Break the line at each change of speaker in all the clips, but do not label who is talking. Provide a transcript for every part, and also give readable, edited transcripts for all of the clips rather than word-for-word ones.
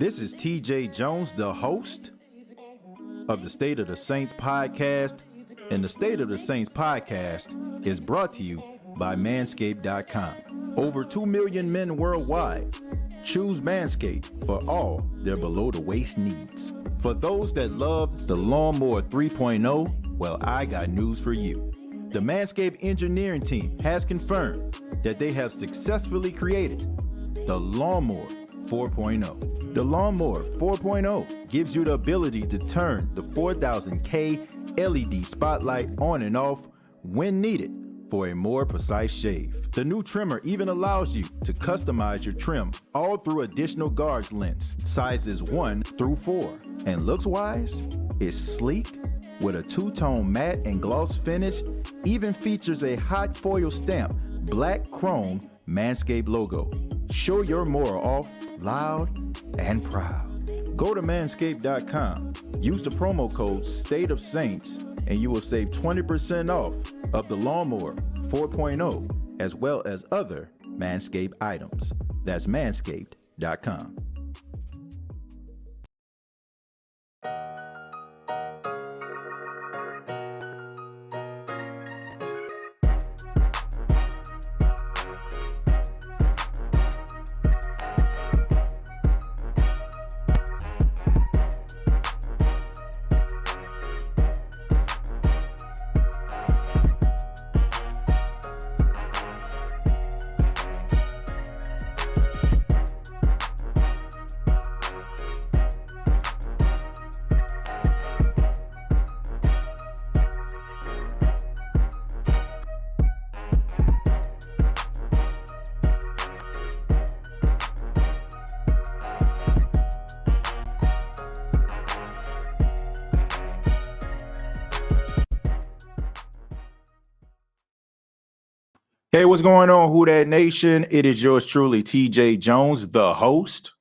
This is TJ Jones, the host of the State of the Saints podcast, and the State of the Saints podcast is brought to you by Manscaped.com. Over 2 million men worldwide choose Manscaped for all their below-the-waist needs. For those that love the Lawnmower 3.0, well, I got news for you. The Manscaped engineering team has confirmed that they have successfully created the Lawnmower 4.0. The Lawnmower 4.0 gives you the ability to turn the 4000K LED spotlight on and off when needed for a more precise shave. The new trimmer even allows you to customize your trim all through additional guards lengths, sizes 1 through 4. And looks-wise, it's sleek with a two-tone matte and gloss finish, even features a hot foil stamp, black chrome Manscaped logo. Show your mower off loud and proud. Go to manscaped.com, use the promo code State of Saints, and you will save 20% off of the Lawnmower 4.0 as well as other Manscaped items. That's manscaped.com. Hey, what's going on, Who Dat Nation? It is yours truly, TJ Jones, the host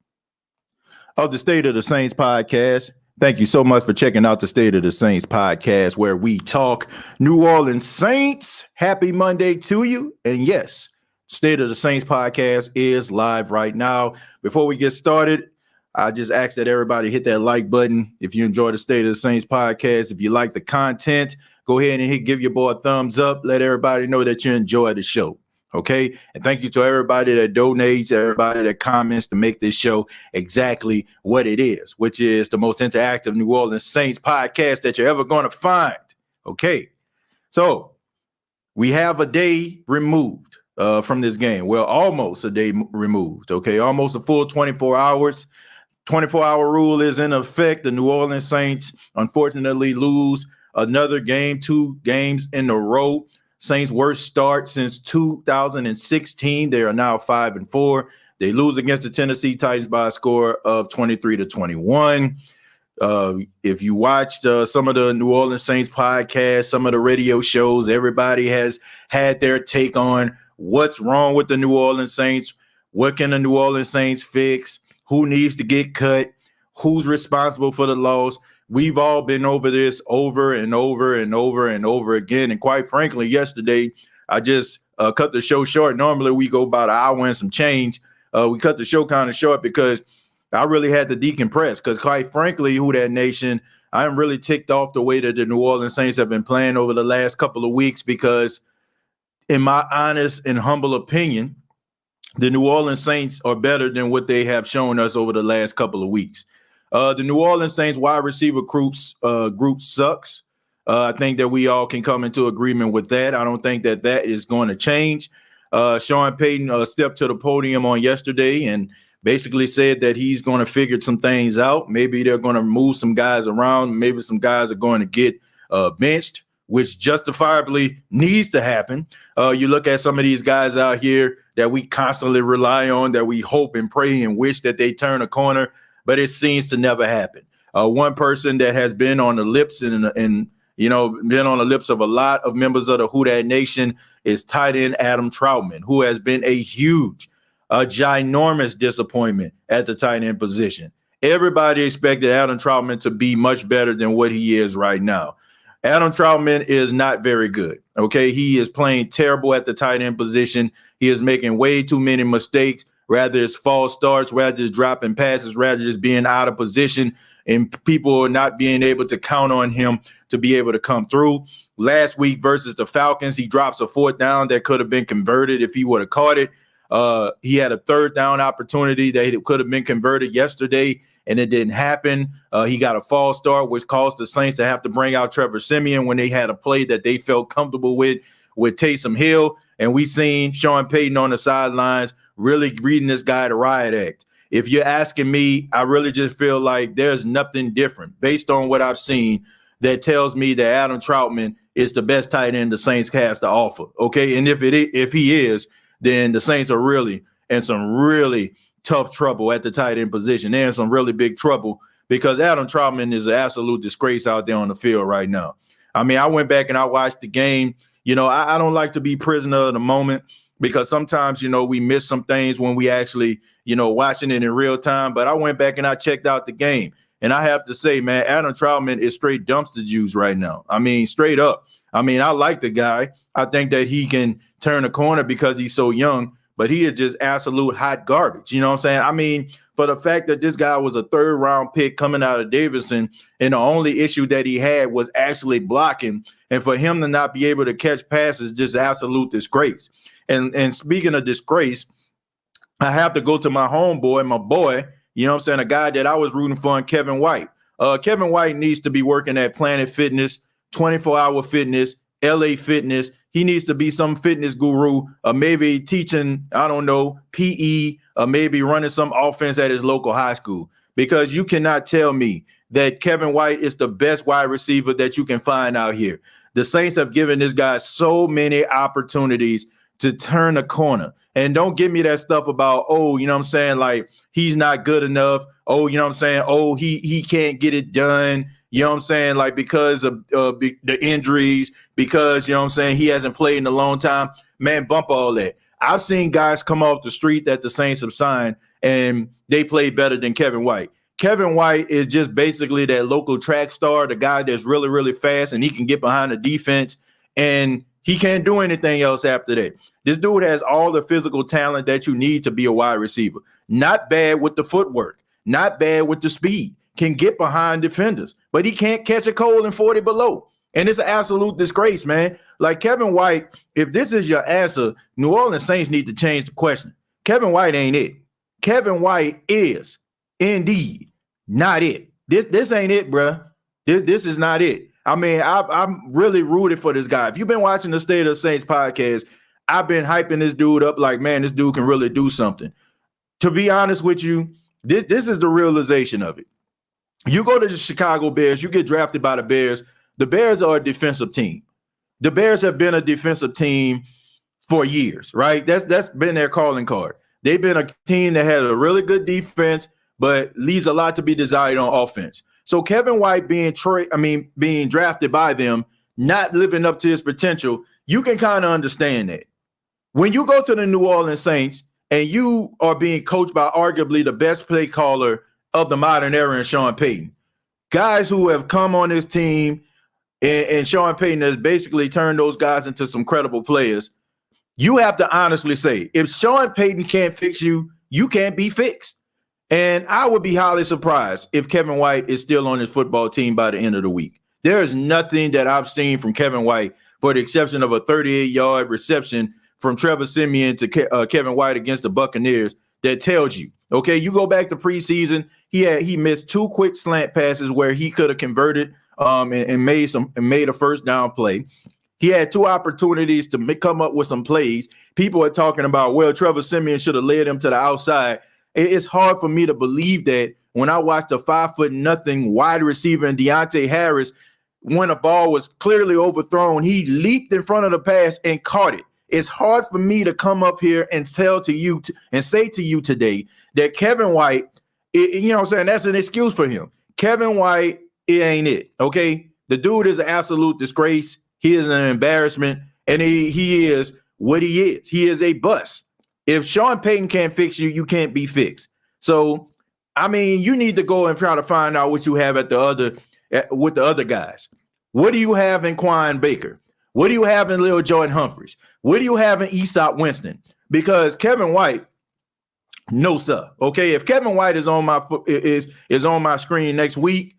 of the State of the Saints podcast. Thank you so much for checking out the State of the Saints podcast, where we talk New Orleans Saints. Happy Monday to you. And yes, State of the Saints podcast is live right now. Before we get started, I just ask that everybody hit that like button if you enjoy the State of the Saints podcast. If you like the content, go ahead and give your boy a thumbs up. Let everybody know that you enjoy the show. Okay. And thank you to everybody that donates, everybody that comments to make this show exactly what it is, which is the most interactive New Orleans Saints podcast that you're ever going to find. Okay. So we have a day removed from this game. Well, almost a day removed. Okay. Almost a full 24 hours. 24-hour rule is in effect. The New Orleans Saints unfortunately lose another game, 2 games in a row. Saints' worst start since 2016. They are now 5-4. They lose against the Tennessee Titans by a score of 23-21. If you watched some of the New Orleans Saints podcasts, some of the radio shows, everybody has had their take on what's wrong with the New Orleans Saints. What can the New Orleans Saints fix? Who needs to get cut? Who's responsible for the loss? We've all been over this over and over and over and over again. And quite frankly, yesterday, I just cut the show short. Normally, we go about an hour and some change. We cut the show kind of short because I really had to decompress. Because quite frankly, Who Dat Nation, I'm really ticked off the way that the New Orleans Saints have been playing over the last couple of weeks. Because in my honest and humble opinion, the New Orleans Saints are better than what they have shown us over the last couple of weeks. The New Orleans Saints wide receiver group sucks. I think that we all can come into agreement with that. I don't think that is going to change. Sean Payton stepped to the podium on yesterday and basically said that he's going to figure some things out. Maybe they're going to move some guys around. Maybe some guys are going to get benched, which justifiably needs to happen. You look at some of these guys out here that we constantly rely on, that we hope and pray and wish that they turn a corner, but it seems to never happen. One person that has been on the lips and been on the lips of a lot of members of the Who Dat Nation is tight end Adam Troutman, who has been a ginormous disappointment at the tight end position. Everybody expected Adam Troutman to be much better than what he is right now. Adam Troutman is not very good. Okay, he is playing terrible at the tight end position. He is making way too many mistakes. rather it's false starts, rather it's dropping passes, rather it's being out of position and people not being able to count on him to be able to come through. Last week versus the Falcons, he drops a fourth down that could have been converted if he would have caught it. He had a third down opportunity that could have been converted yesterday, and it didn't happen. He got a false start, which caused the Saints to have to bring out Trevor Siemian when they had a play that they felt comfortable with Taysom Hill. And we seen Sean Payton on the sidelines really reading this guy the riot act. If you're asking me, I really just feel like there's nothing different based on what I've seen that tells me that Adam Troutman is the best tight end the Saints has to offer. Okay, and if he is, then the Saints are really in some really tough trouble at the tight end position. They're in some really big trouble because Adam Troutman is an absolute disgrace out there on the field right now. I mean, I went back and I watched the game. You know, I don't like to be prisoner of the moment because sometimes, you know, we miss some things when we actually, you know, watching it in real time. But I went back and I checked out the game. And I have to say, man, Adam Troutman is straight dumpster juice right now. I mean, straight up. I mean, I like the guy. I think that he can turn a corner because he's so young, but he is just absolute hot garbage. You know what I'm saying? I mean, for the fact that this guy was a third-round pick coming out of Davidson, and the only issue that he had was actually blocking, and for him to not be able to catch passes, just absolute disgrace. And speaking of disgrace, I have to go to my homeboy, my boy, you know what I'm saying, a guy that I was rooting for, in Kevin White. Kevin White needs to be working at Planet Fitness, 24-hour fitness, LA Fitness. He needs to be some fitness guru, maybe teaching, I don't know, PE, maybe running some offense at his local high school. Because you cannot tell me that Kevin White is the best wide receiver that you can find out here. The Saints have given this guy so many opportunities to turn a corner. And don't give me that stuff about, oh, you know what I'm saying, like he's not good enough. Oh, you know what I'm saying? Oh, he can't get it done. You know what I'm saying? Like because of the injuries, because, you know what I'm saying, he hasn't played in a long time. Man, bump all that. I've seen guys come off the street that the Saints have signed and they play better than Kevin White. Kevin White is just basically that local track star, the guy that's really, really fast and he can get behind the defense and he can't do anything else after that. This dude has all the physical talent that you need to be a wide receiver. Not bad with the footwork, not bad with the speed, can get behind defenders, but he can't catch a cold in 40 below. And it's an absolute disgrace, man. Like Kevin White, if this is your answer, New Orleans Saints need to change the question. Kevin White ain't it. Kevin White is indeed not it. This ain't it, bruh. This is not it. I mean, I'm really rooted for this guy. If you've been watching the State of the Saints podcast, I've been hyping this dude up like, man, this dude can really do something. To be honest with you, this is the realization of it. You go to the Chicago Bears, you get drafted by the Bears. The Bears are a defensive team. The Bears have been a defensive team for years, right? That's been their calling card. They've been a team that has a really good defense, but leaves a lot to be desired on offense. So Kevin White being drafted by them, not living up to his potential, you can kind of understand that. When you go to the New Orleans Saints and you are being coached by arguably the best play caller of the modern era in Sean Payton, guys who have come on this team and Sean Payton has basically turned those guys into some credible players, you have to honestly say, if Sean Payton can't fix you, you can't be fixed. And I would be highly surprised if Kevin White is still on his football team by the end of the week. There is nothing that I've seen from Kevin White, for the exception of a 38-yard reception from Trevor Siemian to Kevin White against the Buccaneers, that tells you, okay, you go back to preseason, he missed two quick slant passes where he could have converted and made a first down play. He had two opportunities to come up with some plays. People are talking about, well, Trevor Siemian should have led him to the outside. It's hard for me to believe that when I watched a 5'0" wide receiver in Deontay Harris, when a ball was clearly overthrown, he leaped in front of the pass and caught it. It's hard for me to come up here and tell to you and say to you today that Kevin White, you know what I'm saying, that's an excuse for him. Kevin White, it ain't it, okay? The dude is an absolute disgrace. He is an embarrassment, and he is what he is. He is a bust. If Sean Payton can't fix you, you can't be fixed. So, I mean, you need to go and try to find out what you have with the other guys. What do you have in Quan Baker? What do you have in Lil Jordan Humphreys? What do you have in Aesop Winston? Because Kevin White, No, sir. Okay, if Kevin White is on my is on my screen next week,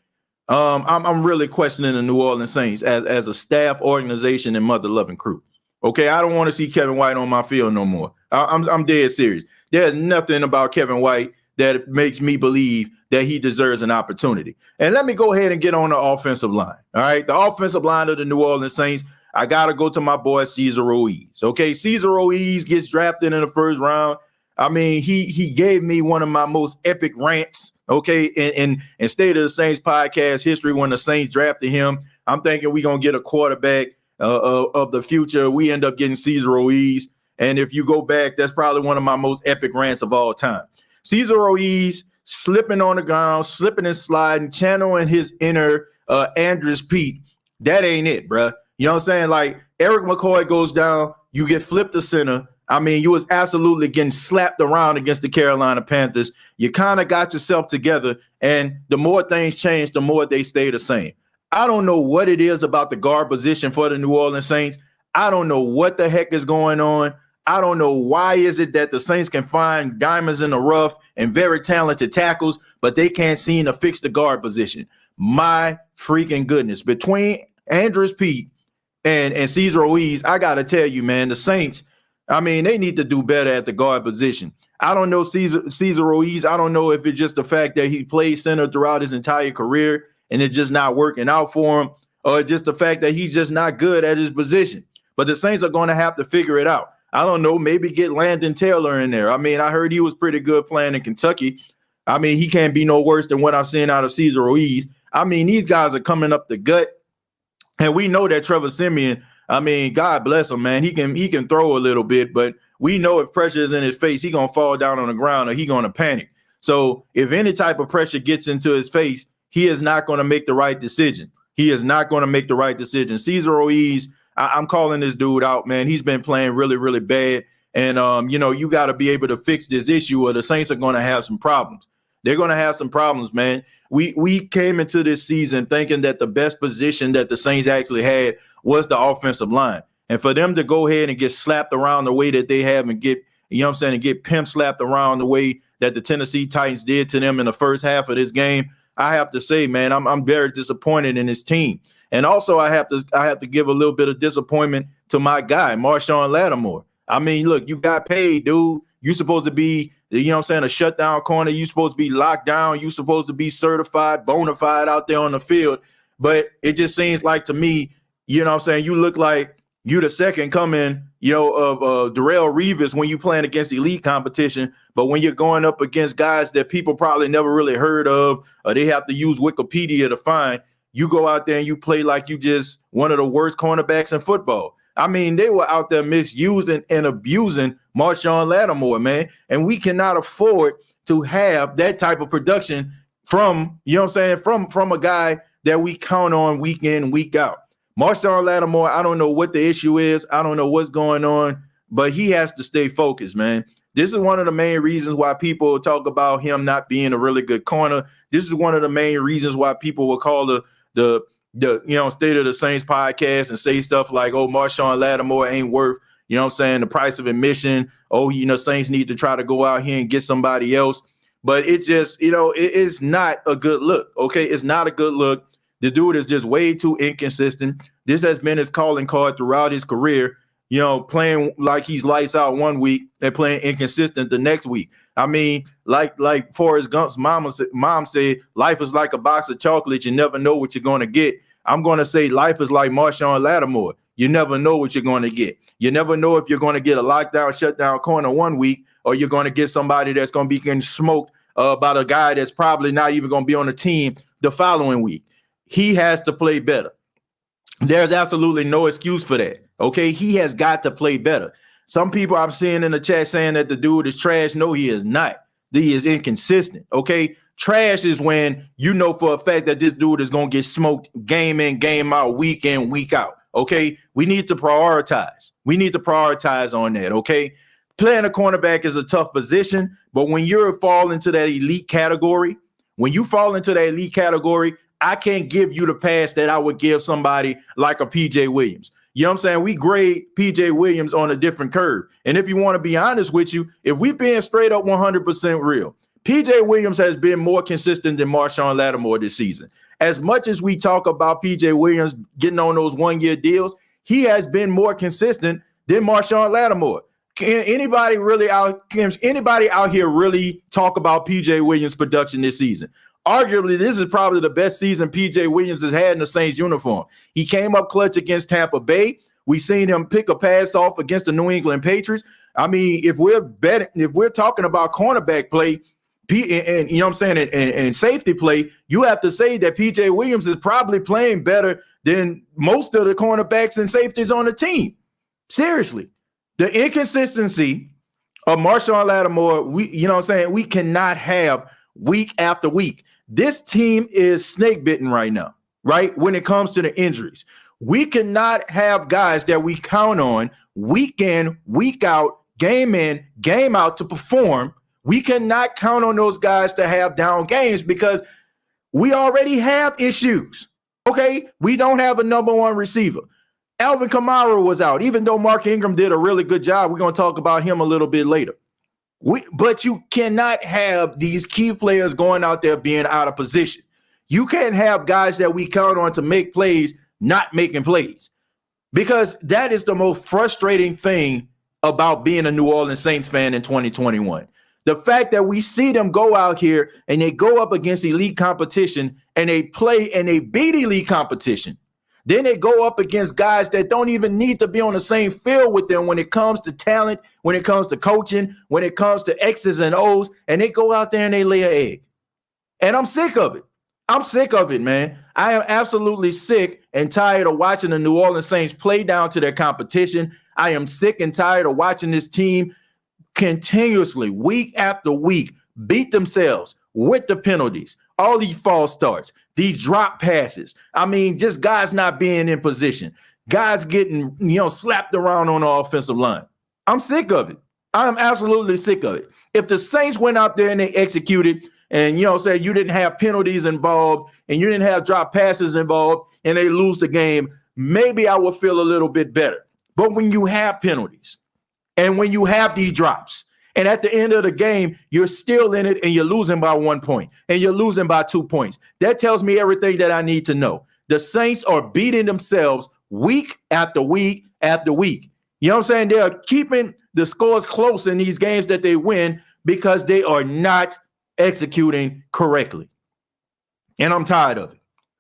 I'm really questioning the New Orleans Saints as a staff, organization, and mother loving crew. Okay, I don't want to see Kevin White on my field no more. I'm dead serious. There's nothing about Kevin White that makes me believe that he deserves an opportunity. And let me go ahead and get on the offensive line. All right, the offensive line of the New Orleans Saints. I gotta go to my boy Cesar Ruiz. Okay, Cesar Ruiz gets drafted in the first round. I mean, he gave me one of my most epic rants, okay, in State of the Saints podcast history when the Saints drafted him. I'm thinking we're going to get a quarterback of the future. We end up getting Cesar Ruiz. And if you go back, that's probably one of my most epic rants of all time. Cesar Ruiz slipping on the ground, slipping and sliding, channeling his inner Andres Pete. That ain't it, bruh. You know what I'm saying? Like, Eric McCoy goes down, you get flipped to center. I mean, you was absolutely getting slapped around against the Carolina Panthers. You kind of got yourself together, and the more things change, the more they stay the same. I don't know what it is about the guard position for the New Orleans Saints. I don't know what the heck is going on. I don't know why is it that the Saints can find diamonds in the rough and very talented tackles, but they can't seem to fix the guard position. My freaking goodness. Between Andres Pete and Cesar Ruiz, I got to tell you, man, the Saints, I mean, they need to do better at the guard position. I don't know Cesar Ruiz. I don't know if it's just the fact that he played center throughout his entire career and it's just not working out for him, or just the fact that he's just not good at his position. But the Saints are going to have to figure it out. I don't know, maybe get Landon Taylor in there. I mean, I heard he was pretty good playing in Kentucky. I mean, he can't be no worse than what I'm seeing out of Cesar Ruiz. I mean, these guys are coming up the gut. And we know that Trevor Siemian, I mean, God bless him, man. He can throw a little bit, but we know if pressure is in his face, he's going to fall down on the ground or he's going to panic. So if any type of pressure gets into his face, he is not going to make the right decision. He is not going to make the right decision. Cesar Ruiz, I'm calling this dude out, man. He's been playing really, really bad. And, you got to be able to fix this issue or the Saints are going to have some problems. They're going to have some problems, man. We came into this season thinking that the best position that the Saints actually had was the offensive line. And for them to go ahead and get slapped around the way that they have and get, and get pimp slapped around the way that the Tennessee Titans did to them in the first half of this game, I have to say, man, I'm very disappointed in this team. And also I have to give a little bit of disappointment to my guy, Marshawn Lattimore. I mean, look, you got paid, dude. You're supposed to be, a shutdown corner. You're supposed to be locked down. You're supposed to be certified, bona fide out there on the field. But it just seems like to me, you look like you the second coming, of Darrelle Revis when you playing against elite competition. But when you're going up against guys that people probably never really heard of, or they have to use Wikipedia to find, you go out there and you play like you just one of the worst cornerbacks in football. I mean, they were out there misusing and abusing Marshawn Lattimore, man. And we cannot afford to have that type of production from, from a guy that we count on week in, week out. Marshawn Lattimore, I don't know what the issue is. I don't know what's going on, but he has to stay focused, man. This is one of the main reasons why people talk about him not being a really good corner. This is one of the main reasons why people will call the State of the Saints podcast and say stuff like, oh, Marshawn Lattimore ain't worth, the price of admission. Oh, Saints need to try to go out here and get somebody else. But it just, it's not a good look. Okay, it's not a good look. The dude is just way too inconsistent. This has been his calling card throughout his career, playing like he's lights out one week and playing inconsistent the next week. I mean, like Forrest Gump's mom said, life is like a box of chocolates. You never know what you're going to get. I'm going to say life is like Marshawn Lattimore. You never know what you're going to get. You never know if you're going to get a lockdown, shutdown corner one week, or you're going to get somebody that's going to be getting smoked by a guy that's probably not even going to be on the team the following week. He has to play better. There's absolutely no excuse for that. Okay, he has got to play better. Some people I'm seeing in the chat saying that the dude is trash. No, he is not. He is inconsistent. Okay, trash is when you know for a fact that this dude is going to get smoked game in, game out, week in, week out. Okay, we need to prioritize. We need to prioritize on that. Okay, playing a cornerback is a tough position, but when you fall into that elite category, I can't give you the pass that I would give somebody like a PJ Williams. You know what I'm saying? We grade PJ Williams on a different curve. And if you want to be honest with you, if we being straight up 100% real, PJ Williams has been more consistent than Marshawn Lattimore this season. As much as we talk about PJ Williams getting on those one-year deals, he has been more consistent than Marshawn Lattimore. Can anybody out here really talk about PJ Williams' production this season? Arguably, this is probably the best season PJ Williams has had in the Saints uniform. He came up clutch against Tampa Bay. We seen him pick a pass off against the New England Patriots. I mean, if we're talking about cornerback play, and you know what I'm saying, and safety play, you have to say that PJ Williams is probably playing better than most of the cornerbacks and safeties on the team. Seriously. The inconsistency of Marshawn Lattimore, we cannot have week after week. This team is snake bitten right now, right? When it comes to the injuries, we cannot have guys that we count on week in, week out, game in, game out to perform. We cannot count on those guys to have down games because we already have issues. Okay, we don't have a number one receiver. Alvin Kamara was out, even though Mark Ingram did a really good job. We're going to talk about him a little bit later. But you cannot have these key players going out there being out of position. You can't have guys that we count on to make plays not making plays, because that is the most frustrating thing about being a New Orleans Saints fan in 2021. The fact that we see them go out here and they go up against elite competition and they play and they beat elite competition. Then they go up against guys that don't even need to be on the same field with them when it comes to talent, when it comes to coaching, when it comes to X's and O's, and they go out there and they lay an egg. And I'm sick of it. I'm sick of it, man. I am absolutely sick and tired of watching the New Orleans Saints play down to their competition. I am sick and tired of watching this team continuously, week after week, beat themselves with the penalties, all these false starts, these drop passes. I mean, just guys not being in position, guys getting, slapped around on the offensive line. I'm sick of it. I'm absolutely sick of it. If the Saints went out there and they executed and, say you didn't have penalties involved and you didn't have drop passes involved and they lose the game, maybe I would feel a little bit better. But when you have penalties and when you have these drops, and at the end of the game, you're still in it and you're losing by 1 point and you're losing by 2 points. That tells me everything that I need to know. The Saints are beating themselves week after week after week. You know what I'm saying? They are keeping the scores close in these games that they win because they are not executing correctly. And I'm tired of it.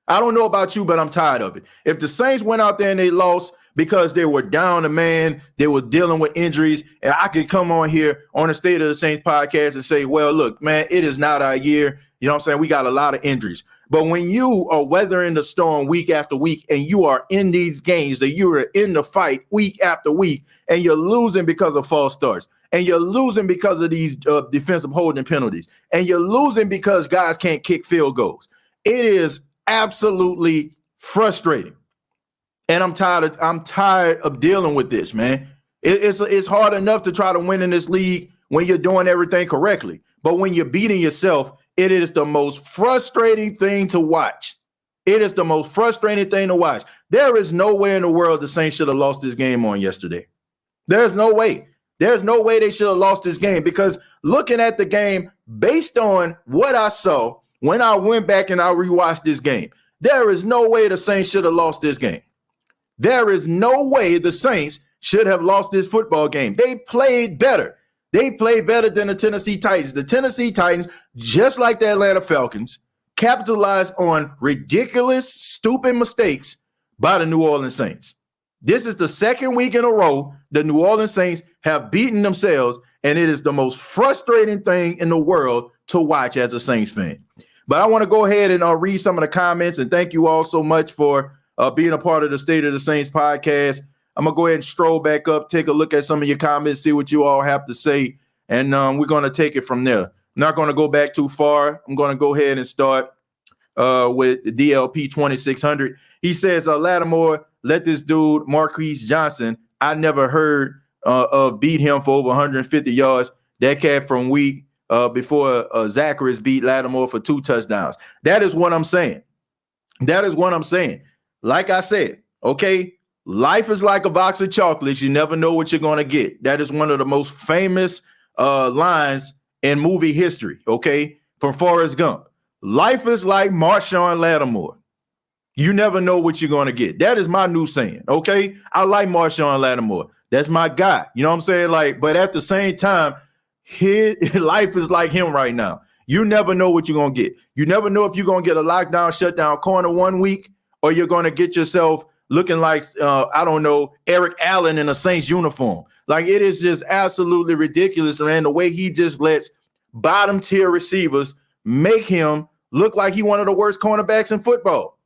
I don't know about you, but I'm tired of it. If the Saints went out there and they lost because they were down a man, they were dealing with injuries, and I could come on here on the State of the Saints podcast and say, well, look, man, it is not our year. You know what I'm saying? We got a lot of injuries. But when you are weathering the storm week after week and you are in these games, that you are in the fight week after week, and you're losing because of false starts, and you're losing because of these defensive holding penalties, and you're losing because guys can't kick field goals, it is absolutely frustrating. And I'm tired of dealing with this, man. It's hard enough to try to win in this league when you're doing everything correctly. But when you're beating yourself, it is the most frustrating thing to watch. It is the most frustrating thing to watch. There is no way in the world the Saints should have lost this game on yesterday. There's no way. There's no way they should have lost this game, because looking at the game, based on what I saw when I went back and I rewatched this game, there is no way the Saints should have lost this game. There is no way the Saints should have lost this football game. They played better. They played better than the Tennessee Titans. The Tennessee Titans, just like the Atlanta Falcons, capitalized on ridiculous, stupid mistakes by the New Orleans Saints. This is the second week in a row the New Orleans Saints have beaten themselves, and it is the most frustrating thing in the world to watch as a Saints fan. But I want to go ahead and read some of the comments, and thank you all so much for being a part of the State of the Saints podcast. I'm going to go ahead and stroll back up, take a look at some of your comments, see what you all have to say, and we're going to take it from there. I'm not going to go back too far. I'm going to go ahead and start with DLP 2600. He says, Lattimore, let this dude, Marquise Johnson, I never heard of beat him for over 150 yards. That cat from week before Zacharias beat Lattimore for 2 touchdowns. That is what I'm saying. That is what I'm saying. Like I said, okay, Life is like a box of chocolates. You never know what you're going to get. That is one of the most famous lines in movie history, okay, from Forrest Gump. Life is like Marshawn Lattimore. You never know what you're going to get. That is my new saying, okay? I like Marshawn Lattimore. That's my guy. You know what I'm saying? Like, but at the same time, his life is like him right now. You never know what you're going to get. You never know if you're going to get a lockdown, shutdown corner 1 week, or you're going to get yourself looking like, I don't know, Eric Allen in a Saints uniform. Like, it is just absolutely ridiculous, man, the way he just lets bottom tier receivers make him look like he one of the worst cornerbacks in football.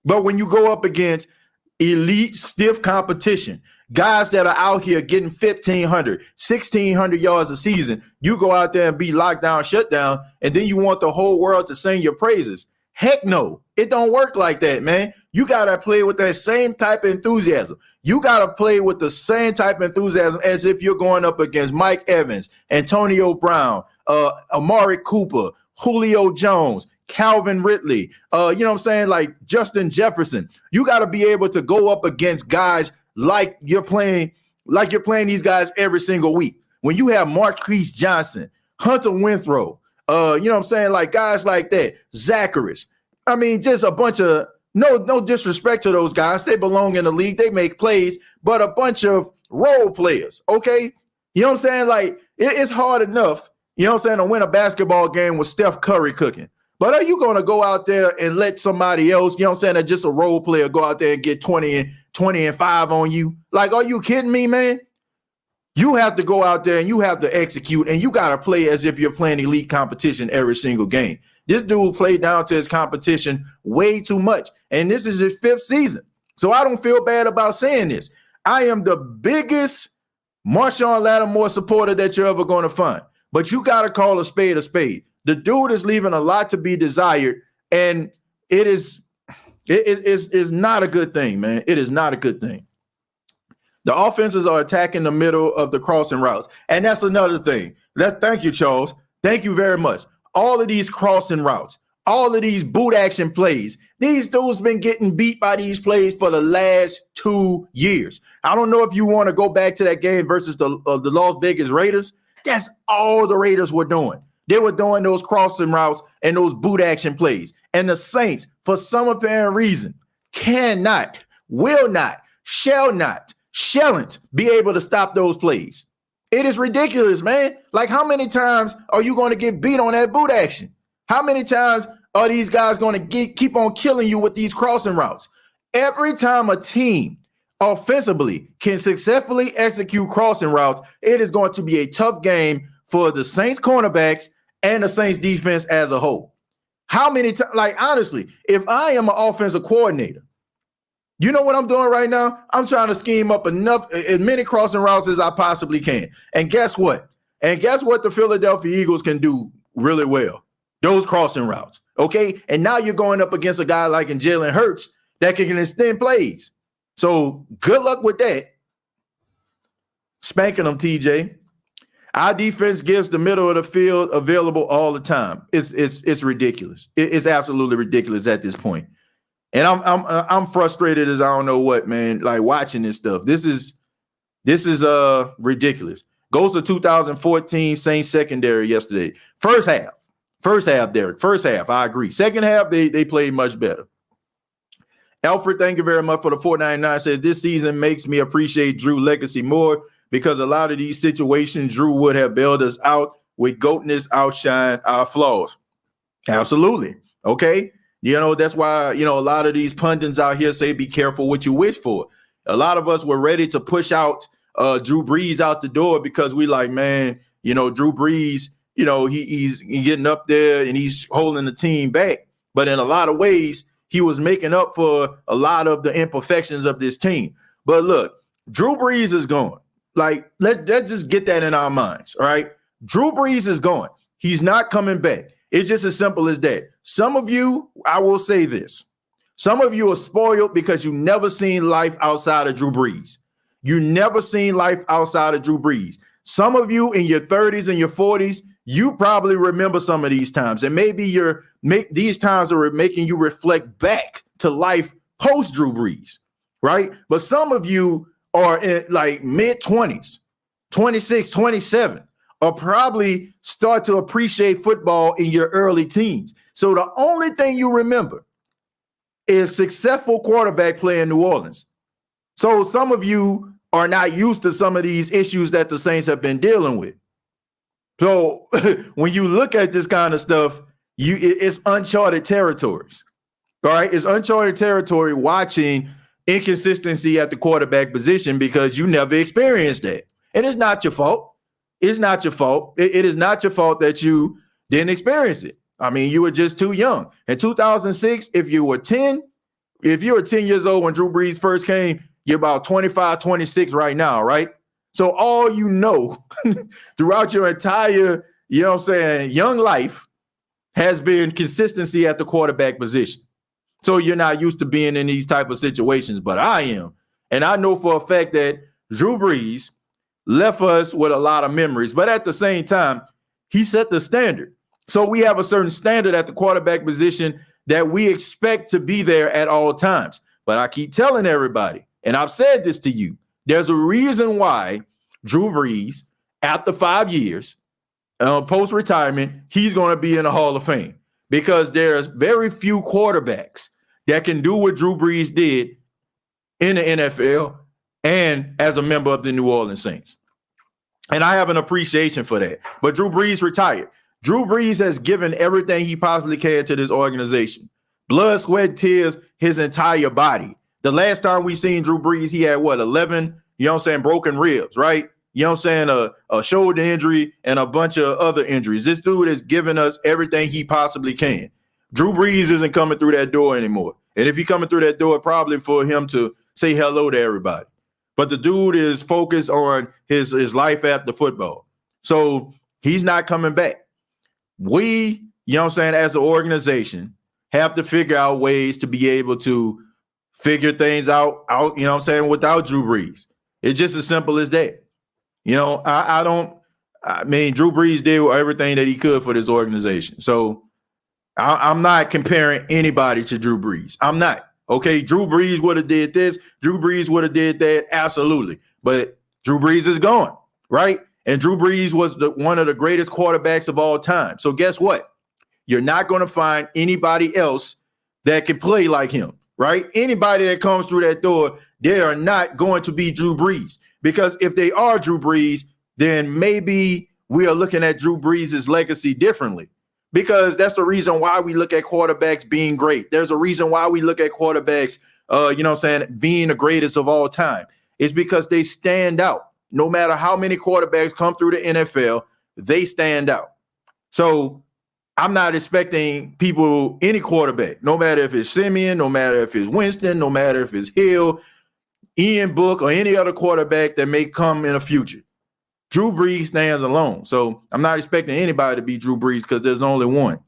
But when you go up against elite, stiff competition, guys that are out here getting 1,500, 1,600 yards a season, you go out there and be locked down, shut down, and then you want the whole world to sing your praises. Heck no, it don't work like that, man. You got to play with that same type of enthusiasm. You got to play with the same type of enthusiasm as if you're going up against Mike Evans, Antonio Brown, Amari Cooper, Julio Jones, Calvin Ridley, you know what I'm saying? Like Justin Jefferson. You got to be able to go up against guys like you're playing these guys every single week. When you have Marquise Johnson, Hunter Winthrow, you know what I'm saying? Like guys like that, Zacharias. I mean, just a bunch of no disrespect to those guys. They belong in the league. They make plays, but a bunch of role players. Okay. You know what I'm saying? Like it's hard enough, you know what I'm saying, to win a basketball game with Steph Curry cooking. But are you going to go out there and let somebody else, you know what I'm saying, that just a role player go out there and get 20 and 5 on you? Like, are you kidding me, man? You have to go out there and you have to execute, and you got to play as if you're playing elite competition every single game. This dude played down to his competition way too much, and this is his 5th season. So I don't feel bad about saying this. I am the biggest Marshawn Lattimore supporter that you're ever going to find, but you got to call a spade a spade. The dude is leaving a lot to be desired, and it is not a good thing, man. It is not a good thing. The offenses are attacking the middle of the crossing routes, and that's another thing. Thank you, Charles. Thank you very much. All of these crossing routes, all of these boot action plays, these dudes been getting beat by these plays for the last 2 years. I don't know if you want to go back to that game versus the Las Vegas Raiders. That's all the Raiders were doing. They were doing those crossing routes and those boot action plays. And the Saints, for some apparent reason, cannot, will not, shalln't be able to stop those plays. It is ridiculous, man. Like, how many times are you going to get beat on that boot action? How many times are these guys going to keep on killing you with these crossing routes? Every time a team offensively can successfully execute crossing routes, it is going to be a tough game for the Saints cornerbacks and the Saints defense as a whole. How many times, like, honestly, if I am an offensive coordinator, you know what I'm doing right now? I'm trying to scheme up as many crossing routes as I possibly can. And guess what? The Philadelphia Eagles can do really well? Those crossing routes. Okay. And now you're going up against a guy like Jalen Hurts that can extend plays. So good luck with that. Spanking them, TJ. Our defense gives the middle of the field available all the time. It's ridiculous. It's absolutely ridiculous at this point. And I'm frustrated as I don't know what, man. Like, watching this stuff. This is ridiculous. Goes to 2014 Saints secondary yesterday. First half, Derek. First half, I agree. Second half, they played much better. Alfred, thank you very much for the $4.99. Says this season makes me appreciate Drew legacy more, because a lot of these situations, Drew would have bailed us out with goatness outshine our flaws. Absolutely. Okay. You know, that's why, you know, a lot of these pundits out here say, be careful what you wish for. A lot of us were ready to push out Drew Brees out the door because we like, man, you know, Drew Brees, you know, he's getting up there and he's holding the team back. But in a lot of ways, he was making up for a lot of the imperfections of this team. But look, Drew Brees is gone. Like, let's just get that in our minds, all right? Drew Brees is gone. He's not coming back. It's just as simple as that. Some of you, I will say this. Some of you are spoiled because you never seen life outside of Drew Brees. You never seen life outside of Drew Brees. Some of you in your 30s and your 40s, you probably remember some of these times. And maybe these times are making you reflect back to life post Drew Brees. right? But some of you are in like mid-20s, 26, 27, or probably start to appreciate football in your early teens. So the only thing you remember is successful quarterback play in New Orleans. So some of you are not used to some of these issues that the Saints have been dealing with. So when you look at this kind of stuff, it's uncharted territories. All right, it's uncharted territory watching inconsistency at the quarterback position because you never experienced that. And it's not your fault. It's not your fault. It is not your fault that you didn't experience it. I mean, you were just too young. In 2006, if you were 10 years old when Drew Brees first came, you're about 25, 26 right now, right? So all you know throughout your entire, young life has been consistency at the quarterback position. So you're not used to being in these type of situations, but I am. And I know for a fact that Drew Brees left us with a lot of memories, but at the same time, he set the standard. So we have a certain standard at the quarterback position that we expect to be there at all times. But I keep telling everybody, and I've said this to you, there's a reason why Drew Brees, after 5 years, post-retirement, he's going to be in the Hall of Fame because there's very few quarterbacks that can do what Drew Brees did in the NFL and as a member of the New Orleans Saints. And I have an appreciation for that. But Drew Brees retired. Drew Brees has given everything he possibly can to this organization. Blood, sweat, tears, his entire body. The last time we seen Drew Brees, he had 11, broken ribs, right? A shoulder injury and a bunch of other injuries. This dude has given us everything he possibly can. Drew Brees isn't coming through that door anymore. And if he's coming through that door, probably for him to say hello to everybody. But the dude is focused on his life after football. So he's not coming back. We, as an organization, have to figure out ways to be able to figure things out, without Drew Brees. It's just as simple as that. Drew Brees did everything that he could for this organization. So I'm not comparing anybody to Drew Brees. I'm not. Okay, Drew Brees would have did this. Drew Brees would have did that. Absolutely. But Drew Brees is gone, right? And Drew Brees was one of the greatest quarterbacks of all time. So guess what? You're not going to find anybody else that can play like him, right? Anybody that comes through that door, they are not going to be Drew Brees. Because if they are Drew Brees, then maybe we are looking at Drew Brees' legacy differently. Because that's the reason why we look at quarterbacks being great. There's a reason why we look at quarterbacks, being the greatest of all time. It's because they stand out. No matter how many quarterbacks come through the NFL, they stand out. So I'm not expecting any quarterback, no matter if it's Simeon, no matter if it's Winston, no matter if it's Hill, Ian Book, or any other quarterback that may come in the future. Drew Brees stands alone. So I'm not expecting anybody to be Drew Brees because there's only one.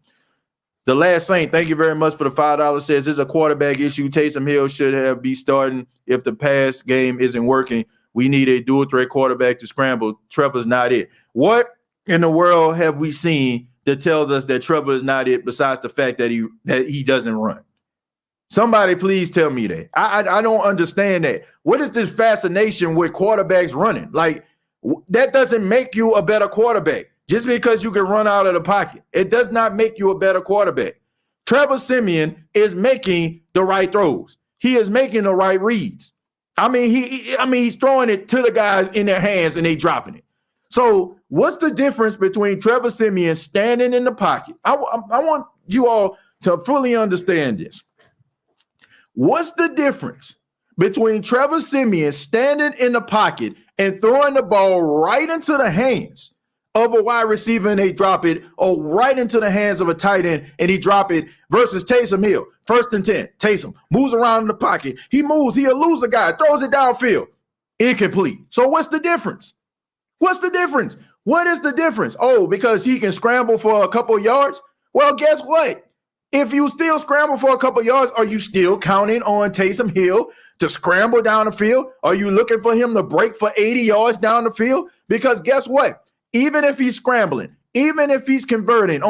The Last Saint, thank you very much for the $5, says it's a quarterback issue. Taysom Hill should be starting if the pass game isn't working. We need a dual threat quarterback to scramble. Trevor's not it. What in the world have we seen that tells us that Trevor is not it besides the fact that he doesn't run? Somebody please tell me that. I don't understand that. What is this fascination with quarterbacks running? Like, that doesn't make you a better quarterback. Just because you can run out of the pocket, it does not make you a better quarterback. Trevor Siemian is making the right throws. He is making the right reads. He's throwing it to the guys in their hands and they dropping it. So what's the difference between Trevor Siemian standing in the pocket? I want you all to fully understand this. What's the difference between Trevor Siemian standing in the pocket and throwing the ball right into the hands of a wide receiver and they drop it, or right into the hands of a tight end and he drop it, versus Taysom Hill? 1st and 10, Taysom moves around in the pocket. He moves, he'll lose a guy, throws it downfield. Incomplete. So what's the difference? What's the difference? What is the difference? Oh, because he can scramble for a couple of yards? Well, guess what? If you still scramble for a couple of yards, are you still counting on Taysom Hill to scramble down the field? Are you looking for him to break for 80 yards down the field? Because guess what? Even if he's scrambling, even if he's converting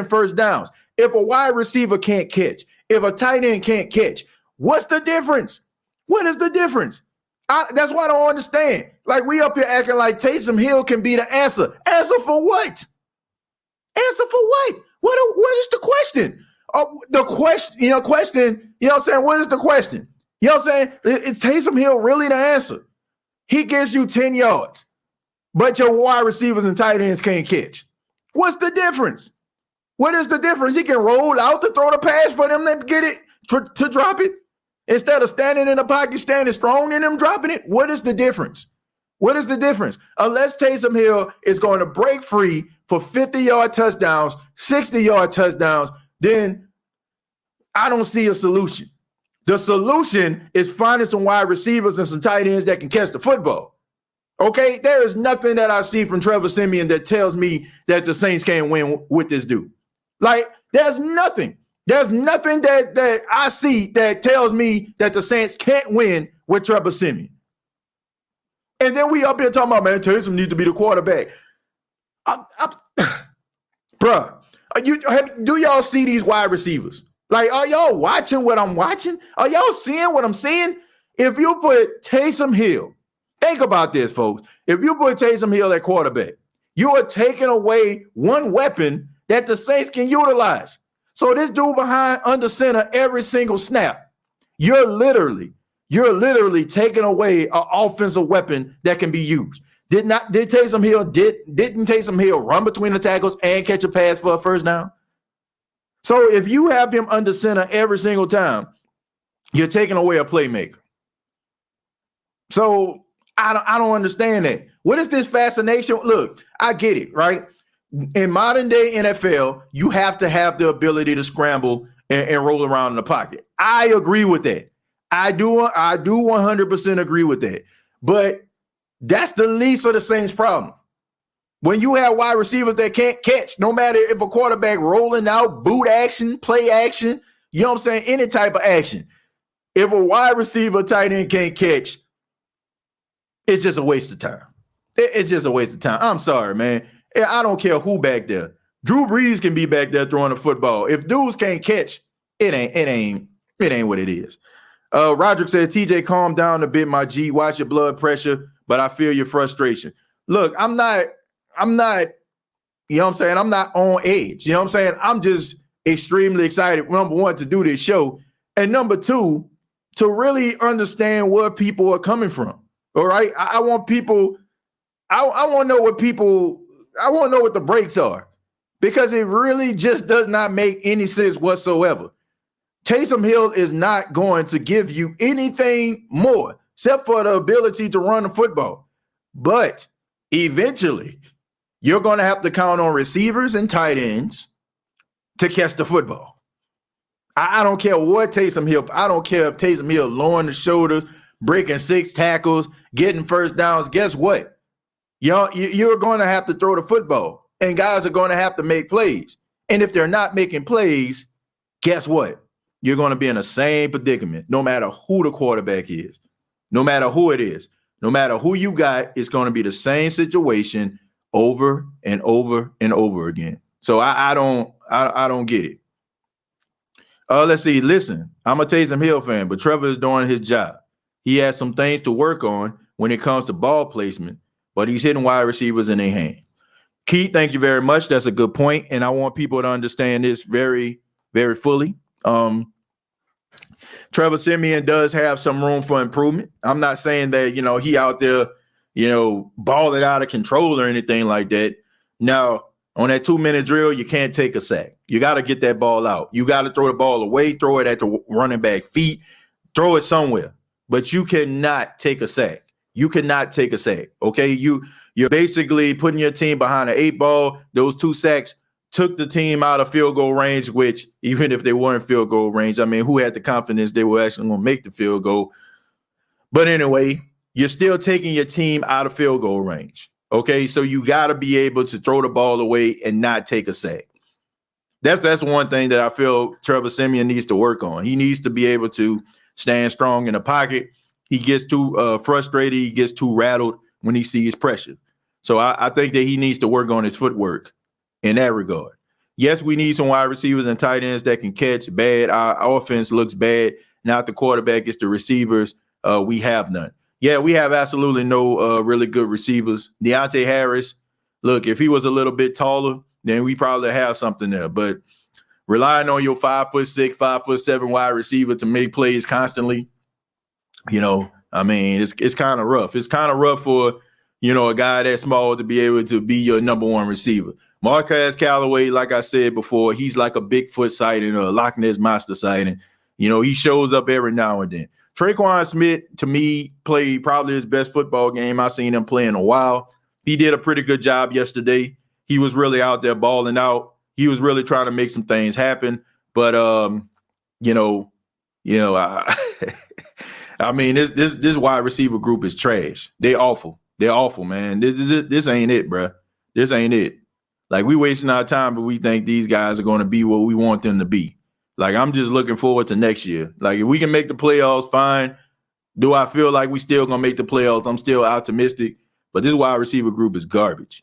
first downs, if a wide receiver can't catch, if a tight end can't catch, what's the difference? What is the difference? That's why I don't understand. Like, we up here acting like Taysom Hill can be the answer. Answer for what? Answer for what? What is the question? The question, you know what I'm saying? What is the question? You know what I'm saying? Is Taysom Hill really the answer? He gives you 10 yards, but your wide receivers and tight ends can't catch. What's the difference? What is the difference? He can roll out to throw the pass for them to get it, to drop it, instead of standing in the pocket, standing strong and them dropping it. What is the difference? What is the difference? Unless Taysom Hill is going to break free for 50-yard touchdowns, 60-yard touchdowns, then I don't see a solution. The solution is finding some wide receivers and some tight ends that can catch the football. Okay? There is nothing that I see from Trevor Siemian that tells me that the Saints can't win with this dude. Like, there's nothing. There's nothing that I see that tells me that the Saints can't win with Trevor Siemian. And then we up here talking about, man, Taysom needs to be the quarterback. Bruh, do y'all see these wide receivers? Like, are y'all watching what I'm watching? Are y'all seeing what I'm seeing? If you put Taysom Hill, think about this, folks. If you put Taysom Hill at quarterback, you are taking away one weapon that the Saints can utilize. So this dude behind under center every single snap, you're literally taking away an offensive weapon that can be used. Didn't Taysom Hill run between the tackles and catch a pass for a first down? So if you have him under center every single time, you're taking away a playmaker. So I don't understand that. What is this fascination? Look, I get it, right? In modern day NFL, you have to have the ability to scramble and roll around in the pocket. I agree with that. I do 100% agree with that. But that's the least of the Saints' problem. When you have wide receivers that can't catch, no matter if a quarterback rolling out, boot action, play action, you know what I'm saying, any type of action. If a wide receiver, tight end can't catch, it's just a waste of time. It's just a waste of time. I'm sorry, man. I don't care who back there. Drew Brees can be back there throwing the football. If dudes can't catch, it ain't what it is. Roderick said, TJ, calm down a bit, my G. Watch your blood pressure, but I feel your frustration. Look, I'm not, you know what I'm saying? I'm not on edge. You know what I'm saying? I'm just extremely excited, number one, to do this show. And number two, to really understand where people are coming from. All right. I want people, I want to know what people, I want to know what the breaks are, because it really just does not make any sense whatsoever. Taysom Hill is not going to give you anything more except for the ability to run the football. But eventually, you're going to have to count on receivers and tight ends to catch the football. I don't care what Taysom Hill, I don't care if Taysom Hill lowering the shoulders, breaking 6 tackles, getting first downs. Guess what? You're going to have to throw the football, and guys are going to have to make plays. And if they're not making plays, guess what? You're going to be in the same predicament, no matter who the quarterback is, no matter who it is, no matter who you got, it's going to be the same situation over and over and over again. So I don't get it. Let's see. Listen, I'm a Taysom Hill fan, but Trevor is doing his job. He has some things to work on when it comes to ball placement, but he's hitting wide receivers in their hand. Keith, thank you very much. That's a good point, and I want people to understand this very, very fully. Trevor Siemian does have some room for improvement. I'm not saying that, he out there, balling out of control or anything like that. Now, on that 2-minute drill, you can't take a sack. You got to get that ball out. You got to throw the ball away, throw it at the running back feet, throw it somewhere. But you cannot take a sack. You cannot take a sack. Okay, you're basically putting your team behind an 8 ball. Those 2 sacks took the team out of field goal range, which even if they weren't field goal range, I mean, who had the confidence they were actually going to make the field goal? But anyway, you're still taking your team out of field goal range. Okay, so you got to be able to throw the ball away and not take a sack. That's one thing that I feel Trevor Siemian needs to work on. He needs to be able to stand strong in the pocket. He gets too frustrated. He gets too rattled when he sees pressure. So I think that he needs to work on his footwork in that regard. Yes, we need some wide receivers and tight ends that can catch bad. Our offense looks bad. Not the quarterback, it's the receivers. we have none. Yeah, we have absolutely no really good receivers. Deontay Harris, look, if he was a little bit taller, then we probably have something there. But relying on your 5'6", 5'7" wide receiver to make plays constantly, I mean, it's kind of rough. It's kind of rough for, a guy that small to be able to be your number one receiver. Marquez Callaway, like I said before, he's like a Bigfoot sighting or a Loch Ness Monster sighting. He shows up every now and then. Traquan Smith, to me, played probably his best football game I've seen him play in a while. He did a pretty good job yesterday. He was really out there balling out. He was really trying to make some things happen. But, I mean, this wide receiver group is trash. They're awful. They're awful, man. This ain't it, bro. This ain't it. Like, we wasting our time, but we think these guys are going to be what we want them to be. Like, I'm just looking forward to next year. Like, if we can make the playoffs, fine. Do I feel like we still going to make the playoffs? I'm still optimistic. But this wide receiver group is garbage.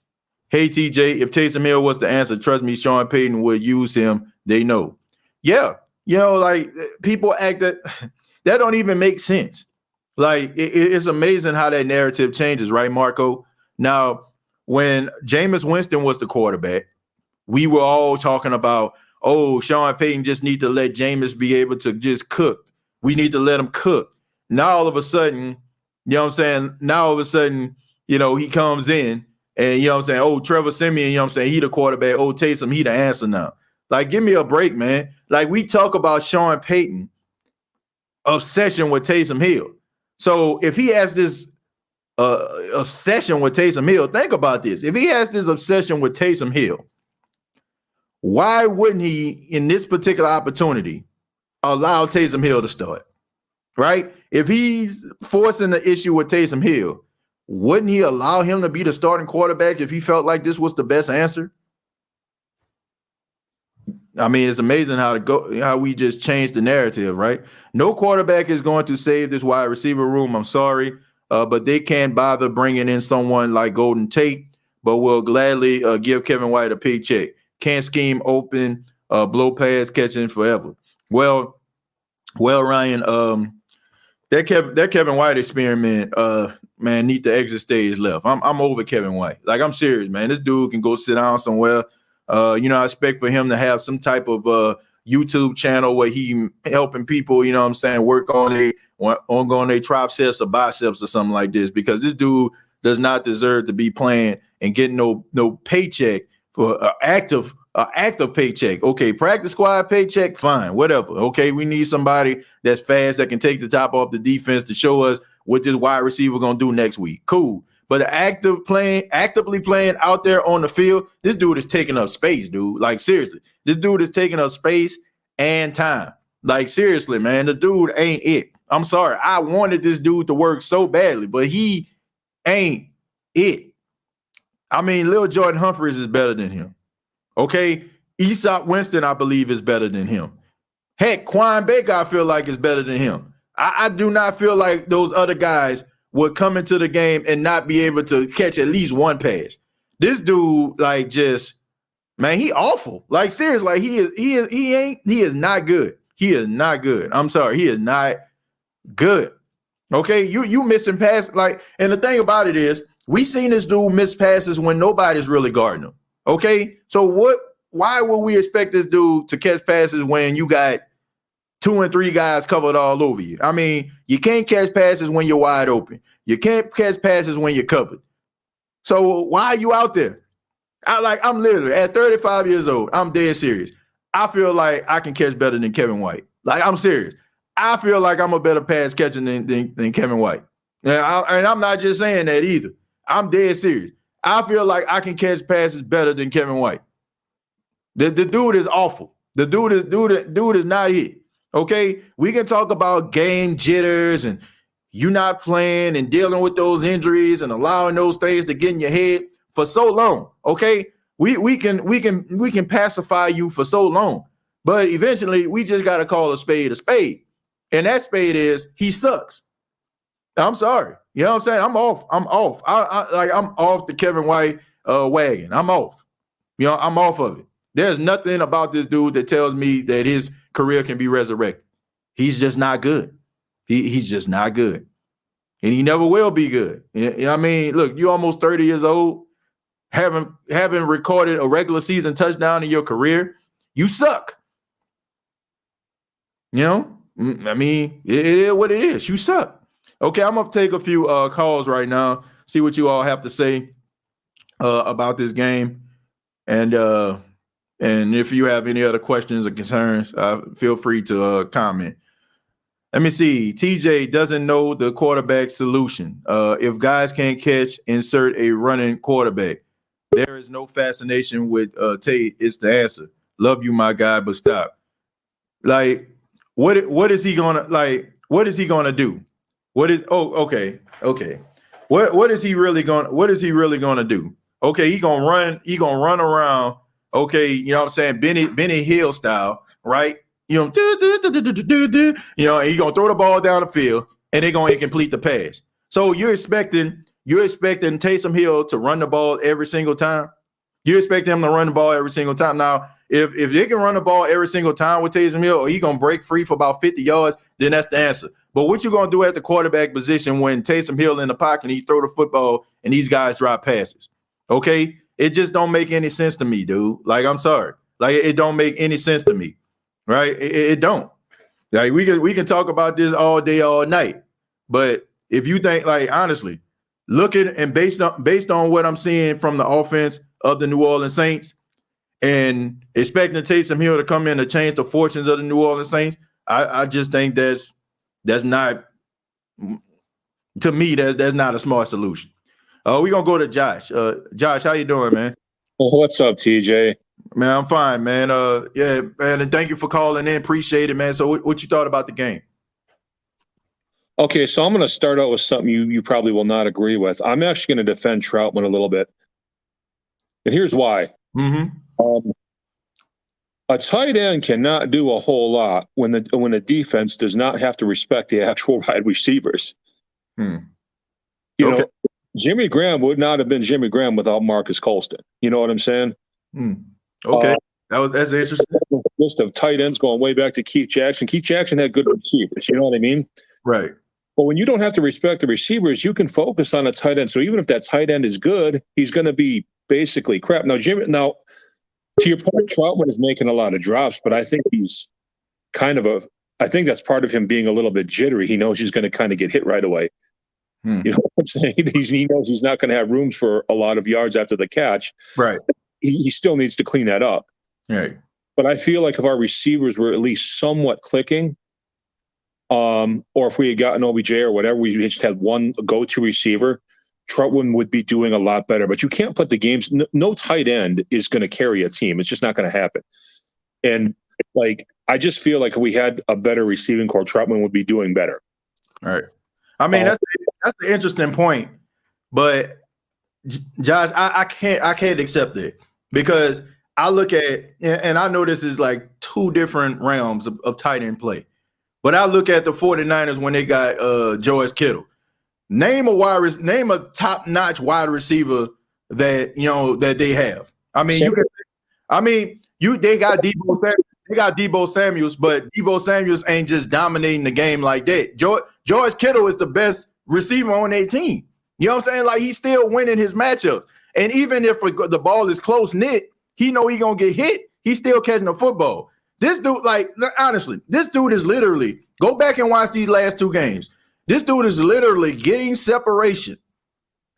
Hey, TJ, if Taysom Hill was the answer, trust me, Sean Payton would use him. They know. Yeah. Like, people act that don't even make sense. Like, it's amazing how that narrative changes, right, Marco? Now, when Jameis Winston was the quarterback, we were all talking about, Sean Payton just need to let Jameis be able to just cook. We need to let him cook. Now, all of a sudden, he comes in and, Trevor Siemian, he the quarterback. Taysom, he the answer now. Like, give me a break, man. Like, we talk about Sean Payton obsession with Taysom Hill. So if he has this obsession with Taysom Hill, think about this. If he has this obsession with Taysom Hill, why wouldn't he, in this particular opportunity, allow Taysom Hill to start? Right? If he's forcing the issue with Taysom Hill, wouldn't he allow him to be the starting quarterback if he felt like this was the best answer? I mean, it's amazing how we just changed the narrative, right? No quarterback is going to save this wide receiver room. I'm sorry, but they can't bother bringing in someone like Golden Tate, but will gladly give Kevin White a paycheck. Can't scheme open, blow pass catching forever. Well, Ryan, that Kevin White experiment, man, need the exit stage left. I'm over Kevin White. Like, I'm serious, man. This dude can go sit down somewhere. I expect for him to have some type of YouTube channel where he helping people, work on their triceps or biceps or something like this, because this dude does not deserve to be playing and getting no paycheck for an active paycheck. Okay, practice squad paycheck, fine, whatever. Okay, we need somebody that's fast that can take the top off the defense to show us what this wide receiver gonna do next week. Cool. But actively playing out there on the field, this dude is taking up space, dude. Like, seriously, this dude is taking up space and time. Like, seriously, man, the dude ain't it. I'm sorry. I wanted this dude to work so badly, but he ain't it. I mean, Lil Jordan Humphries is better than him. Okay? Aesop Winston, I believe, is better than him. Heck, Quan Baker, I feel like, is better than him. I do not feel like those other guys would come into the game and not be able to catch at least one pass. This dude, like, just, man, he awful. Like, seriously, like, he is not good. He is not good. I'm sorry, he is not good. Okay, you missing pass, like, and the thing about it is, we seen this dude miss passes when nobody's really guarding him. Okay, so why would we expect this dude to catch passes when you got 2 and 3 guys covered all over you? I mean, you can't catch passes when you're wide open. You can't catch passes when you're covered. So why are you out there? I'm literally at 35 years old. I'm dead serious. I feel like I can catch better than Kevin White. Like, I'm serious. I feel like I'm a better pass catcher than Kevin White. And I'm not just saying that either. I'm dead serious. I feel like I can catch passes better than Kevin White. The dude is awful. The dude is not it. Okay, we can talk about game jitters and you not playing and dealing with those injuries and allowing those things to get in your head for so long. Okay, we can pacify you for so long, but eventually we just got to call a spade, and that spade is he sucks. I'm sorry, you know what I'm saying? I'm off. I'm off the Kevin White wagon. I'm off. I'm off of it. There's nothing about this dude that tells me that his career can be resurrected. He's just not good. He's just not good. and he never will be good. You know what I mean? Look, you almost 30 years old, haven't recorded a regular season touchdown in your career. You suck. You know? I mean, it is what it is. You suck. Okay, I'm going to take a few calls right now, see what you all have to say about this game. And if you have any other questions or concerns, feel free to comment. Let me see. TJ doesn't know the quarterback solution. If guys can't catch, insert a running quarterback. There is no fascination with Tate. It's the answer. Love you, my guy, but stop. Like, what is he gonna like? What is he gonna do? Okay. What is he really gonna do? Okay, he gonna run around. Okay, you know what I'm saying? Benny Hill style, right? You know, and he gonna throw the ball down the field and they're gonna complete the pass. So you're expecting Taysom Hill to run the ball every single time. You expect him to run the ball every single time. Now, if they can run the ball every single time with Taysom Hill, or he gonna break free for about 50 yards, then that's the answer. But what you gonna do at the quarterback position when Taysom Hill in the pocket and he throw the football and these guys drop passes? Okay, it just don't make any sense to me, dude. Like, I'm sorry, like it don't make any sense to me, right? It don't. Like we can talk about this all day, all night, but if you think, like, honestly, looking and based on what I'm seeing from the offense of the New Orleans Saints and expecting Taysom Hill to come in to change the fortunes of the New Orleans Saints, I just think that's not, to me, that's not a smart solution. We're gonna go to Josh. Josh, how you doing, man?
Well, what's up, TJ?
Man, I'm fine, man. Yeah, man, and thank you for calling in. Appreciate it, man. So what you thought about the game?
Okay, so I'm going to start out with something you probably will not agree with. I'm actually going to defend Troutman a little bit. And here's why.
Mm-hmm.
A tight end cannot do a whole lot when a defense does not have to respect the actual wide receivers. You know, Jimmy Graham would not have been Jimmy Graham without Marcus Colston. You know what I'm saying?
Okay, that's interesting.
List of tight ends going way back to Keith Jackson. Keith Jackson had good receivers. You know what I mean?
Right.
But when you don't have to respect the receivers, you can focus on a tight end. So even if that tight end is good, he's going to be basically crap. Now, to your point, Troutman is making a lot of drops, but I think he's I think that's part of him being a little bit jittery. He knows he's going to kind of get hit right away. You know what I'm saying? He knows he's not going to have room for a lot of yards after the catch.
Right.
He still needs to clean that up.
Right.
But I feel like if our receivers were at least somewhat clicking, or if we had gotten OBJ or whatever, we just had one go-to receiver, Troutman would be doing a lot better. But you can't put the games. No tight end is going to carry a team. It's just not going to happen. And like, I just feel like if we had a better receiving core, Troutman would be doing better.
All right. I mean, that's an interesting point, but Josh, I can't accept it because I look at, and I know this is like two different realms of tight end play. But I look at the 49ers when they got George Kittle. Name a top-notch wide receiver that they have. I mean, they got Deebo Samuels, but Deebo Samuels ain't just dominating the game like that. George Kittle is the best receiver on their team. You know what I'm saying? Like, he's still winning his matchups. And even if the ball is close-knit, he know he gonna get hit. He's still catching the football. This dude, like, honestly, this dude is literally, go back and watch these last two games. This dude is literally getting separation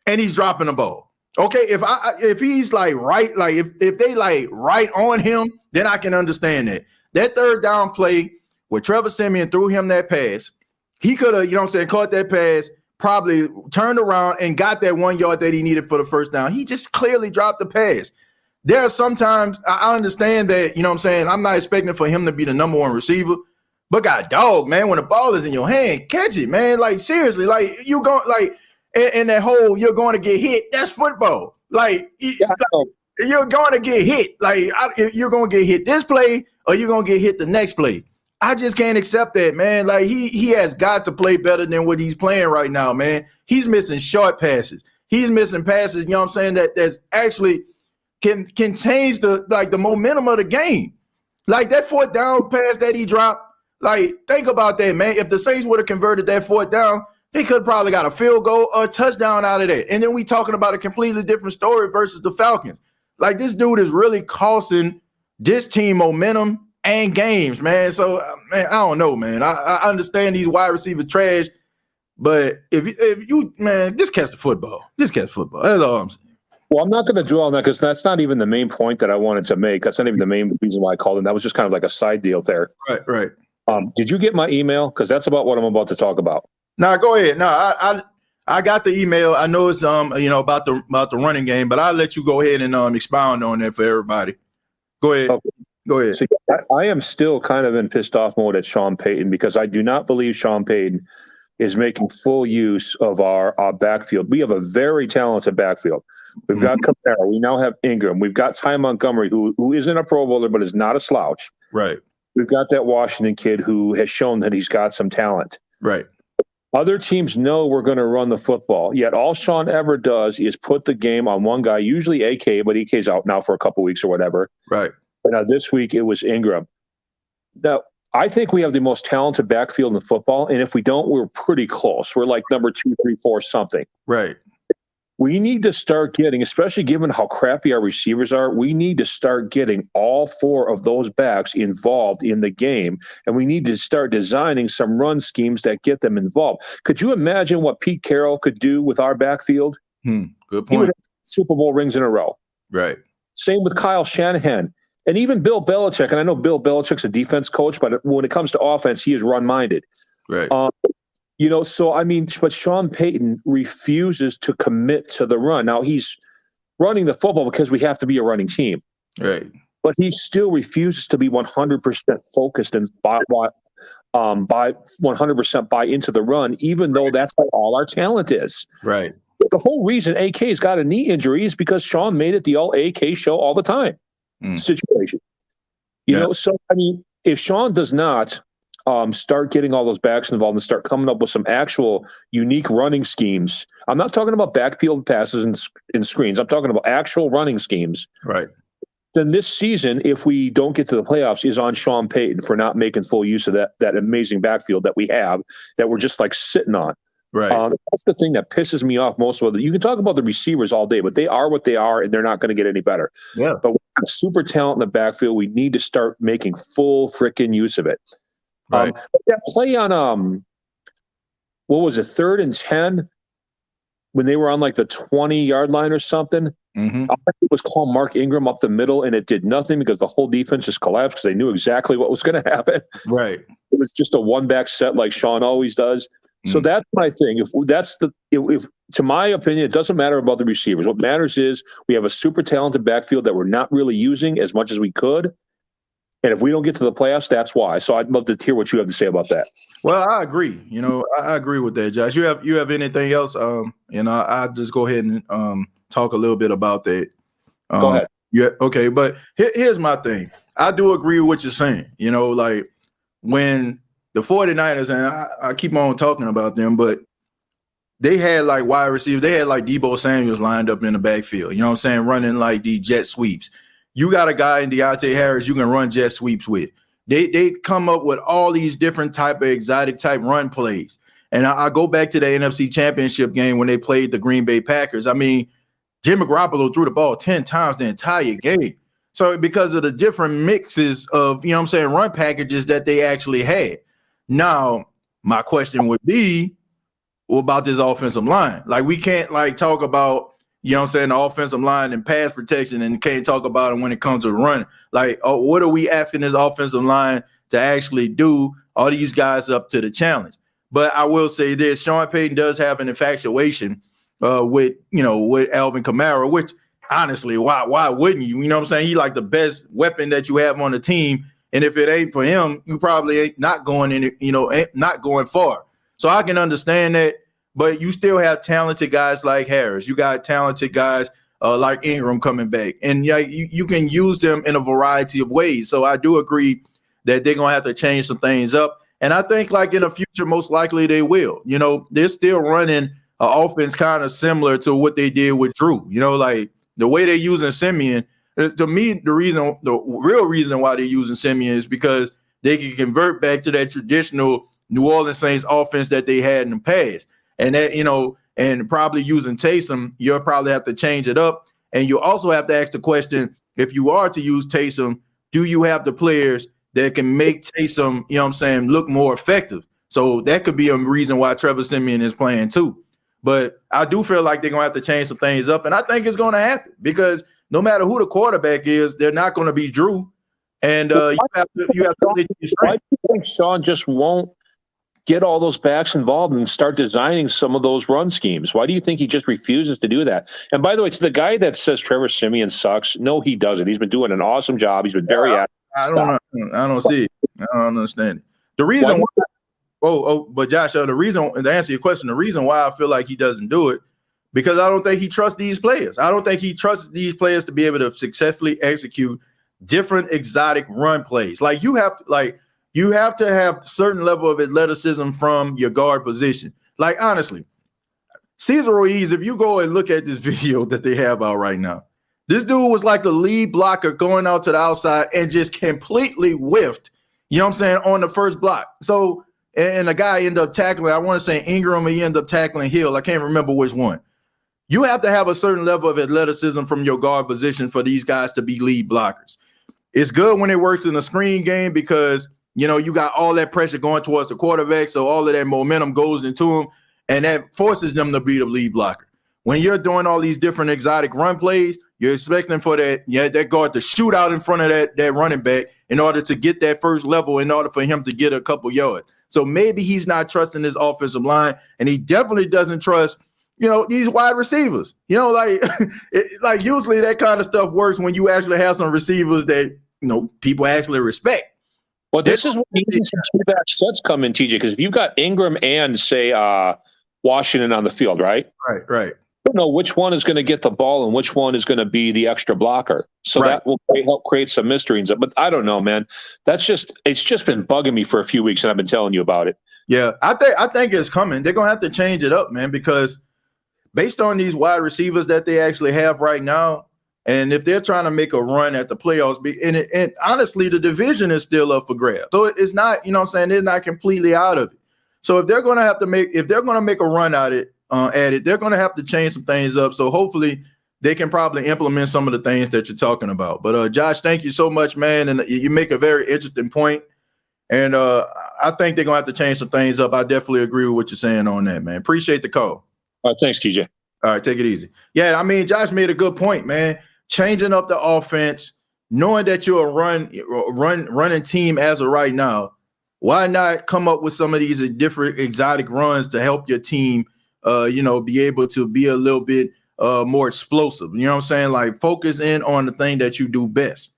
and he's dropping the ball. Okay, if he's like right, like if they like right on him, then I can understand that. That third down play where Trevor Siemian threw him that pass, he could have, you know what I'm saying, caught that pass, probably turned around and got that 1 yard that he needed for the first down. He just clearly dropped the pass. There are sometimes I understand that, you know what I'm saying, I'm not expecting for him to be the number one receiver, but God dog, man, when the ball is in your hand, catch it, man. Like, seriously, like, you go, like, in that hole, you're going to get hit. That's football. Like, you're going to get hit. Like, you're going to get hit this play or you're going to get hit the next play. I just can't accept that, man. Like, he has got to play better than what he's playing right now, man. He's missing short passes. He's missing passes, you know what I'm saying, that's actually can change the momentum of the game. Like, that fourth down pass that he dropped, like, think about that, man. If the Saints would have converted that fourth down, he could have probably got a field goal or a touchdown out of that. And then we talking about a completely different story versus the Falcons. Like, this dude is really costing this team momentum and games, man. So, man, I don't know, man. I understand these wide receiver trash, but if you, man, just catch the football. Just catch football. That's all I'm saying.
Well, I'm not going to dwell on that because that's not even the main point that I wanted to make. That's not even the main reason why I called him. That was just kind of like a side deal there.
Right.
Did you get my email? Because that's about what I'm about to talk about.
No, go ahead. No, I got the email. I know it's about the running game, but I'll let you go ahead and expound on that for everybody. Go ahead.
Okay.
Go ahead.
So I am still kind of in pissed off mode at Sean Payton because I do not believe Sean Payton is making full use of our backfield. We have a very talented backfield. We've got Kamara. We now have Ingram. We've got Ty Montgomery, who isn't a Pro Bowler, but is not a slouch.
Right.
We've got that Washington kid who has shown that he's got some talent.
Right.
Other teams know we're going to run the football, yet all Sean ever does is put the game on one guy, usually AK, but AK's out now for a couple weeks or whatever.
Right.
But now this week it was Ingram. Now, I think we have the most talented backfield in football, and if we don't, we're pretty close. We're like number 2, 3, 4 something.
Right.
We need to start getting, especially given how crappy our receivers are, we need to start getting all 4 of those backs involved in the game, and we need to start designing some run schemes that get them involved. Could you imagine what Pete Carroll could do with our backfield?
Good
He
point.
would have Super Bowl rings in a row.
Right.
Same with Kyle Shanahan. And even Bill Belichick, and I know Bill Belichick's a defense coach, but when it comes to offense, he is run-minded.
Right.
So, I mean, but Sean Payton refuses to commit to the run. Now, he's running the football because we have to be a running team.
Right.
But he still refuses to be 100% focused and by 100% buy into the run, even though that's how all our talent is.
Right.
The whole reason AK's got a knee injury is because Sean made it the all AK show all the time. Situation. You know, so I mean, if Sean does not start getting all those backs involved and start coming up with some actual unique running schemes, I'm not talking about backfield passes and screens. I'm talking about actual running schemes.
Right.
Then this season, if we don't get to the playoffs, is on Sean Payton for not making full use of that amazing backfield that we have that we're just like sitting on.
Right.
That's the thing that pisses me off most of it. You can talk about the receivers all day, but they are what they are, and they're not going to get any better.
Yeah.
But we have super talent in the backfield. We need to start making full freaking use of it.
Right.
That play on what was it, 3rd and 10, when they were on like the 20-yard line or something. It was called Mark Ingram up the middle, and it did nothing because the whole defense just collapsed because they knew exactly what was going to happen. Right. It was just a one-back set like Sean always does. So that's my thing. If to my opinion, it doesn't matter about the receivers. What matters is we have a super talented backfield that we're not really using as much as we could. And if we don't get to the playoffs, that's why. So I'd love to hear what you have to say about that.
Well, I agree. I agree with that, Josh. You have anything else? I'll just go ahead and talk a little bit about that.
Go ahead.
Yeah. Okay. But here's my thing. I do agree with what you're saying. Like when the 49ers, and I keep on talking about them, but they had like wide receivers. They had like Deebo Samuels lined up in the backfield, you know what I'm saying, running like the jet sweeps. You got a guy in Deontay Harris you can run jet sweeps with. They come up with all these different type of exotic type run plays. And I go back to the NFC Championship game when they played the Green Bay Packers. I mean, Jimmy Garoppolo threw the ball 10 times the entire game. So because of the different mixes of, run packages that they actually had. Now, my question would be, what about this offensive line? Like, we can't talk about, the offensive line and pass protection and can't talk about it when it comes to run. Like, what are we asking this offensive line to actually do? All these guys up to the challenge. But I will say this, Sean Payton does have an infatuation with Alvin Kamara, which honestly, why wouldn't you? You know what I'm saying? He like the best weapon that you have on the team. And if it ain't for him, you probably ain't not going not going far. So I can understand that, but you still have talented guys like Harris. You got talented guys like Ingram coming back, and you can use them in a variety of ways. So I do agree that they're gonna have to change some things up, and I think like in the future, most likely they will. They're still running an offense kind of similar to what they did with Drew. Like the way they're using Simeon. To me, the real reason why they're using Simeon is because they can convert back to that traditional New Orleans Saints offense that they had in the past. And that, and probably using Taysom, you'll probably have to change it up. And you also have to ask the question, if you are to use Taysom, do you have the players that can make Taysom, look more effective? So that could be a reason why Trevor Siemian is playing too. But I do feel like they're going to have to change some things up. And I think it's going to happen because no matter who the quarterback is, they're not going to be Drew. And you have to play to your strength.
Why do you think Sean just won't get all those backs involved and start designing some of those run schemes? Why do you think he just refuses to do that? And by the way, to the guy that says Trevor Siemian sucks, no, he doesn't. He's been doing an awesome job. He's been very active.
I don't see it. I don't understand it. The reason why, but Josh, to answer your question, the reason why I feel like he doesn't do it, because I don't think he trusts these players. I don't think he trusts these players to be able to successfully execute different exotic run plays. Like you have to have a certain level of athleticism from your guard position. Like, honestly, Cesar Ruiz, if you go and look at this video that they have out right now, this dude was like the lead blocker going out to the outside and just completely whiffed, on the first block. So, and the guy ended up tackling, I want to say Ingram, he ended up tackling Hill. I can't remember which one. You have to have a certain level of athleticism from your guard position for these guys to be lead blockers. It's good when it works in a screen game because you got all that pressure going towards the quarterback, so all of that momentum goes into them, and that forces them to be the lead blocker. When you're doing all these different exotic run plays, you're expecting for that guard to shoot out in front of that running back in order to get that first level, in order for him to get a couple yards. So maybe he's not trusting his offensive line, and he definitely doesn't trust these wide receivers. Like usually that kind of stuff works when you actually have some receivers that people actually respect.
Well, this is where these two-back sets come in, TJ, because if you've got Ingram and, say, Washington on the field, right?
Right.
I don't know which one is going to get the ball and which one is going to be the extra blocker. So that will help create some mysteries. But I don't know, man. It's just been bugging me for a few weeks, and I've been telling you about it.
Yeah, I think it's coming. They're going to have to change it up, man, because based on these wide receivers that they actually have right now, and if they're trying to make a run at the playoffs, and honestly, the division is still up for grabs. So it's not, they're not completely out of it. So if they're going to make a run at it, they're going to have to change some things up. So hopefully they can probably implement some of the things that you're talking about. But Josh, thank you so much, man. And you make a very interesting point. And I think they're going to have to change some things up. I definitely agree with what you're saying on that, man. Appreciate the call.
All right, thanks, TJ.
All right, take it easy. Yeah, I mean, Josh made a good point, man. Changing up the offense, knowing that you're a running team as of right now, why not come up with some of these different exotic runs to help your team, be able to be a little bit more explosive? You know what I'm saying? Like focus in on the thing that you do best.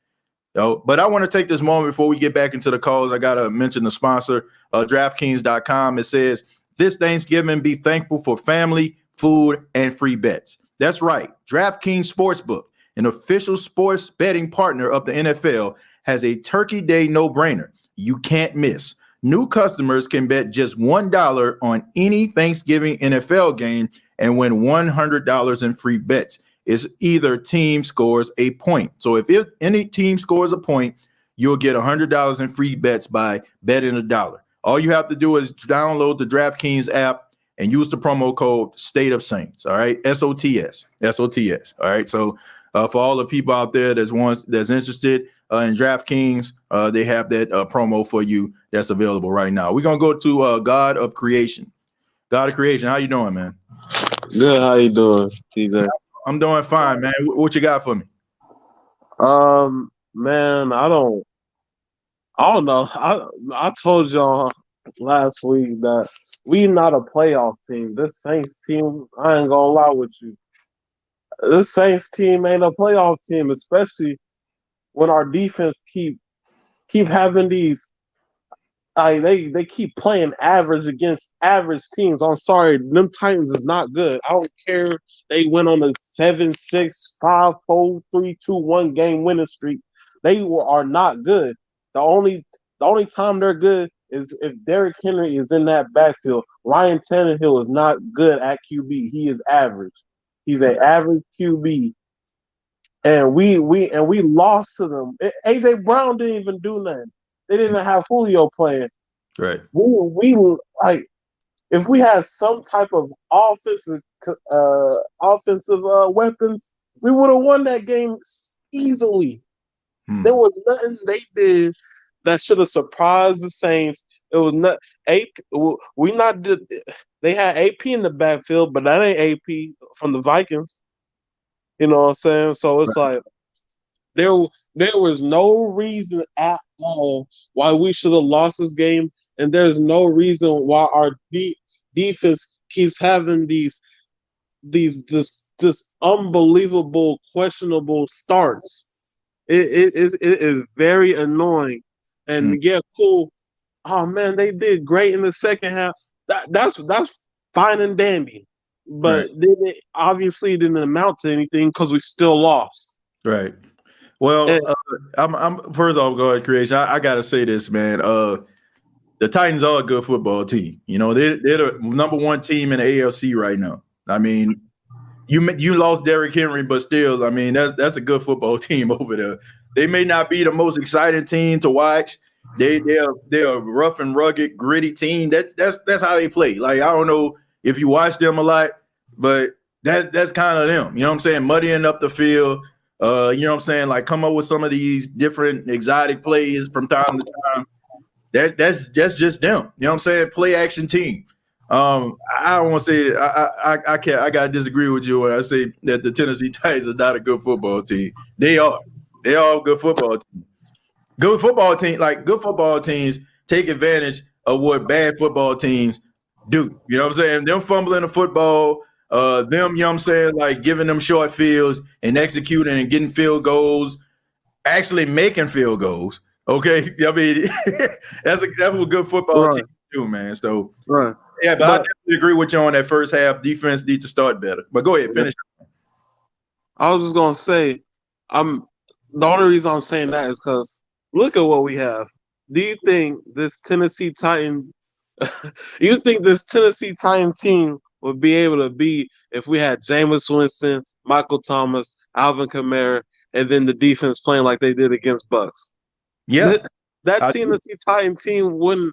But I want to take this moment before we get back into the calls. I got to mention the sponsor, DraftKings.com. It says, this Thanksgiving, be thankful for family, food, and free bets. That's right. DraftKings Sportsbook, an official sports betting partner of the NFL, has a Turkey Day no-brainer you can't miss. New customers can bet just $1 on any Thanksgiving NFL game and win $100 in free bets. It's either team scores a point. So if any team scores a point, you'll get $100 in free bets by betting $1. All you have to do is download the DraftKings app and use the promo code State of Saints. All right, SOTS. All right. So for all the people out there that's interested in DraftKings, they have that promo for you that's available right now. We're gonna go to God of Creation. God of Creation, how you doing, man?
Good. How you doing, TJ?
I'm doing fine, man. What you got for me?
Man, I don't know. I told y'all last week that we not a playoff team. This Saints team, I ain't gonna lie with you. This Saints team ain't a playoff team, especially when our defense keep having these. They keep playing average against average teams. I'm sorry, them Titans is not good. I don't care. They went on a 7-6, 5-4, 3-2-1 game winning streak. They are not good. The only time they're good is if Derrick Henry is in that backfield. Ryan Tannehill is not good at QB. He is average. He's an average QB. And we lost to them. AJ Brown didn't even do nothing. They didn't even have Julio playing.
Right.
We if we had some type of offensive weapons, we would have won that game easily. There was nothing they did that should have surprised the Saints. It was not AP. We not did. They had AP in the backfield, but that ain't AP from the Vikings. You know what I'm saying? So it's like there was no reason at all why we should have lost this game, and there's no reason why our defense keeps having these just unbelievable questionable starts. It is very annoying. And yeah, cool. Oh man, they did great in the second half. That's fine and dandy, but then it obviously didn't amount to anything because we still lost.
Right. Well, I'm first off, go ahead, Creation. I gotta say this, man. The Titans are a good football team. You know, they're the number one team in the AFC right now. I mean, you lost Derrick Henry, but still, I mean, that's a good football team over there. They may not be the most exciting team to watch. They're a rough and rugged, gritty team. That's how they play. Like, I don't know if you watch them a lot, but that's kind of them. You know what I'm saying? Muddying up the field. You know what I'm saying? Like, come up with some of these different exotic plays from time to time. That's just them. You know what I'm saying? Play action team. I don't want to say I can't. I gotta disagree with you when I say that the Tennessee Titans are not a good football team. They are. They are a good football team. Good football teams take advantage of what bad football teams do. You know what I'm saying? Them fumbling the football, them, you know what I'm saying, like giving them short fields and executing and getting field goals, actually making field goals. Okay. I mean, that's what good football teams do, man. So yeah, but I definitely agree with you on that first half. Defense needs to start better. But go ahead, finish.
I was just gonna say, the only reason I'm saying that is because look at what we have. Do you think this Tennessee Titan team would be able to beat if we had Jameis Winston, Michael Thomas, Alvin Kamara, and then the defense playing like they did against Bucks?
Yeah.
That Tennessee Titan team wouldn't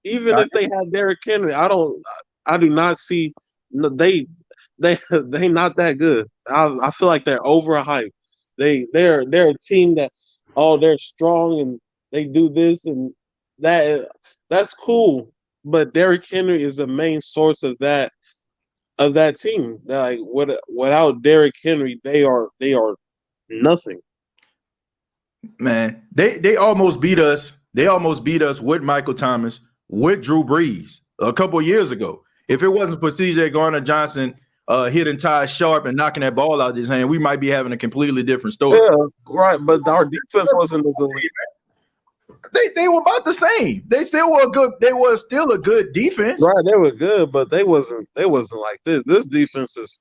even if they had Derrick Henry. I do not see they not that good. I feel like they're overhyped. They're a team that they're strong and they do this and that. That's cool, but Derrick Henry is the main source of that team. Like without Derrick Henry, they are nothing.
Man, they almost beat us. They almost beat us with Michael Thomas, with Drew Brees a couple of years ago. If it wasn't for C.J. Gardner-Johnson hitting Ty Sharp and knocking that ball out of his hand, we might be having a completely different story.
Yeah, right. But our defense wasn't as elite.
They were about the same. They still were good. They were still a good defense.
Right, they were good, but they wasn't like this. This defense is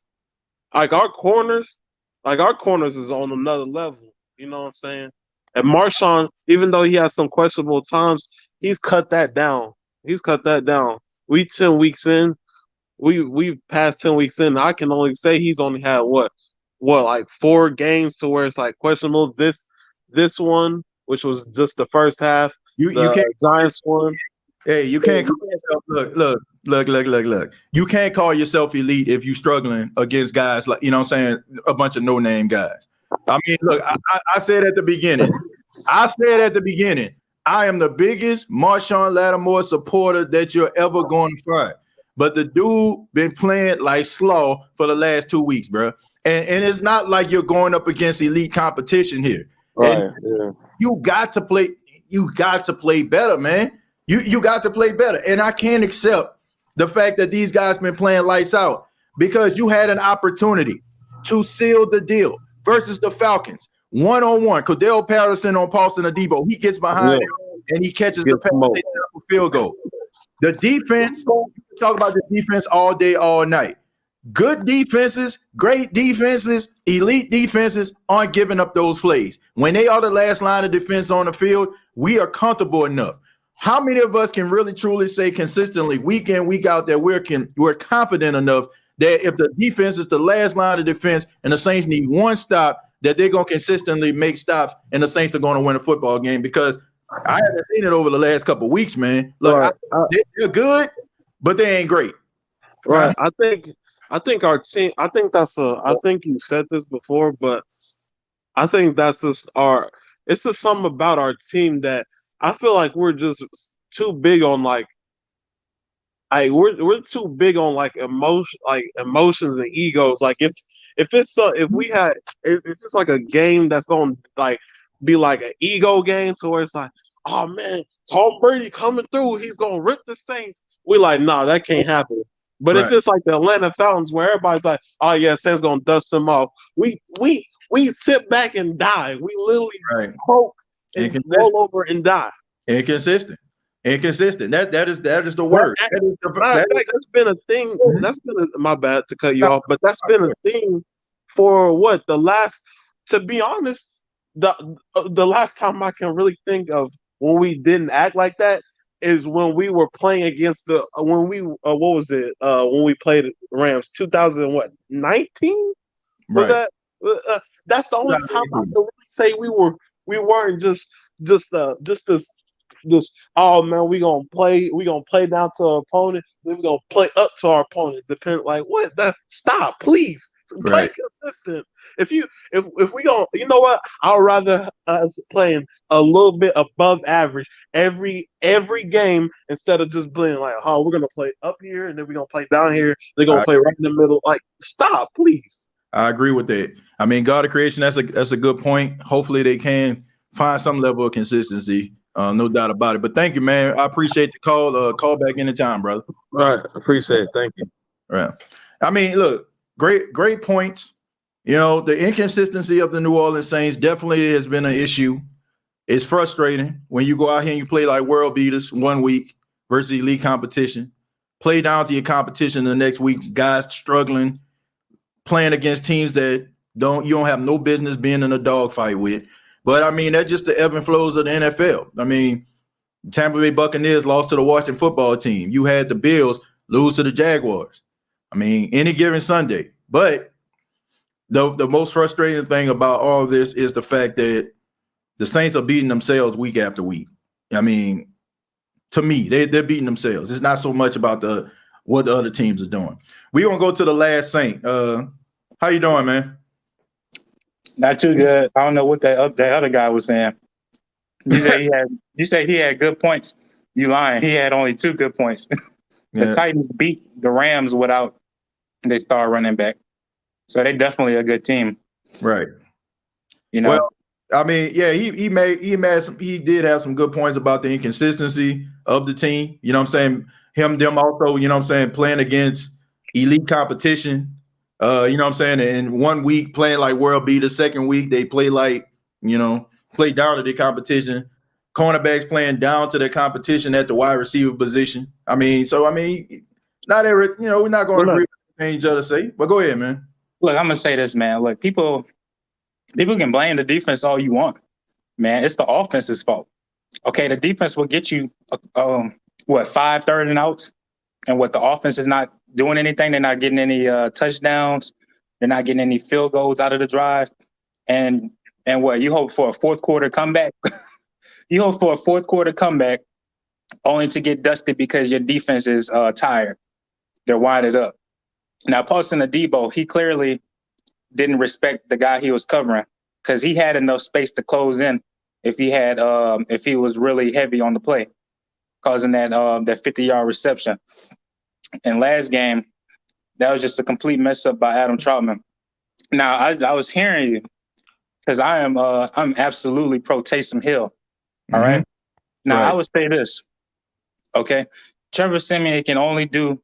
like our corners. Like our corners is on another level. You know what I'm saying? And Marshawn, even though he has some questionable times, he's cut that down. We 10 weeks in. We passed 10 weeks in. I can only say he's only had what like 4 games to where it's like questionable. This one, which was just the first half. You can't Giants one.
Hey, you can't call yourself, look. You can't call yourself elite if you're struggling against guys like, you know what I'm saying, a bunch of no-name guys. I mean, look, I said at the beginning, I am the biggest Marshawn Lattimore supporter that you're ever going to find. But the dude been playing like slaw for the last 2 weeks, bro. And it's not like you're going up against elite competition here.
Right.
You got to play. You got to play better, man. You got to play better. And I can't accept the fact that these guys been playing lights out because you had an opportunity to seal the deal versus the Falcons. One-on-one. Cordell Patterson on Paulson Adebo. He gets behind him and he catches the field goal. The defense, we talk about the defense all day, all night. Good defenses, great defenses, elite defenses aren't giving up those plays. When they are the last line of defense on the field, we are comfortable enough. How many of us can really truly say consistently week in, week out that we're confident enough that if the defense is the last line of defense and the Saints need one stop, that they're going to consistently make stops and the Saints are going to win a football game? Because I haven't seen it over the last couple of weeks, man. Look,
Right.
they're good, but they ain't great.
Right. I think our team. I think that's a. I think you said this before, but I think that's just our. It's just something about our team that I feel like we're just too big on we're too big on emotions and egos. Like if we had if it's like a game that's gonna like be like an ego game to where it's like, oh man, Tom Brady coming through, he's gonna rip the Saints. We like, nah, that can't happen. But if
Right.
it's like the Atlanta Falcons where everybody's like, oh yeah, Saints gonna dust them off, we sit back and die. We literally
Right.
croak and
Inconsistent.
roll over and die.
Inconsistent. That is the word.
That's been a thing.
Mhm.
That's been my bad to cut you off, but that's been a thing for what the last. To be honest, the last time I can really think of when we didn't act like that is when we were playing against the when we what was it when we played Rams 2019 was
Right.
that that's the only time I can really say we weren't just this oh man we gonna play down to our opponent then we gonna play up to our opponent depend like what that stop please play
Right.
consistent if we gonna you know what I'd rather us playing a little bit above average every game instead of just playing like oh we're gonna play up here and then we're gonna play down here they're gonna play right in the middle like stop please.
I agree with that. I mean, God of creation, that's a good point. Hopefully they can find some level of consistency. No doubt about it. But thank you, man. I appreciate the call. Call back anytime, brother.
Right, appreciate it. Thank you.
Right. I mean, look, great points. You know, the inconsistency of the New Orleans Saints definitely has been an issue. It's frustrating when you go out here and you play like world beaters 1 week versus elite competition. Play down to your competition the next week, guys struggling, playing against teams that you don't have no business being in a dogfight with. But I mean, that's just the ebb and flows of the NFL. I mean, Tampa Bay Buccaneers lost to the Washington football team. You had the Bills lose to the Jaguars. I mean, any given Sunday. But the most frustrating thing about all of this is the fact that the Saints are beating themselves week after week. I mean, to me, they're beating themselves. It's not so much about what the other teams are doing. We're gonna go to the last Saint. How you doing, man?
Not too good. I don't know what that other guy was saying. You say he had good points. You lying. He had only 2 good points. The Titans beat the Rams without their star running back. So they definitely a good team.
Right.
You know.
Well, I mean, yeah, he did have some good points about the inconsistency of the team. You know what I'm saying? Them also, you know what I'm saying, playing against elite competition. You know what I'm saying? In 1 week playing like world beat, the second week they play like, play down to their competition. Cornerbacks playing down to their competition at the wide receiver position. I mean, not every, we're not going to agree with anything each other say, but go ahead, man.
Look, I'm gonna say this, man. Look, people can blame the defense all you want, man. It's the offense's fault. Okay, the defense will get you 5 third and outs, and what the offense is not doing anything. They're not getting any touchdowns. They're not getting any field goals out of the drive. And what you hope for a fourth quarter comeback? You hope for a fourth quarter comeback only to get dusted because your defense is tired. They're winded up. Now, Paulson Adebo, he clearly didn't respect the guy he was covering because he had enough space to close in if he was really heavy on the play, causing that 50-yard reception. And last game, that was just a complete mess up by Adam Troutman. Now, I was hearing you because I'm absolutely pro Taysom Hill. All right. Now, right. I would say this. Okay. Trevor Siemian can only do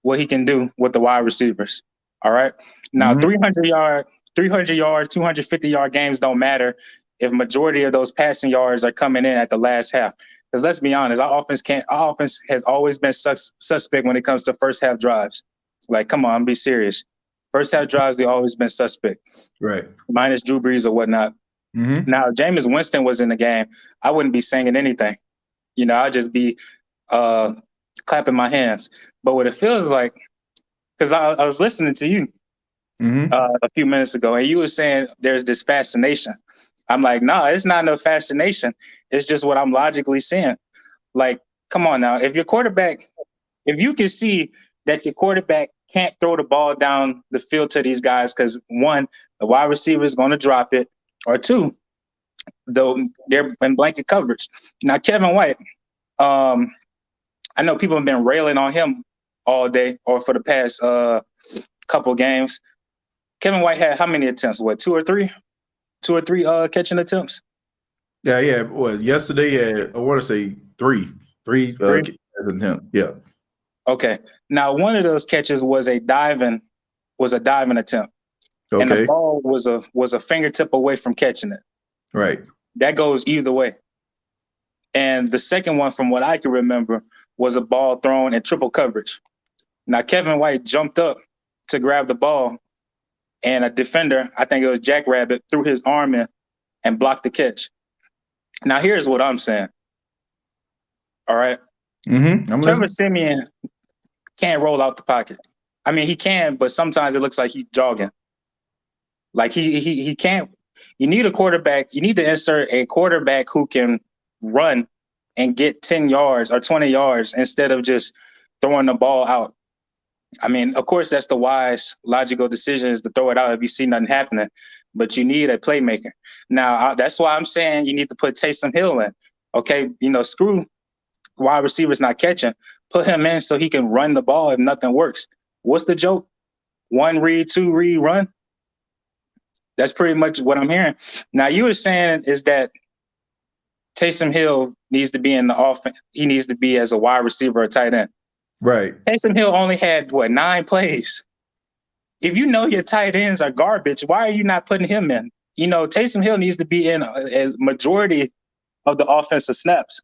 what he can do with the wide receivers. All right. Now, 300-yard, 250-yard games don't matter if majority of those passing yards are coming in at the last half. Because let's be honest, our offense has always been suspect when it comes to first half drives. Like, come on, be serious. First half drives, they've always been suspect.
Right.
Minus Drew Brees or whatnot. Now, if Jameis Winston was in the game, I wouldn't be singing anything. I'd just be clapping my hands. But what it feels like, because I was listening to you, a few minutes ago, and you were saying there's this fascination. I'm like, no, it's not no fascination. It's just what I'm logically seeing. Like, come on now. If you can see that your quarterback can't throw the ball down the field to these guys because, one, the wide receiver is going to drop it, or two, though they're in blanket coverage. Now, Kevin White, I know people have been railing on him all day or for the past couple games. Kevin White had how many attempts? What, two or three catching attempts?
Yeah. Well, yesterday, I want to say three attempts. Yeah.
Okay. Now, one of those catches was a diving attempt,
Okay.
and the ball was a fingertip away from catching it.
Right.
That goes either way. And the second one, from what I can remember, was a ball thrown in triple coverage. Now, Kevin White jumped up to grab the ball, and a defender, I think it was Jackrabbit, threw his arm in and blocked the catch. Now, here's what I'm saying. All right. Trevor Siemian can't roll out the pocket. I mean, he can, but sometimes it looks like he's jogging. Like he can't. You need a quarterback. You need to insert a quarterback who can run and get 10 yards or 20 yards instead of just throwing the ball out. I mean, of course, that's the wise, logical decision, is to throw it out if you see nothing happening. But you need a playmaker. Now, that's why I'm saying you need to put Taysom Hill in. Okay, screw wide receivers not catching. Put him in so he can run the ball if nothing works. What's the joke? 1 read, 2 read, run? That's pretty much what I'm hearing. Now, you were saying is that Taysom Hill needs to be in the offense. He needs to be as a wide receiver or tight end.
Right.
Taysom Hill only had, 9 plays? If you know your tight ends are garbage, why are you not putting him in? Taysom Hill needs to be in a majority of the offensive snaps.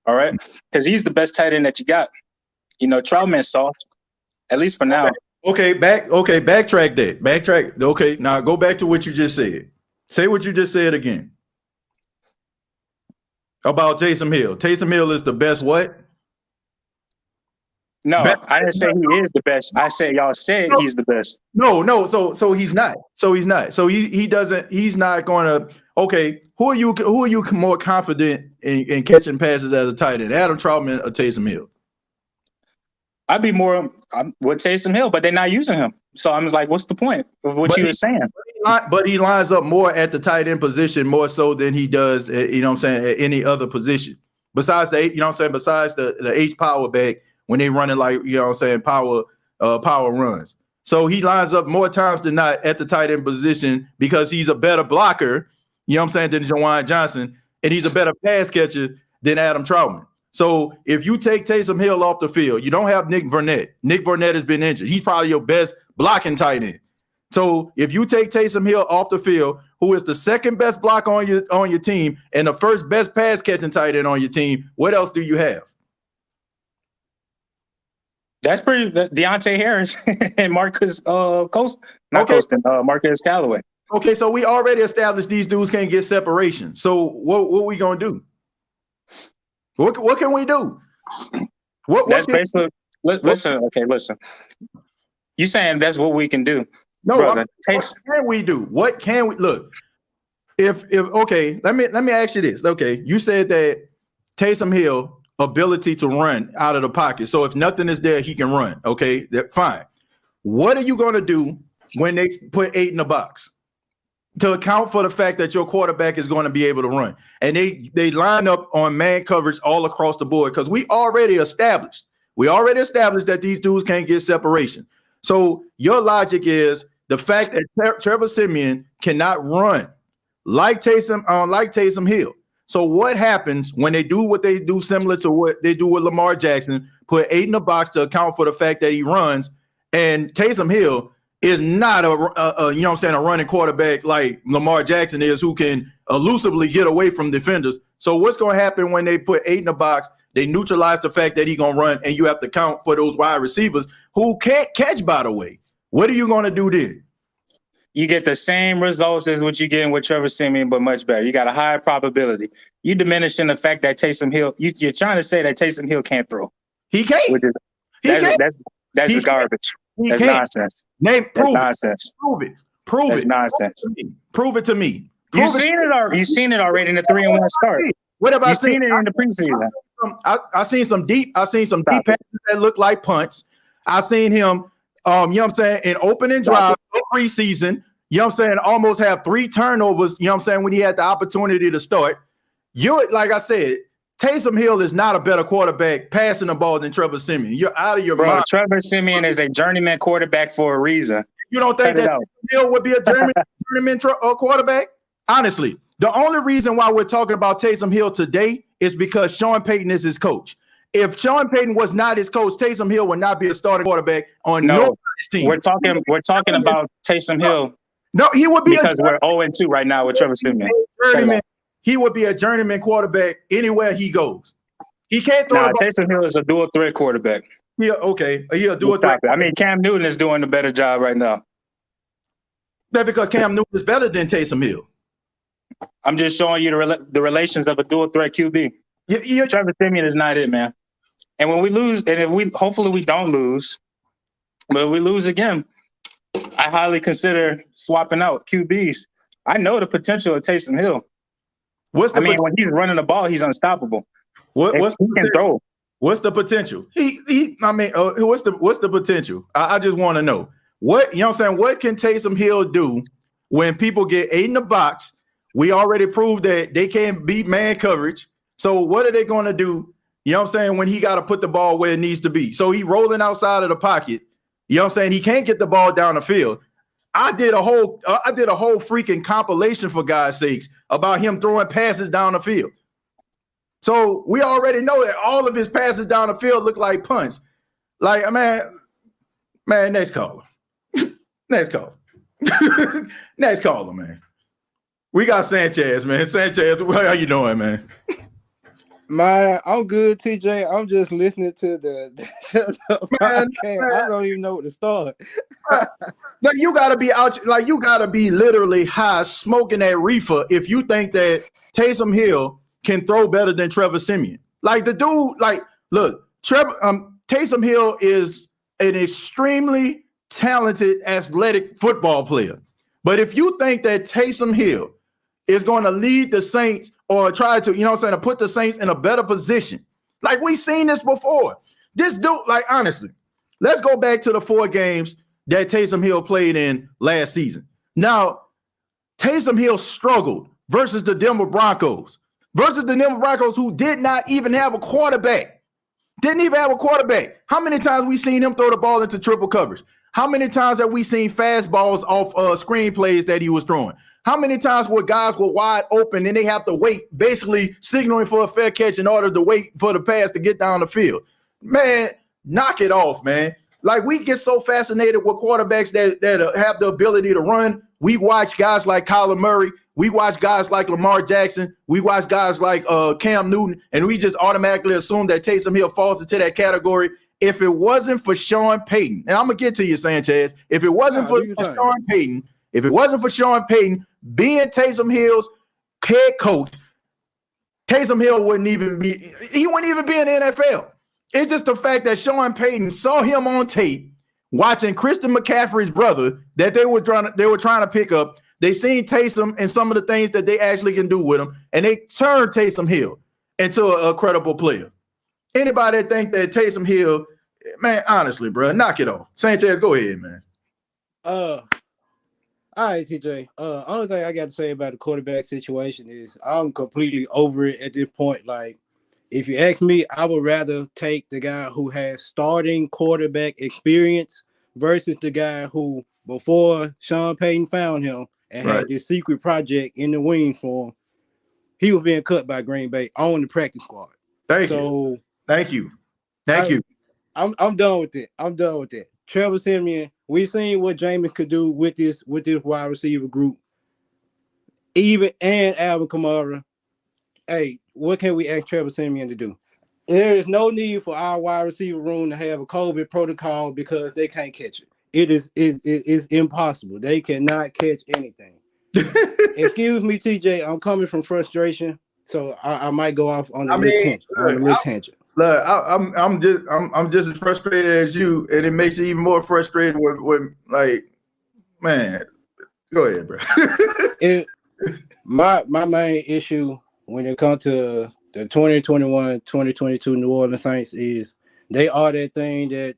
All right? Because he's the best tight end that you got. Troutman's soft, at least for now.
Backtrack that. Backtrack. Okay, now go back to what you just said. Say what you just said again. About Taysom Hill. Taysom Hill is the best what?
No, I didn't say he is the best. I said y'all said he's the best.
No. So he's not. So he doesn't. He's not going to. Okay, who are you more confident in catching passes as a tight end? Adam Troutman or Taysom Hill?
I'd be more with Taysom Hill, but they're not using him. So I'm just like, what's the point of what you were saying?
But he lines up more at the tight end position more so than he does, at any other position. Besides besides the H power back when they running like, power runs. So he lines up more times than not at the tight end position because he's a better blocker, than Jawan Johnson, and he's a better pass catcher than Adam Troutman. So if you take Taysom Hill off the field, you don't have Nick Vernett. Nick Vernett has been injured. He's probably your best blocking tight end. So if you take Taysom Hill off the field, who is the second best block on your team and the first best pass catching tight end on your team, what else do you have?
That's pretty. Deontay Harris and Marcus Marcus Callaway.
Okay, so we already established these dudes can't get separation. So what are we gonna do? What can we do?
Listen. You saying that's what we can do?
No,
brother.
What can we do? What can we look? If okay, let me ask you this. Okay, you said that Taysom Hill ability to run out of the pocket. So if nothing is there, he can run. Okay, fine. What are you going to do when they put 8 in the box to account for the fact that your quarterback is going to be able to run? And they line up on man coverage all across the board because we already established that these dudes can't get separation. So your logic is the fact that Trevor Siemian cannot run like Taysom Hill. So what happens when they do what they do similar to what they do with Lamar Jackson, put 8 in the box to account for the fact that he runs, and Taysom Hill is not a running quarterback like Lamar Jackson is, who can elusively get away from defenders. So what's going to happen when they put 8 in the box? They neutralize the fact that he's going to run, and you have to count for those wide receivers who can't catch, by the way. What are you going to do then?
You get the same results as what you're getting with Trevor Siemian, but much better. You got a higher probability. You diminishing the fact that Taysom Hill, you're trying to say that Taysom Hill can't throw.
He can't.
That's garbage.
He
That's
can't.
nonsense.
Name,
That's
prove it.
nonsense.
Prove it. Prove
That's
it.
nonsense.
Prove it to me.
You've
Prove it.
seen it already. You've seen it already in the 3-1 start.
What have I
You've
seen?
seen it in the preseason.
I seen some deep. I seen some
Stop
deep passes that look like punts. I seen him. You know what I'm saying, in opening drive preseason. You know what I'm saying, almost have 3 turnovers. You know what I'm saying, when he had the opportunity to start. You, like I said, Taysom Hill is not a better quarterback passing the ball than Trevor Siemian. You're out of your mind.
Trevor Siemian is a journeyman quarterback for a reason.
You don't think that Hill would be a journeyman quarterback? Honestly, the only reason why we're talking about Taysom Hill today is because Sean Payton is his coach. If Sean Payton was not his coach, Taysom Hill would not be a starting quarterback on nobody's team.
We're talking about Taysom Hill.
No, he would be
because we're 0-2 right now with Trevor Siemian.
He would be a journeyman quarterback anywhere he goes. He can't throw.
Taysom Hill is a dual threat quarterback.
Yeah, okay. He'll do it.
I mean, Cam Newton is doing a better job right now.
That's because Cam Newton is better than Taysom Hill.
I'm just showing you the relations of a dual threat QB. Trevor Siemian is not it, man. And when we lose, and hopefully we don't lose, but if we lose again, I highly consider swapping out QBs. I know the potential of Taysom Hill. When he's running the ball, he's unstoppable.
What's
he can throw?
What's the potential? What's the potential? I just want to know what, you know what I'm saying? What can Taysom Hill do when people get 8 in the box? We already proved that they can't beat man coverage. So what are they going to do? You know what I'm saying? When he got to put the ball where it needs to be. So he rolling outside of the pocket. You know what I'm saying? He can't get the ball down the field. I did a whole freaking compilation, for God's sakes, about him throwing passes down the field. So we already know that all of his passes down the field look like punts. Like, man, next caller. Next caller. Next caller, man. We got Sanchez, man. Sanchez, how you doing, man?
Man, I'm good, TJ. I'm just listening to the podcast. I don't even know what to start.
Like, you gotta be out, like, you gotta be literally high smoking that reefer if you think that Taysom Hill can throw better than Trevor Siemian. Like, the dude, like, look, Taysom Hill is an extremely talented, athletic football player. But if you think that Taysom Hill is going to lead the Saints or try to, you know what I'm saying, to put the Saints in a better position, like, we've seen this before. This dude, like, honestly, let's go back to the 4 games that Taysom Hill played in last season. Now, Taysom Hill struggled versus the Denver Broncos, who did not even have a quarterback. Didn't even have a quarterback. How many times we seen him throw the ball into triple coverage? How many times have we seen fastballs off screen plays that he was throwing? How many times were guys were wide open and they have to wait, basically signaling for a fair catch in order to wait for the pass to get down the field? Man, knock it off, man. Like, we get so fascinated with quarterbacks that have the ability to run. We watch guys like Kyler Murray. We watch guys like Lamar Jackson. We watch guys like Cam Newton, and we just automatically assume that Taysom Hill falls into that category. If it wasn't for Sean Payton, and I'm gonna get to you, Sanchez. If it wasn't for Sean Payton being Taysom Hill's head coach, Taysom Hill wouldn't even be in the NFL. It's just the fact that Sean Payton saw him on tape watching Christian McCaffrey's brother that they were trying to pick up. They seen Taysom and some of the things that they actually can do with him, and they turned Taysom Hill into a credible player. Anybody that think that Taysom Hill, man, honestly, bro, knock it off. Sanchez, go ahead, man.
All right, TJ. Only thing I got to say about the quarterback situation is I'm completely over it at this point. Like, if you ask me, I would rather take the guy who has starting quarterback experience versus the guy who, before Sean Payton found him and had this secret project in the wings for him, he was being cut by Green Bay on the practice squad.
Thank you.
I'm done with it. Trevor Siemian, we've seen what Jameis could do with this wide receiver group. And Alvin Kamara. Hey, what can we ask Trevor Siemian to do? There is no need for our wide receiver room to have a COVID protocol because they can't catch it. It's impossible. They cannot catch anything. Excuse me, TJ. I'm coming from frustration, so I might go off on a little tangent.
Look, I'm just as frustrated as you, and it makes it even more frustrating when like, man, go ahead, bro.
My main issue when it comes to the 2021-2022 New Orleans Saints is they are that thing that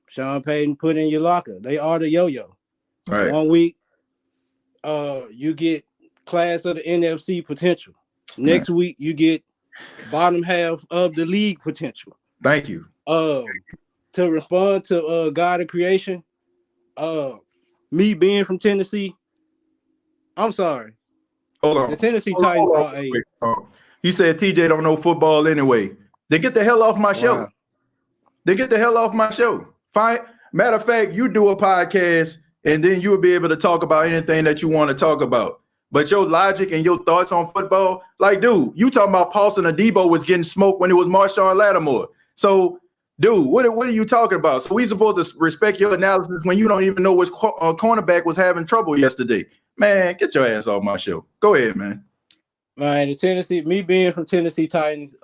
Sean Payton put in your locker. They are the yo-yo.
Right.
1 week, you get class of the NFC potential. Next week, you get bottom half of the league potential.
Thank you.
To respond to God of Creation, me being from Tennessee, I'm sorry.
Hold on.
The Tennessee Titans are a.
He said TJ don't know football anyway. They get the hell off my show.
Wow.
They get the hell off my show. Fine. Matter of fact, you do a podcast and then you'll be able to talk about anything that you want to talk about. But your logic and your thoughts on football, like, dude, you talking about Paulson Adebo was getting smoked when it was Marshawn Lattimore. So, dude, what are you talking about? So we supposed to respect your analysis when you don't even know which cornerback was having trouble yesterday. Man, get your ass off my show. Go ahead, man.
Man, the Tennessee, me being from Tennessee Titans,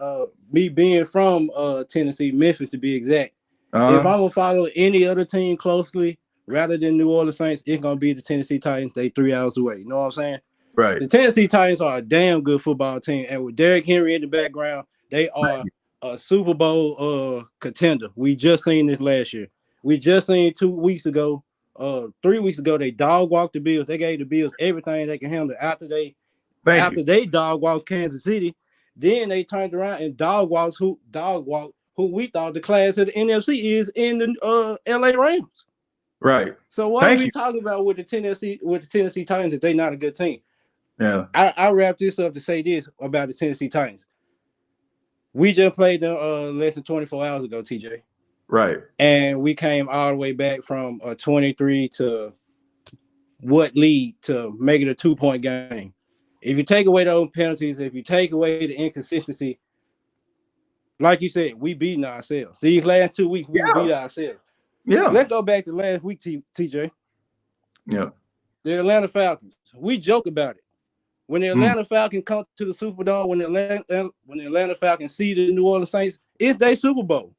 me being from Tennessee, Memphis to be exact. If I'm gonna follow any other team closely rather than New Orleans Saints, it's gonna be the Tennessee Titans. They 3 hours away. You know what I'm saying?
Right.
The Tennessee Titans are a damn good football team, and with Derrick Henry in the background, they are a Super Bowl contender. We just seen this last year. We just seen 2 weeks ago, 3 weeks ago, they dog walked the Bills. They gave the Bills everything they can handle after they dog walked Kansas City. Then they turned around and dog walked who we thought the class of the NFC is in the LA Rams.
Right.
So what are we talking about with the Tennessee Titans that they're not a good team?
Yeah.
I wrap this up to say this about the Tennessee Titans. We just played them less than 24 hours ago, TJ.
Right.
And we came all the way back from a 23 to what lead to make it a 2-point game. If you take away those penalties, if you take away the inconsistency, like you said, we beating ourselves. These last 2 weeks, we beat ourselves.
Yeah.
Let's go back to last week, TJ.
Yeah.
The Atlanta Falcons. We joke about it. When the Atlanta Falcons come to the Superdome, when the Atlanta Falcons see the New Orleans Saints, it's their Super Bowl.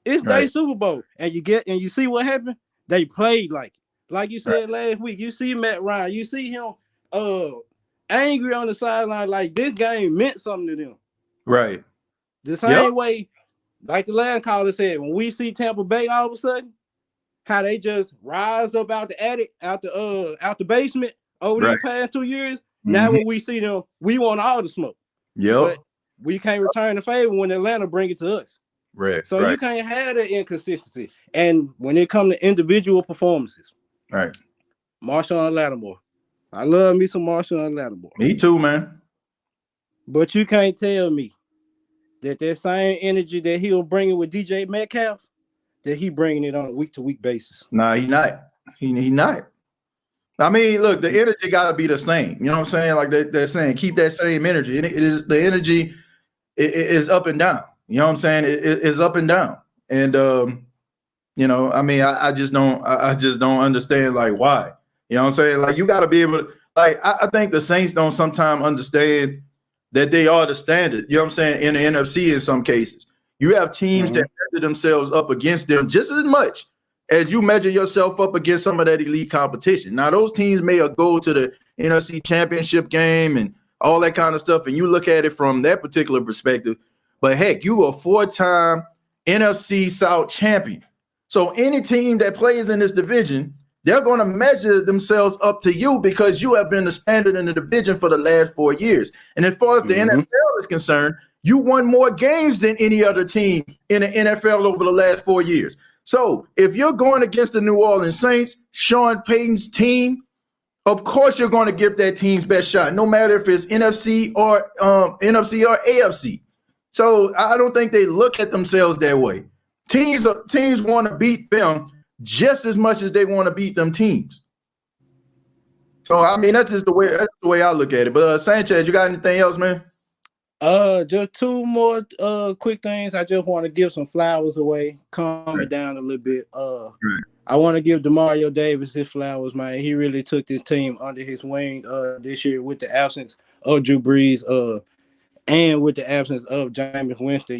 It's their Super Bowl. And you see what happened? They played like it. Like you said last week, you see Matt Ryan, you see him angry on the sideline, like this game meant something to them.
Right.
The same way, like the last caller said, when we see Tampa Bay all of a sudden, how they just rise up out the attic, out the basement over the past 2 years. Now when we see them, we want all the smoke. But we can't return the favor when Atlanta bring it to us.
Right.
So you can't have that inconsistency. And when it comes to individual performances, Marshawn Lattimore. I love me some Marshawn Lattimore.
Me too, man.
But you can't tell me that same energy that he'll bring it with DJ Metcalf, that he bringing it on a week-to-week basis.
Nah, he not. He not. I mean, look, the energy got to be the same. You know what I'm saying? Like they're saying, keep that same energy. It is the energy is up and down. You know what I'm saying? It is up and down. And you know, I mean, I just don't understand like why. You know what I'm saying? Like you got to be able to. Like I think the Saints don't sometimes understand that they are the standard. You know what I'm saying? In the NFC, in some cases, you have teams that measure themselves up against them just as much as you measure yourself up against some of that elite competition. Now, those teams may go to the NFC Championship game and all that kind of stuff, and you look at it from that particular perspective. But heck, you a 4-time NFC South champion. So any team that plays in this division, they're going to measure themselves up to you because you have been the standard in the division for the last 4 years. And as far as the NFL is concerned, you won more games than any other team in the NFL over the last 4 years. So if you're going against the New Orleans Saints, Sean Payton's team, of course you're going to give that team's best shot, no matter if it's NFC or AFC. So I don't think they look at themselves that way. Teams want to beat them just as much as they want to beat them teams. So I mean that's the way I look at it. But Sanchez, you got anything else, man?
Just 2 more quick things. I just want to give some flowers away, calm it down a little bit. I want to give DeMario Davis his flowers, man. He really took this team under his wing this year with the absence of Drew Brees. and with the absence of Jameis Winston,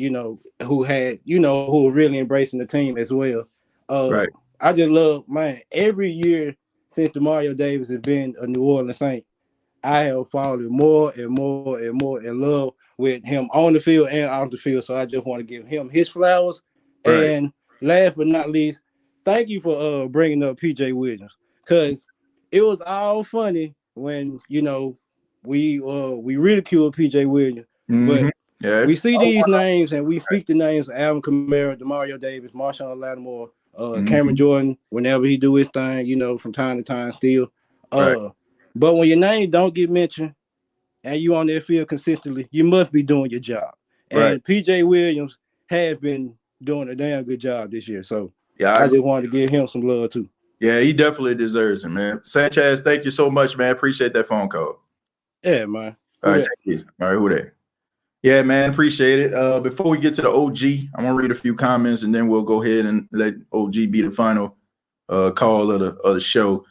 who were really embracing the team as well.
Right.
I just love, man, every year since Demario Davis has been a New Orleans Saint, I have fallen more and more and more in love with him on the field and off the field. So I just want to give him his flowers.
Right.
And last but not least, thank you for bringing up PJ Williams, because it was all funny when we ridiculed PJ Williams, but
Yeah.
we see these names and we speak the names of Alvin Kamara, Demario Davis, Marshawn Lattimore, Cameron Jordan, whenever he do his thing, from time to time still.
Right.
But when your name don't get mentioned and you on that field consistently, you must be doing your job. And
Right.
PJ Williams has been doing a damn good job this year. So
Yeah,
I just wanted to give him some love too.
Yeah, he definitely deserves it, man. Sanchez, thank you so much, man. Appreciate that phone call.
Yeah, man.
All right, who that? Yeah, man, appreciate it. Before we get to the OG, I'm gonna read a few comments and then we'll go ahead and let OG be the final call of the show.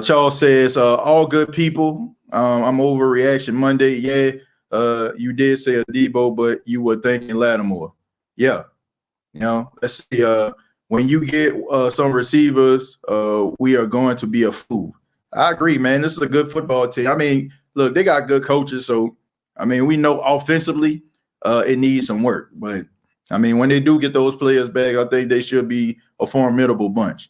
Charles says, all good people. I'm overreaction Monday. Yeah, you did say a Debo, but you were thinking Lattimore. Yeah, let's see. When you get some receivers, we are going to be a fool. I agree, man. This is a good football team. I mean, look, they got good coaches, so I mean, we know offensively it needs some work. But I mean, when they do get those players back, I think they should be a formidable bunch.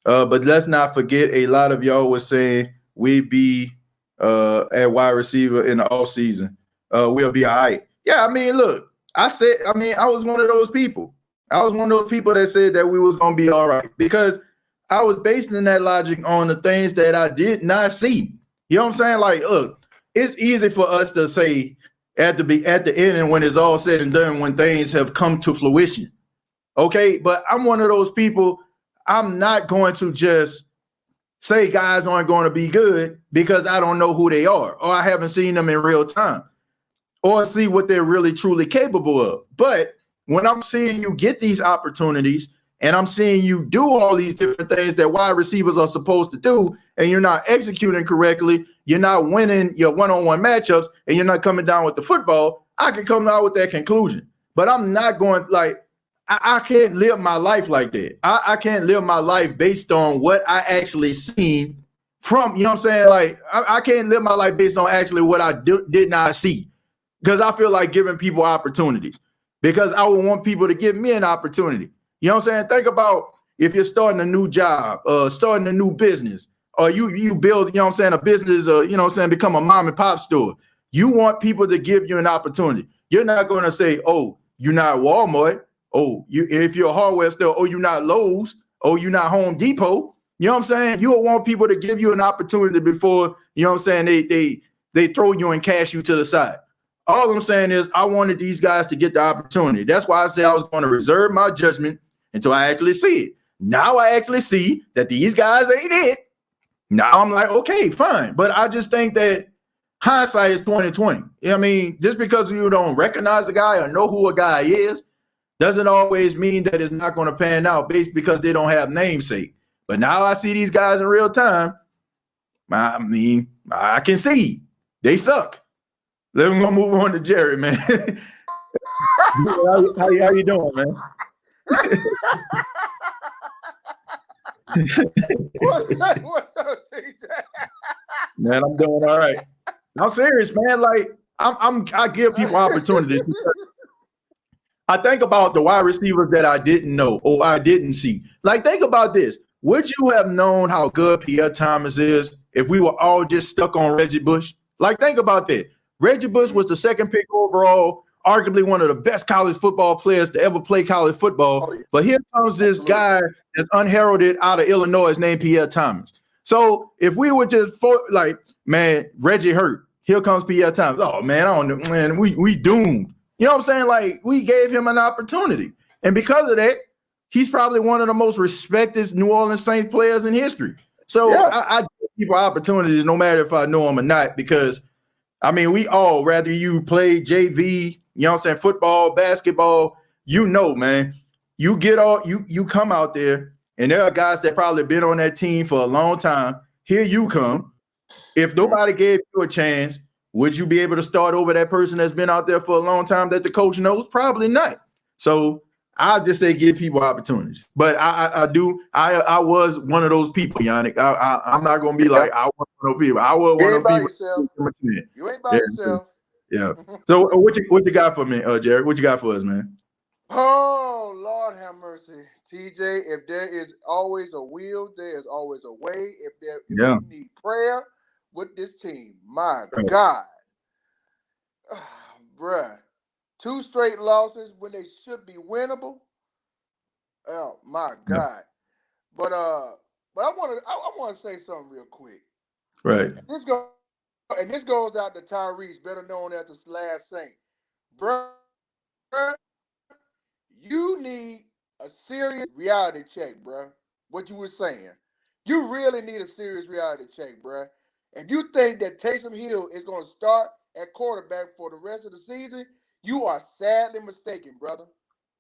But let's not forget, a lot of y'all was saying we'd be at wide receiver in the offseason. We'll be all right. Yeah, I mean, look, I was one of those people. I was one of those people that said that we was going to be all right because I was basing that logic on the things that I did not see. You know what I'm saying? Like, look, it's easy for us to say at the end and when it's all said and done, when things have come to fruition. Okay, but I'm one of those people. I'm not going to just say guys aren't going to be good because I don't know who they are or I haven't seen them in real time or see what they're really truly capable of. But when I'm seeing you get these opportunities and I'm seeing you do all these different things that wide receivers are supposed to do, and you're not executing correctly, you're not winning your one-on-one matchups, and you're not coming down with the football, I can come out with that conclusion. But I'm not going I can't live my life like that. I can't live my life based on what I actually seen from, you know what I'm saying? Like, I can't live my life based on actually what I did not see because I feel like giving people opportunities because I would want people to give me an opportunity. You know what I'm saying? Think about if you're starting a new job, starting a new business, or you build, you know what I'm saying, a business, you know what I'm saying, become a mom and pop store. You want people to give you an opportunity. You're not going to say, oh, you're not Walmart. Oh, if you're a hardware store, oh, you're not Lowe's. Oh, you're not Home Depot. You know what I'm saying? You will want people to give you an opportunity before, you know what I'm saying, they throw you and cash you to the side. All I'm saying is I wanted these guys to get the opportunity. That's why I said I was going to reserve my judgment until I actually see it. Now I actually see that these guys ain't it. Now I'm like, okay, fine. But I just think that hindsight is 20/20. I mean, just because you don't recognize a guy or know who a guy is, doesn't always mean that it's not going to pan out based because they don't have namesake. But now I see these guys in real time. I mean, I can see they suck. Let me go move on to Jerry, man. how you doing, man?
What's up, TJ?
Man, I'm doing all right. I'm serious, man. Like I give people opportunities. I think about the wide receivers that I didn't know or I didn't see. Like, think about this. Would you have known how good Pierre Thomas is if we were all just stuck on Reggie Bush? Like, think about that. Reggie Bush was the second pick overall, arguably one of the best college football players to ever play college football. Oh, yeah. But here comes this guy that's unheralded out of Illinois named Pierre Thomas. So if we were just man, Reggie hurt. Here comes Pierre Thomas. Oh, man, I don't know. Man, we doomed. You know what I'm saying? Like, we gave him an opportunity. And because of that, he's probably one of the most respected New Orleans Saints players in history. So yeah. I give people opportunities no matter if I know them or not, because, I mean, we all, rather you play JV, you know what I'm saying, football, basketball, man, you come out there, and there are guys that probably been on that team for a long time. Here you come. If nobody gave you a chance, Would you be able to start over that person that's been out there for a long time that the coach knows? Probably not. So I just say give people opportunities. But I was one of those people, Yannick. I'm not gonna be like I was one of those people. I was
You
one of
ain't
those
by
people.
yourself. You ain't by
Yeah.
yourself.
Yeah. So what you got for me, Jared? What you got for us, man?
Oh, Lord have mercy. TJ, if there is always a will, there is always a way. If
Yeah.
we need prayer with this team, my
Right.
God. Bruh. 2 straight losses when they should be winnable. Oh my God. But I want to say something real quick.
Right.
This goes out to Tyrese, better known as the last Saint. Bruh, you need a serious reality check, bruh. What you were saying. You really need a serious reality check, bruh. And you think that Taysom Hill is going to start at quarterback for the rest of the season, you are sadly mistaken, brother.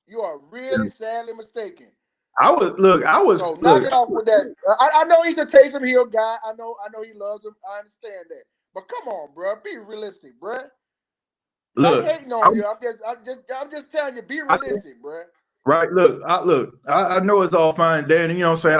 You are really sadly mistaken.
I was
So knock it off with that. I know he's a Taysom Hill guy. I know he loves him. I understand that. But come on, bro. Be realistic, bro.
Look,
I'm hating on you. I'm just telling you, be realistic, bro.
Right. I know it's all fine, Danny. You know what I'm saying?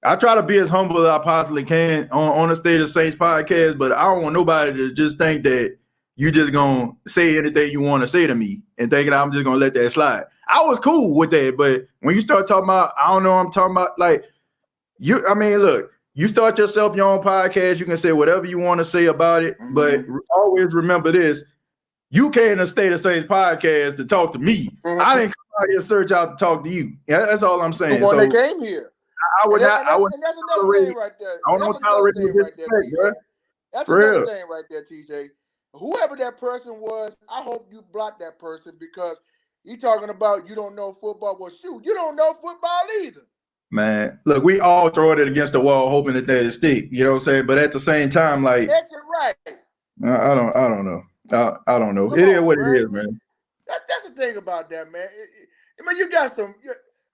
I try to be as humble as I possibly can on the State of Saints podcast, but I don't want nobody to just think that you just gonna say anything you want to say to me and thinking I'm just gonna let that slide. I was cool with that, but when you start talking about, I don't know, I'm talking about like look, you start yourself your own podcast, you can say whatever you want to say about it, but always remember this. You came to State of Saints podcast to talk to me. I didn't come out here search out to talk to you. Yeah, that's all I'm saying.
The one that came here.
I would not.
And that's another thing right there.
I don't tolerate TJ.
That's another thing right there, TJ. Whoever that person was, I hope you block that person because you talking about you don't know football. Well, shoot, you don't know football either.
Man, look, we all throw it against the wall hoping that they stick. You know what I'm saying? But at the same time, like
that's it, right.
I don't know. I don't know. It is what it is, man.
That's the thing about that, man. I mean, you got some.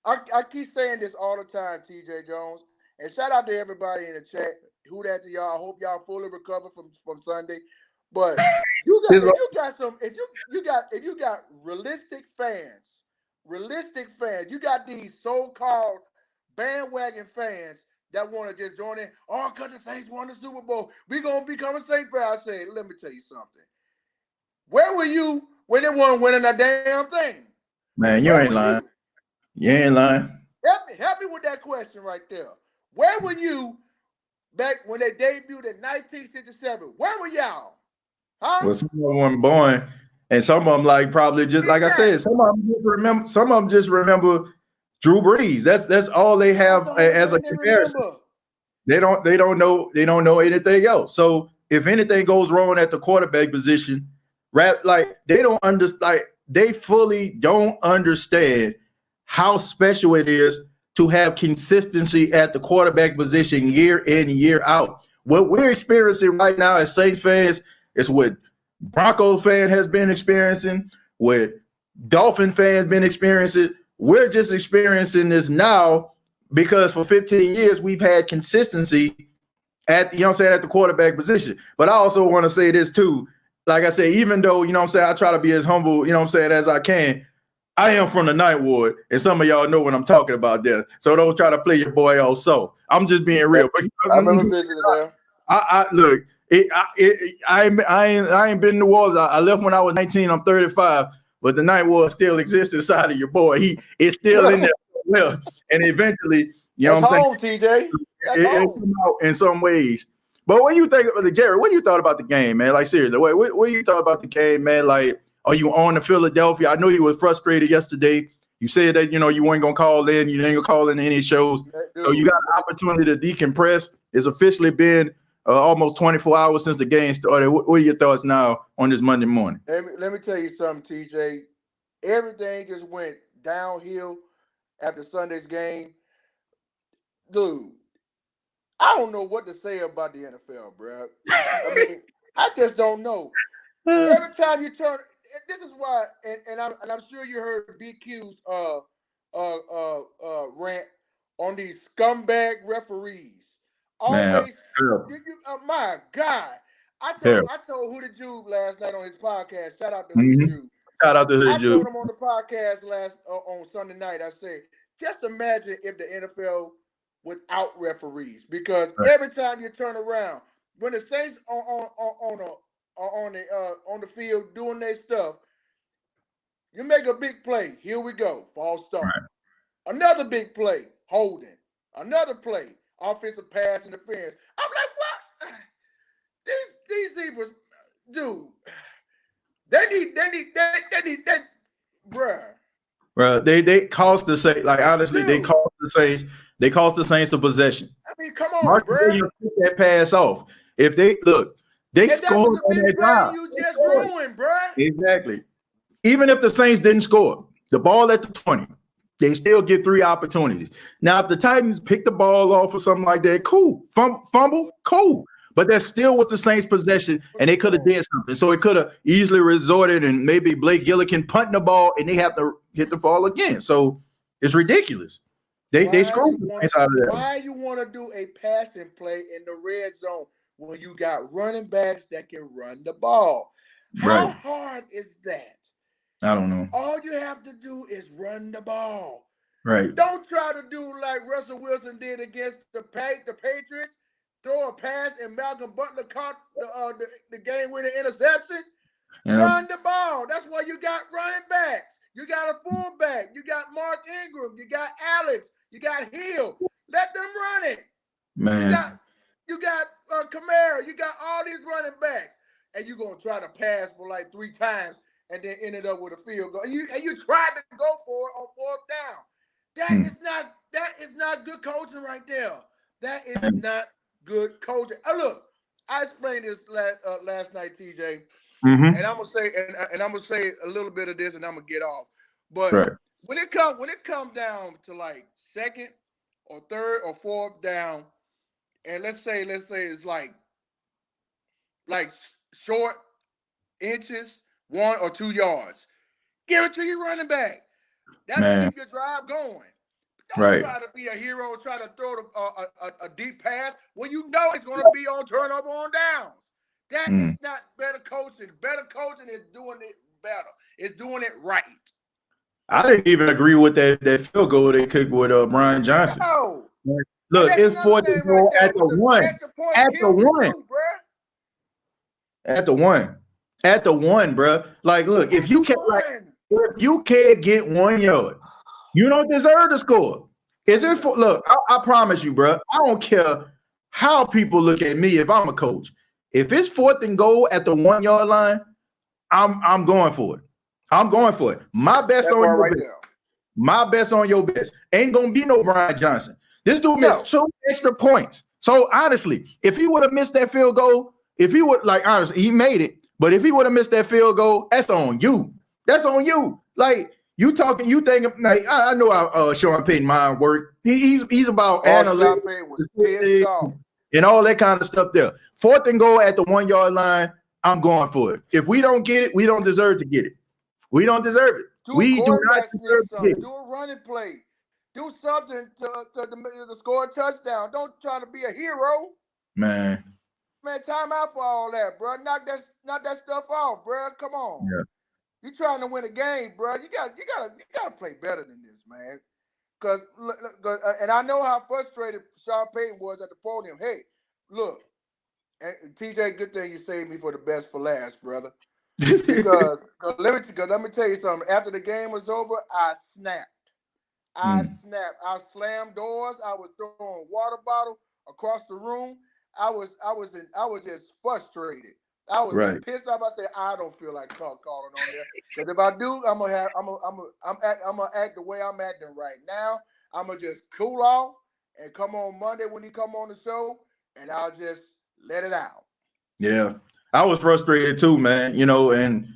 I keep saying this all the time, TJ Jones, and shout out to everybody in the chat. Who that to y'all? I hope y'all fully recover from Sunday. But if you got realistic fans, you got these so-called bandwagon fans that want to just join in. Oh, because the Saints won the Super Bowl, we gonna become a Saint fan. I say, let me tell you something. Where were you when they weren't winning a damn thing?
Man, you ain't lying. You ain't lying.
Help me with that question right there. Where were you back when they debuted in 1967? Where were y'all? Huh?
Well, some of them weren't born, and some of them like probably just like I said. Some of them just remember Drew Brees. That's all they have as a comparison. They don't know anything else. So if anything goes wrong at the quarterback position, like they don't understand. Like they fully don't understand how special it is to have consistency at the quarterback position year in and year out. What we're experiencing right now as Saints fans is what Bronco fan has been experiencing, what Dolphin fans been experiencing. We're just experiencing this now because for 15 years we've had consistency at the quarterback position. But I also want to say this too. Like I said, even though, I try to be as humble, as I can, I am from the Ninth Ward, and some of y'all know what I'm talking about there. So don't try to play your boy also. I'm just being real. But
I remember visiting there.
I ain't been in New Orleans. I left when I was 19. I'm 35, but the Ninth Ward still exists inside of your boy. He is still in there. Well, and eventually,
That's home, TJ.
It come out in some ways. But what do you think, Jerry? What do you thought about the game, man? Like seriously, what do you thought about the game, man? Like, are you on to Philadelphia? I know you were frustrated yesterday. You said that you weren't gonna call in. You ain't gonna call in any shows. So you got an opportunity to decompress. It's officially been almost 24 hours since the game started. What are your thoughts now on this Monday morning?
Let me tell you something, TJ. Everything just went downhill after Sunday's game. Dude, I don't know what to say about the NFL, bro. I mean, I just don't know. Every time you turn, this is why, and I'm sure you heard BQ's rant on these scumbag referees. Always, my God, I told Who the Jube last night on his podcast. Shout out to Who
Mhm.
the Jube.
Shout out to
I
the
told
Jew.
him on the podcast on Sunday night. I said, just imagine if the NFL without referees, because
Right.
every time you turn around, when the Saints are on the field doing their stuff, you make a big play. Here we go, false start.
Right.
Another big play, holding. Another play, offensive pass interference. I'm like, what? These zebras, dude. They need, bruh.
Bro, they cost the Saints. Like honestly, they
Dude.
cost the Saints. They cost the Saints the possession.
I mean, come on,
Marcus
bruh.
Williams took that pass off. If they look, they
And that
scored
was a
on
big
that
play
drive.
you
They
just
scored.
ruined, bruh.
Exactly. Even if the Saints didn't score, the ball at the 20, they still get 3 opportunities. Now, if the Titans pick the ball off or something like that, cool. Fumble, cool. But that still was the Saints' possession, and they could have did something. So it could have easily resorted, and maybe Blake Gillikin punting the ball, and they have to hit the ball again. So it's ridiculous. They screwed the Saints out of that.
Why you want to do a passing play in the red zone when you got running backs that can run the ball? How
Right.
hard is that?
I don't know.
All you have to do is run the ball.
Right.
Don't try to do like Russell Wilson did against the Patriots. Throw a pass and Malcolm Butler caught the game-winning interception.
Yeah.
Run the ball. That's why you got running backs. You got a fullback. You got Mark Ingram. You got Alex. You got Hill. Let them run it.
Man.
You got Kamara. You got all these running backs, and you're gonna try to pass for like 3 times, and then ended up with a field goal. And you tried to go for it on 4th down. That is not good coaching right there. That is not good coaching. Look, I explained this last night, TJ,
Mhm.
and I'm gonna say and I'm gonna say a little bit of this, and I'm gonna get off. But
Right.
when it comes down to like 2nd or 3rd or 4th down, and let's say it's like short inches, 1 or 2 yards, give it to your running back. That's
Man.
keep your drive going. Don't
Right.
try to be a hero, try to throw a deep pass when you know it's going to be on turnover on downs. That is not better coaching. Better coaching is doing it better. It's doing it right.
I didn't even agree with that field goal they kicked with Brian Johnson.
No.
Look,
And
it's
that's
4th
another
and
thing
goal
right there
at the
with the
1.
extra point
At the
penalties
1.
too, bruh.
At the 1. At the 1, bro. Like, look, if you can't get 1 yard, you don't deserve to score. Is it for look? I promise you, bro. I don't care how people look at me if I'm a coach. If it's 4th and goal at the 1 yard line, I'm going for it. I'm going for it. My best on your best. My best on your best. Ain't gonna be no Brian Johnson. This dude missed 2 extra points. So honestly, if he would have missed that field goal, if he would honestly, he made it. But if he would have missed that field goal, that's on you. That's on you. Like you thinking like I know how Sean Payton mind work. He's about analytics and all that kind of stuff there. 4th and goal at the 1 yard line, I'm going for it. If we don't get it, we don't deserve to get it. We don't deserve it. We do not deserve to get it.
Do a running play. Do something to score a touchdown. Don't try to be a hero.
Man,
time out for all that, bro. Knock that stuff off, bro. Come on.
Yeah.
You trying to win a game, bro. You gotta play better than this, man. Cause and I know how frustrated Sean Payton was at the podium. Hey, look, and TJ, good thing you saved me for the best for last, brother. Because let me tell you something. After the game was over, I snapped. I slammed doors. I was throwing water bottle across the room. I was just frustrated. I was pissed off. I said, I don't feel like calling on there. Because if I do, I'm gonna act the way I'm acting right now. I'm gonna just cool off and come on Monday when he come on the show, and I'll just let it out.
Yeah, I was frustrated too, man. You know, and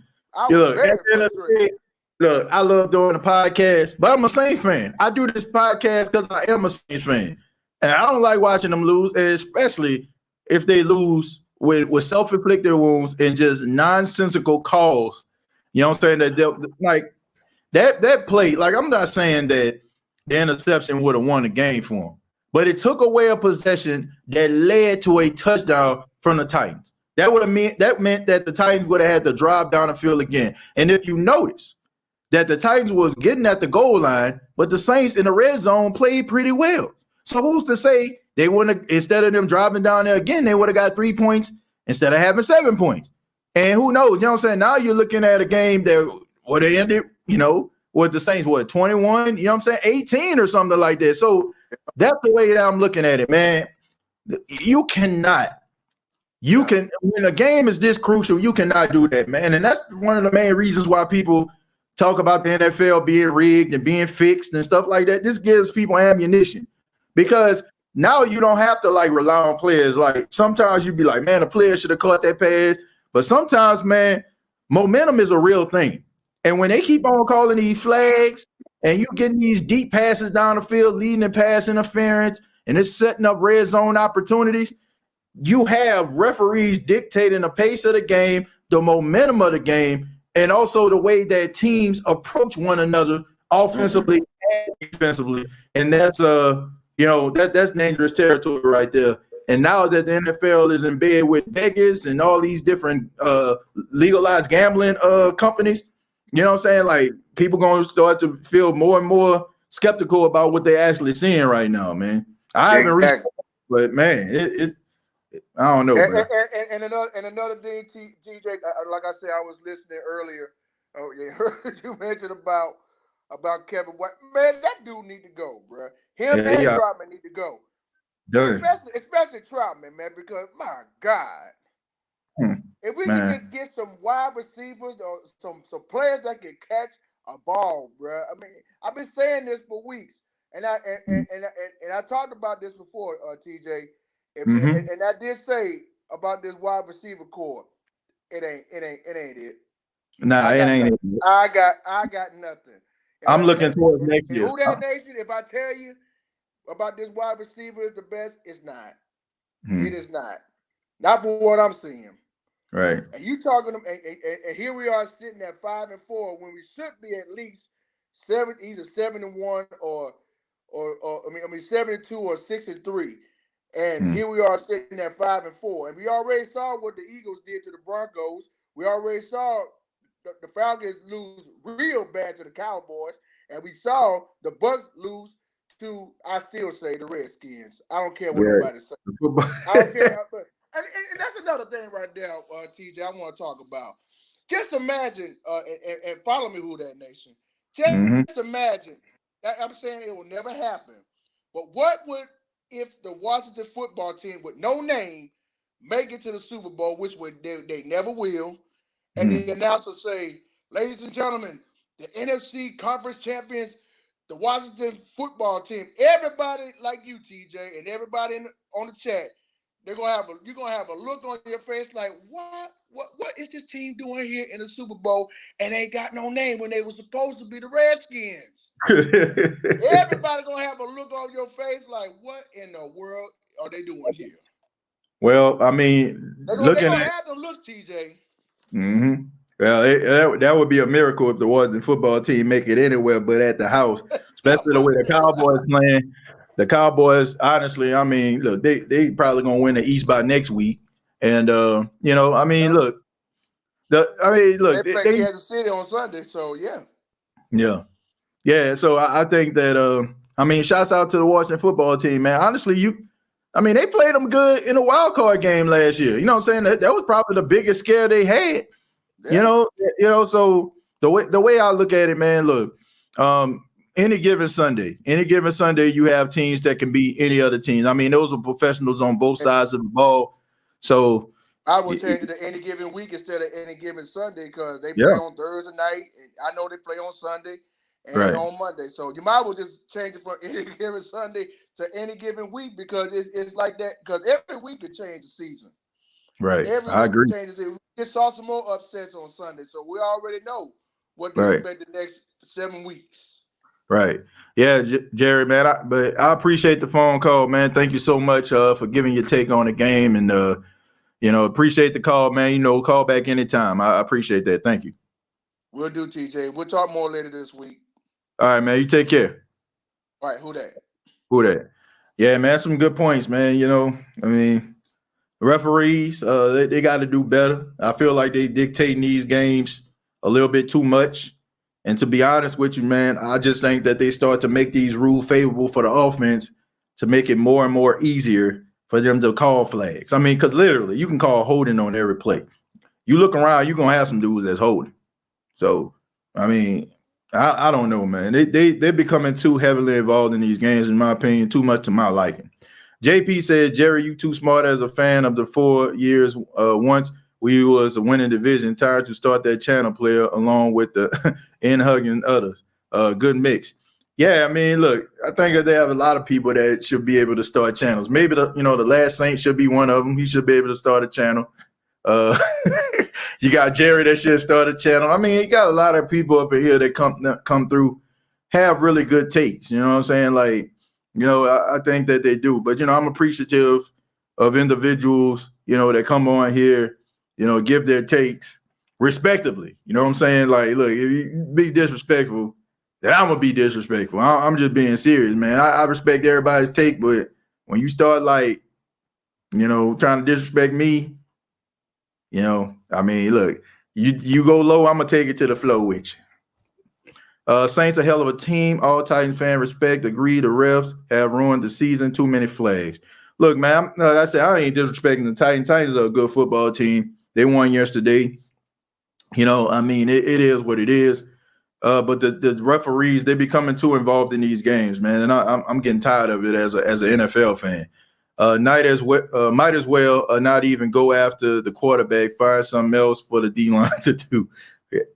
look, I love doing the podcast, but I'm a Saints fan. I do this podcast because I am a Saints fan, and I don't like watching them lose, and especially if they lose with self-inflicted wounds and just nonsensical calls. You know what I'm saying? That like that play. Like I'm not saying that the interception would have won the game for him, but it took away a possession that led to a touchdown from the Titans. That meant that the Titans would have had to drive down the field again. And if you notice that the Titans was getting at the goal line, but the Saints in the red zone played pretty well. So who's to say they wouldn't have, instead of them driving down there again, they would have got 3 points instead of having 7 points. And who knows? You know what I'm saying? Now you're looking at a game that would have ended, with the Saints, 21, you know what I'm saying? 18 or something like that. So that's the way that I'm looking at it, man. You cannot. When a game is this crucial, you cannot do that, man. And that's one of the main reasons why people talk about the NFL being rigged and being fixed and stuff like that. This gives people ammunition because now you don't have to rely on players. Like sometimes you'd be like, man, the player should have caught that pass. But sometimes, man, momentum is a real thing. And when they keep on calling these flags and you getting these deep passes down the field, leading in pass interference, and it's setting up red zone opportunities, you have referees dictating the pace of the game, the momentum of the game, and also the way that teams approach one another offensively and defensively. And that's that's dangerous territory right there. And now that the NFL is in bed with Vegas and all these different legalized gambling companies, you know what I'm saying? Like people going to start to feel more and more skeptical about what they're actually seeing right now, man. I haven't reached, but man, I don't know.
And another thing, TJ, like I said, I was listening earlier. Oh yeah, heard you mentioned about Kevin White. Man, that dude need to go, bro. Him and Troutman need to go. Especially Troutman, man, because my God, if we can just get some wide receivers or some players that can catch a ball, bro. I mean, I've been saying this for weeks, and I talked about this before, TJ. And I did say about this wide receiver core, it ain't it.
Nah, it ain't it.
I got nothing.
I'm looking towards next year.
Who that nation? If I tell you about this wide receiver is the best, it's not. It is not. Not for what I'm seeing.
Right.
And you talking to and here we are sitting at 5-4 when we should be at least either 7-1 or 7-2 or 6-3. And here we are sitting at 5-4. And we already saw what the Eagles did to the Broncos. We already saw the Falcons lose real bad to the Cowboys. And we saw the Bucs lose to, I still say, the Redskins. I don't care what nobody says. I don't care. And that's another thing right there, TJ, I want to talk about. Just imagine, and follow me, Who That Nation. Just imagine. I'm saying it will never happen. But what would if the Washington football team with no name make it to the Super Bowl, which they never will, and the announcer say, ladies and gentlemen, the NFC conference champions, the Washington football team, everybody like you, TJ, and everybody on the chat, you're gonna have a look on your face like, what is this team doing here in the Super Bowl and they got no name when they were supposed to be the Redskins? Everybody gonna have a look on your face like, what in the world are they doing here?
Well, I mean,
they're gonna have the looks, TJ.
Well, that would be a miracle if the Washington football team make it anywhere but at the house, especially the way the Cowboys playing. The Cowboys, honestly, I mean, look, they probably gonna win the East by next week, and look,
they play Kansas City on Sunday, so
yeah. So I think that shouts out to the Washington football team, man. Honestly, they played them good in a wild card game last year. You know what I'm saying? That was probably the biggest scare they had. Yeah. So the way I look at it, man, look, any given Sunday, you have teams that can beat any other teams. I mean, those are professionals on both sides of the ball. So
I would change it to any given week instead of any given Sunday because they play on Thursday night. And I know they play on Sunday and on Monday. So you might as well just change it from any given Sunday to any given week because it's like that. Because every week could change the season.
Right.
I agree. Changes it. We just saw some more upsets on Sunday. So we already know what to expect the next 7 weeks.
Right. Yeah, Jerry, man. I appreciate the phone call, man. Thank you so much for giving your take on the game. And, appreciate the call, man. Call back anytime. I appreciate that. Thank you.
We'll do, TJ. We'll talk more later this week.
All right, man. You take care.
All right. Who that?
Yeah, man. Some good points, man. Referees, they got to do better. I feel like they dictating these games a little bit too much. And to be honest with you, man, I just think that they start to make these rules favorable for the offense to make it more and more easier for them to call flags. I mean, because literally, you can call holding on every play. You look around, you're going to have some dudes that's holding. So, I mean, I don't know, man. They're becoming too heavily involved in these games, in my opinion, too much to my liking. JP said, Jerry, you too smart as a fan of the 4 years. Once we was a winning division, tired to start that channel player along with the in-hugging others. Good mix. Yeah, I mean, look, I think that they have a lot of people that should be able to start channels. Maybe the Last Saint should be one of them. He should be able to start a channel. You got Jerry that should start a channel. I mean, you got a lot of people up in here that come through, have really good takes. You know what I'm saying? Like, I think that they do. But, I'm appreciative of individuals, that come on here, give their takes respectively. You know what I'm saying? Like, look, if you be disrespectful, then I'm going to be disrespectful. I'm just being serious, man. I respect everybody's take, but when you start, like, trying to disrespect me, I mean, look, you go low, I'm going to take it to the flow with you. Saints a hell of a team. All Titans fan respect. Agree the refs have ruined the season. Too many flags. Look, man, like I said, I ain't disrespecting the Titans. Titans are a good football team. They won yesterday. I mean, it is what it is. But the referees, they becoming too involved in these games, man. And I'm getting tired of it as an NFL fan. Might as well not even go after the quarterback. Find something else for the D-line to do.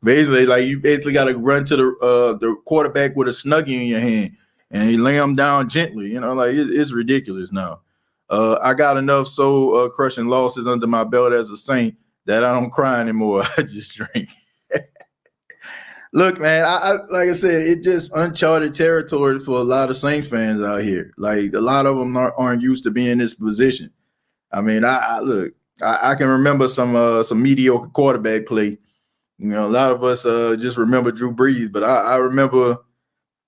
Basically, like you basically got to run to the quarterback with a Snuggie in your hand and you lay him down gently. Like it's ridiculous now. I got enough soul crushing losses under my belt as a Saint that I don't cry anymore. I just drink. Look, man, I like I said, it's just uncharted territory for a lot of Saints fans out here. Like a lot of them aren't used to being in this position. I mean, I can remember some mediocre quarterback play. A lot of us just remember Drew Brees, but I remember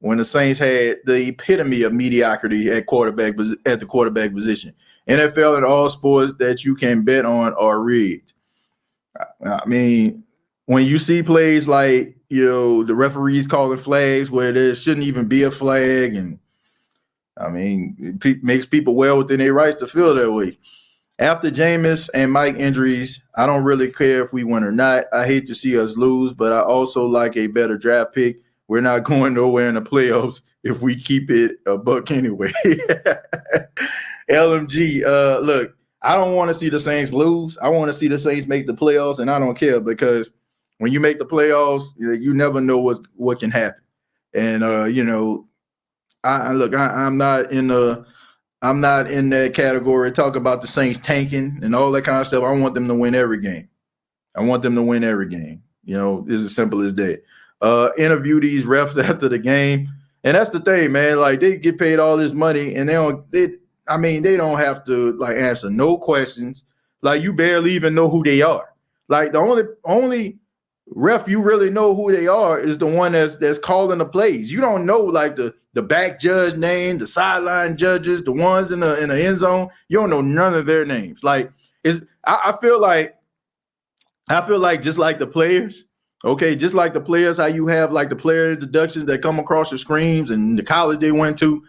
when the Saints had the epitome of mediocrity at the quarterback position. NFL and all sports that you can bet on are rigged. I mean, when you see plays like, the referees calling flags where there shouldn't even be a flag, and I mean, it makes people well within their rights to feel that way. After Jameis and Mike injuries, I don't really care if we win or not. I hate to see us lose, but I also like a better draft pick. We're not going nowhere in the playoffs if we keep it a buck anyway. LMG, look, I don't want to see the Saints lose. I want to see the Saints make the playoffs, and I don't care because when you make the playoffs, you never know what can happen. And I'm not in that category. Talk about the Saints tanking and all that kind of stuff. I want them to win every game. It's as simple as that. Interview these refs after the game. And that's the thing, man. Like they get paid all this money and they don't have to like answer no questions. Like you barely even know who they are. Like the only ref you really know who they are is the one that's calling the plays. You don't know like the back judge name, the sideline judges, the ones in the end zone. You don't know none of their names. Like I feel like just like the players, okay, just like the players, how you have like the player introductions that come across your screens and the college they went to.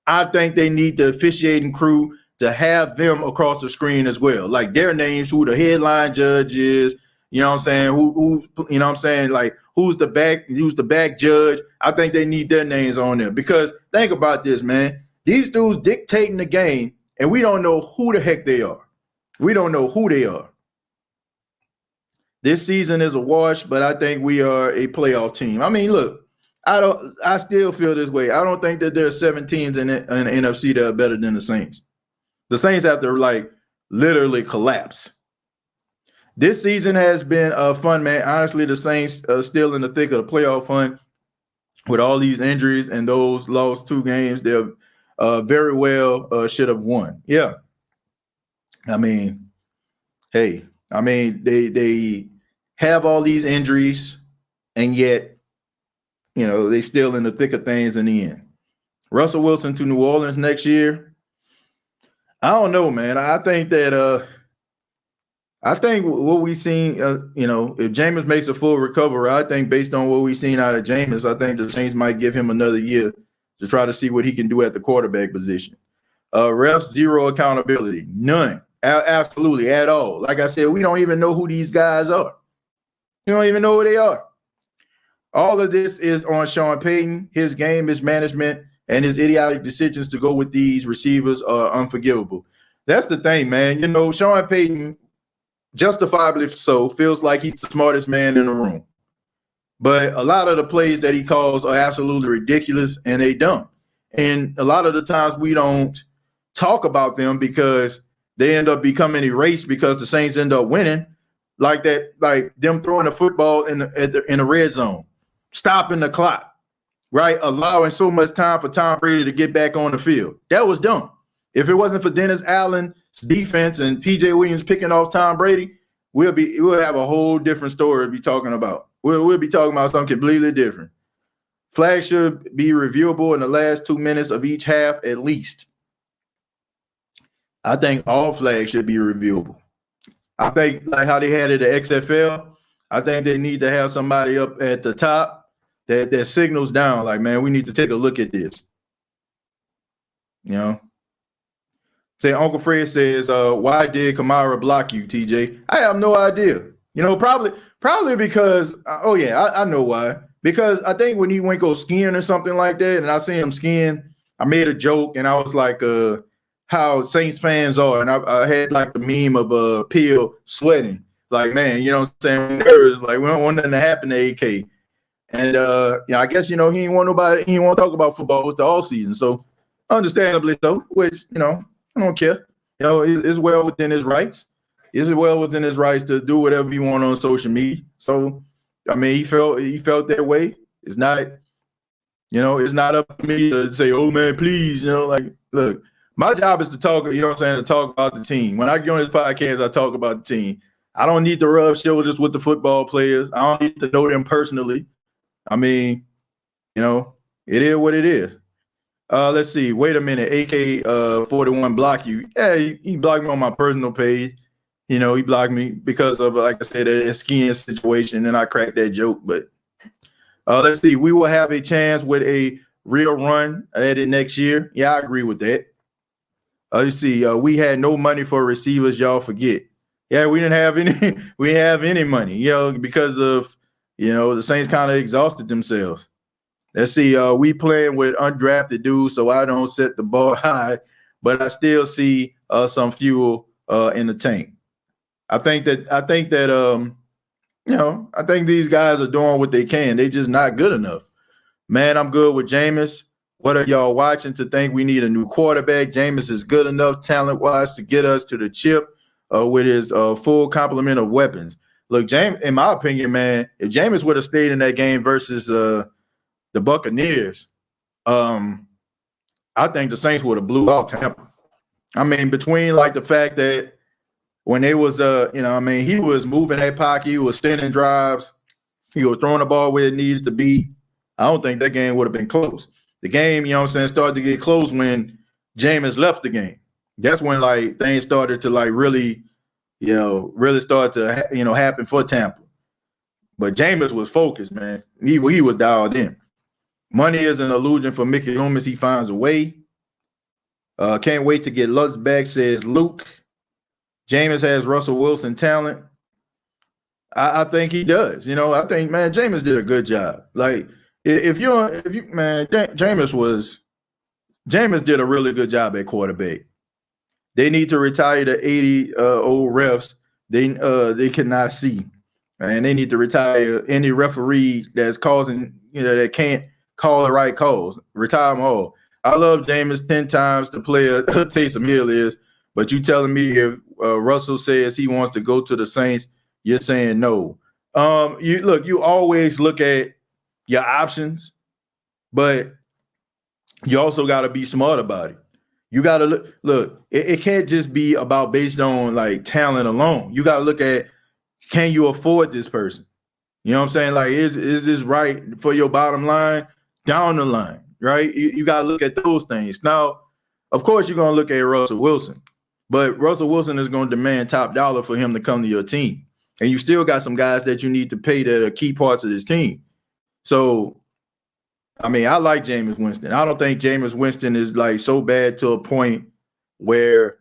I think they need the officiating crew to have them across the screen as well. Like their names, who the headline judge is. You know what I'm saying? Who you know what I'm saying? Like who's the back judge? I think they need their names on there because think about this, man. These dudes dictating the game and we don't know who the heck they are. We don't know who they are. This season is a wash, but I think we are a playoff team. I mean, look, I still feel this way. I don't think that there are 7 teams in the NFC that are better than the Saints. The Saints have to like literally collapse. This season has been fun, man. Honestly, the Saints are still in the thick of the playoff hunt with all these injuries and those lost 2 games. They're very well should have won. Yeah. I mean, hey, they have all these injuries and yet, they still in the thick of things in the end. Russell Wilson to New Orleans next year. I don't know, man. I think that I think what we've seen, if Jameis makes a full recovery, I think based on what we've seen out of Jameis, I think the Saints might give him another year to try to see what he can do at the quarterback position. Refs, zero accountability, none, absolutely at all. Like I said, we don't even know who these guys are. You don't even know who they are. All of this is on Sean Payton. His game mismanagement and his idiotic decisions to go with these receivers are unforgivable. That's the thing, man. Sean Payton, justifiably so, feels like he's the smartest man in the room. But a lot of the plays that he calls are absolutely ridiculous, and they dumb. And a lot of the times we don't talk about them because they end up becoming erased because the Saints end up winning, like that, like them throwing the football in the red zone, stopping the clock, right? Allowing so much time for Tom Brady to get back on the field. That was dumb. If it wasn't for Dennis Allen's defense and PJ Williams picking off Tom Brady, we'll have a whole different story to be talking about. We'll be talking about something completely different. Flags should be reviewable in the last 2 minutes of each half at least. I think all flags should be reviewable. I think like how they had it at XFL, I think they need to have somebody up at the top that signals down like, man, we need to take a look at this. Say Uncle Fred says, why did Kamara block you, TJ? I have no idea. Probably because, I know why. Because I think when he went go skiing or something like that, and I seen him skiing, I made a joke, and I was like, how Saints fans are. And I had like the meme of Peel sweating. Like, man, you know what I'm saying? Nervous, like, we don't want nothing to happen to AK. And, I guess, he didn't want to talk about football with the all season. So, understandably so, which, I don't care. It's well within his rights. It's well within his rights to do whatever he wants on social media. So, I mean, he felt that way. It's not, it's not up to me to say, oh man, please, look, my job is to talk, to talk about the team. When I get on this podcast, I talk about the team. I don't need to rub shoulders with the football players. I don't need to know them personally. I mean, it is what it is. Let's see. Wait a minute. AK 41 block you. Yeah, he blocked me on my personal page. He blocked me because of, like I said, a skiing situation, and I cracked that joke. But let's see. We will have a chance with a real run at it next year. Yeah, I agree with that. Let's see. We had no money for receivers. Y'all forget. Yeah, we didn't have any. We didn't have any money. Because of the Saints kind of exhausted themselves. Let's see. We playing with undrafted dudes, so I don't set the bar high, but I still see some fuel in the tank. I think these guys are doing what they can. They just not good enough. Man, I'm good with Jameis. What are y'all watching to think we need a new quarterback? Jameis is good enough talent-wise to get us to the chip with his full complement of weapons. Look, James, in my opinion, man, if Jameis would have stayed in that game versus the Buccaneers, I think the Saints would have blew out Tampa. I mean, between like the fact that when they was, he was moving that pocket, he was extending drives, he was throwing the ball where it needed to be. I don't think that game would have been close. The game, started to get close when Jameis left the game. That's when like things started to like really start to happen for Tampa. But Jameis was focused, man. He was dialed in. Money is an illusion for Mickey Loomis. He finds a way. Can't wait to get Lutz back, says Luke. Jameis has Russell Wilson talent. I think he does. I think, man, Jameis did a good job. Like, Jameis did a really good job at quarterback. They need to retire the 80 old refs. They cannot see. And they need to retire any referee that's causing, that can't call the right calls. Retire them all. I love Jameis 10 times the player Taysom Hill is, but you telling me if Russell says he wants to go to the Saints, you're saying no. You always look at your options, but you also got to be smart about it. You got to look. It can't just be about based on like talent alone. You got to look at, can you afford this person? You know what I'm saying? Like, is this right for your bottom line down the line? Right? You got to look at those things. Now, of course, you're gonna look at Russell Wilson. But Russell Wilson is going to demand top dollar for him to come to your team. And you still got some guys that you need to pay that are key parts of this team. So, I mean, I like Jameis Winston. I don't think Jameis Winston is like so bad to a point where,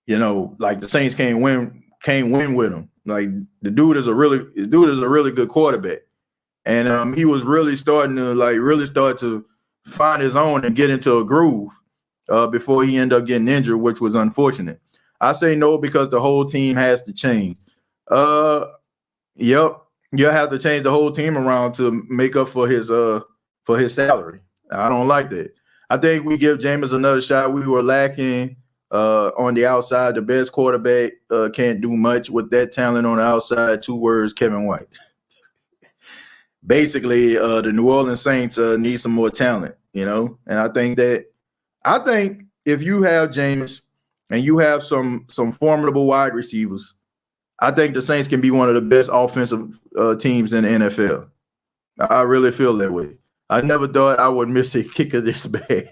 you know, like the Saints can't win with him. Like the dude is a really good quarterback. And he was really starting to find his own and get into a groove before he ended up getting injured, which was unfortunate. I say no because the whole team has to change. Yep, you'll have to change the whole team around to make up for his salary. I don't like that. I think we give Jameis another shot. We were lacking on the outside. The best quarterback can't do much with that talent on the outside. 2 words, Kevin White. Basically, the New Orleans Saints need some more talent, you know. And I think if you have Jameis and you have some formidable wide receivers, I think the Saints can be one of the best offensive teams in the NFL. I really feel that way. I never thought I would miss a kicker this bad.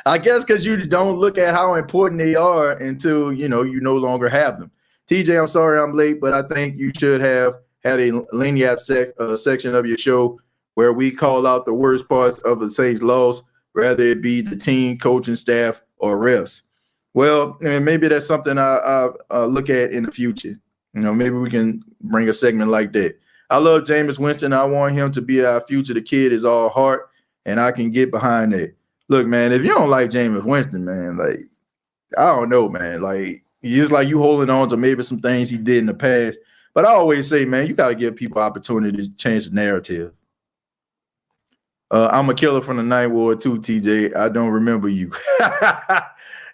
I guess because you don't look at how important they are until you no longer have them. TJ, I'm sorry I'm late, but I think you should have had a lanyard section of your show where we call out the worst parts of the Saints' loss, whether it be the team, coaching staff, or refs. Well, and maybe that's something I look at in the future. You know, maybe we can bring a segment like that. I love Jameis Winston. I want him to be our future. The kid is all heart, and I can get behind that. Look, man, if you don't like Jameis Winston, man, like, I don't know, man. Like, it's like you holding on to maybe some things he did in the past. But I always say, man, you got to give people opportunities to change the narrative. I'm a killer from the Ninth Ward too, TJ. I don't remember you.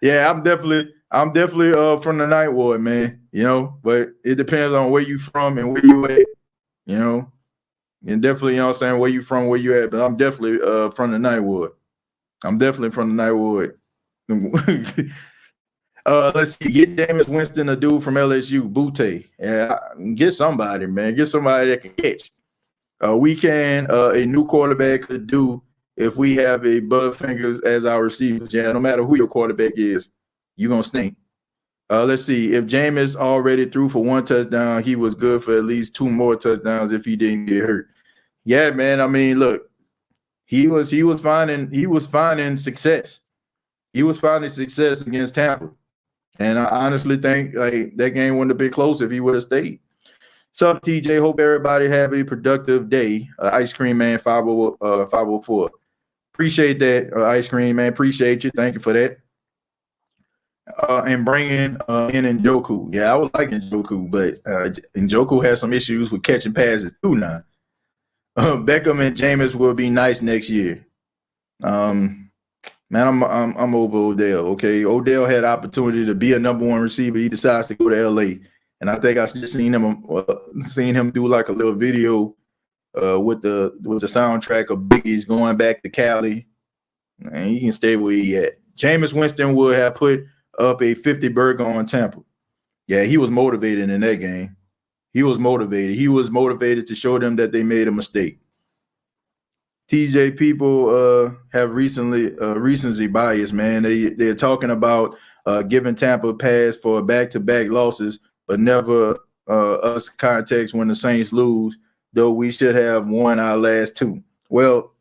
Yeah, I'm definitely from the Ninth Ward, man. You know, but it depends on where you from and where you at. You know, and definitely, you know what I'm saying, where you from, where you at. But I'm definitely from the Ninth Ward. I'm definitely from the Ninth Ward. Let's see. Get Jameis Winston, a dude from LSU, Butte. Yeah, get somebody, man. Get somebody that can catch. We can a new quarterback could do if we have a Butterfingers as our receivers. Yeah, no matter who your quarterback is, you're gonna stink. Let's see. If Jameis already threw for 1 touchdown, he was good for at least 2 more touchdowns if he didn't get hurt. Yeah, man. I mean, look, he was finding success. He was finding success against Tampa. And I honestly think like that game wouldn't have been close if he would have stayed. Sup, TJ? Hope everybody have a productive day. Ice Cream Man 504. Appreciate that, Ice Cream Man. Appreciate you. Thank you for that. And bringing in Njoku. Yeah, I was liking Njoku, but Njoku has some issues with catching passes too now. Beckham and Jameis will be nice next year. Man, I'm over Odell. Okay, Odell had opportunity to be a number 1 receiver. He decides to go to LA, and I think I just seen him do like a little video with the soundtrack of Biggie's going back to Cali, and he can stay where he at. Jameis Winston would have put up a 50 burger on Tampa. Yeah, he was motivated in that game. He was motivated. He was motivated to show them that they made a mistake. TJ, people have recency bias, man. They're talking about giving Tampa a pass for back-to-back losses, but never us context when the Saints lose, though we should have won our last 2. Well,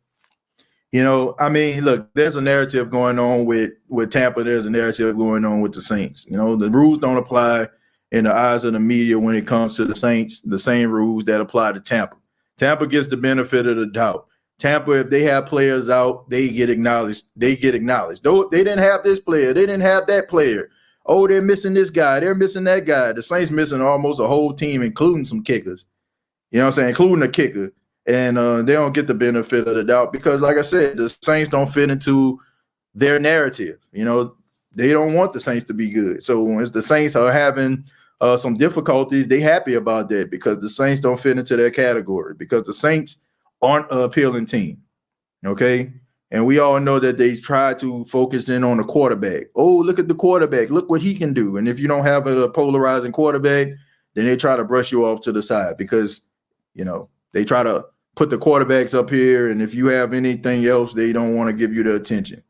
you know, I mean, look, there's a narrative going on with Tampa. There's a narrative going on with the Saints. You know, the rules don't apply in the eyes of the media when it comes to the Saints, the same rules that apply to Tampa. Tampa gets the benefit of the doubt. Tampa, if they have players out, they get acknowledged. Though they didn't have this player, they didn't have that player. Oh, they're missing this guy, they're missing that guy. The Saints missing almost a whole team, including some kickers. You know what I'm saying? Including a kicker. And they don't get the benefit of the doubt because, like I said, the Saints don't fit into their narrative. You know, they don't want the Saints to be good. So as the Saints are having some difficulties, they happy about that because the Saints don't fit into their category because the Saints aren't an appealing team, okay? And we all know that they try to focus in on the quarterback. Oh, look at the quarterback. Look what he can do. And if you don't have a polarizing quarterback, then they try to brush you off to the side because, you know, they try to put the quarterbacks up here. And if you have anything else, they don't want to give you the attention.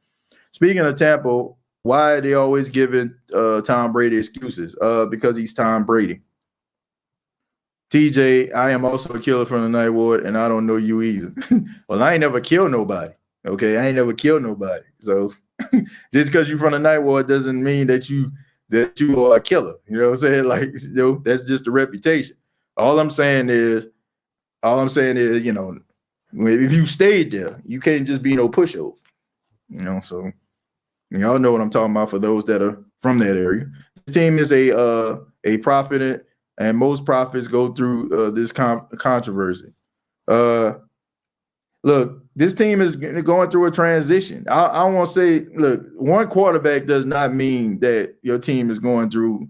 Speaking of Tampa, Why are they always giving Tom Brady excuses? Because he's Tom Brady. TJ, I am also a killer from the Night Ward, and I don't know you either. Well, I ain't never killed nobody. Okay, I ain't never killed nobody. So just because you're from the Night Ward doesn't mean that you are a killer. You know what I'm saying? Like, that's just a reputation. All I'm saying is, you know, if you stayed there, you can't just be no pushover. You know, so y'all know what I'm talking about for those that are from that area. This team is a prophet, and most prophets go through this controversy. Look, this team is going through a transition. I want to say, look, one quarterback does not mean that your team is going through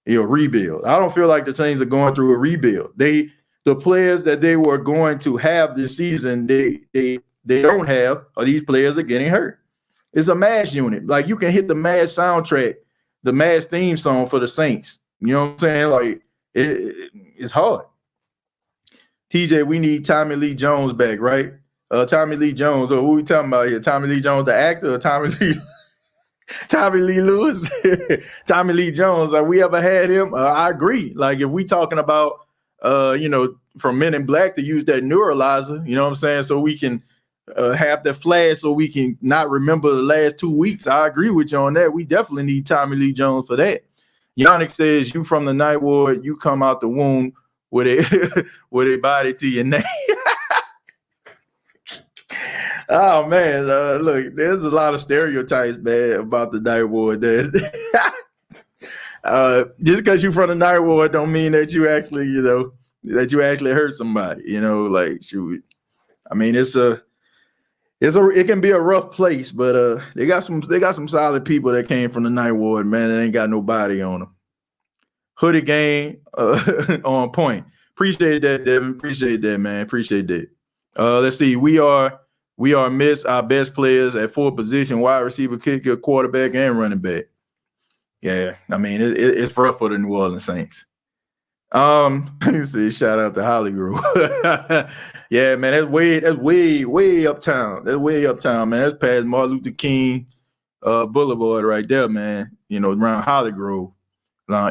a rebuild. I don't feel like the Saints are going through a rebuild. The players that they were going to have this season, they don't have, or these players are getting hurt. It's a mash unit. Like, you can hit the mash soundtrack, the mash theme song for the Saints. You know what I'm saying? Like, it's hard. TJ, we need Tommy Lee Jones back, right? Tommy Lee Jones, or who we talking about here? Tommy Lee Jones, the actor, or Tommy Lee Lewis? Tommy Lee Jones, have we ever had him? I agree. Like, if we talking about, you know, from Men in Black to use that neuralizer, you know what I'm saying? So we can have the flash so we can not remember the last 2 weeks. I agree with you on that. We definitely need Tommy Lee Jones for that. Yannick says, you from the Night Ward, you come out the womb with a body to your name. Oh man, look, there's a lot of stereotypes, man, about the Night Ward. Just because you're from the Night Ward don't mean that you actually, you know, that you actually hurt somebody. You know, like, shoot. I mean, it can be a rough place, but they got some solid people that came from the Night Ward, man. They ain't got no body on them. Hoodie game on point. Appreciate that, Devin. Appreciate that, man. Appreciate that. Let's see. We are miss our best players at full position: wide receiver, kicker, quarterback, and running back. Yeah, I mean it's rough for the New Orleans Saints. Let me see. Shout out to Hollywood. Yeah, man, that's way uptown. That's way uptown, man. That's past Martin Luther King Boulevard right there, man. You know, around Holly Grove,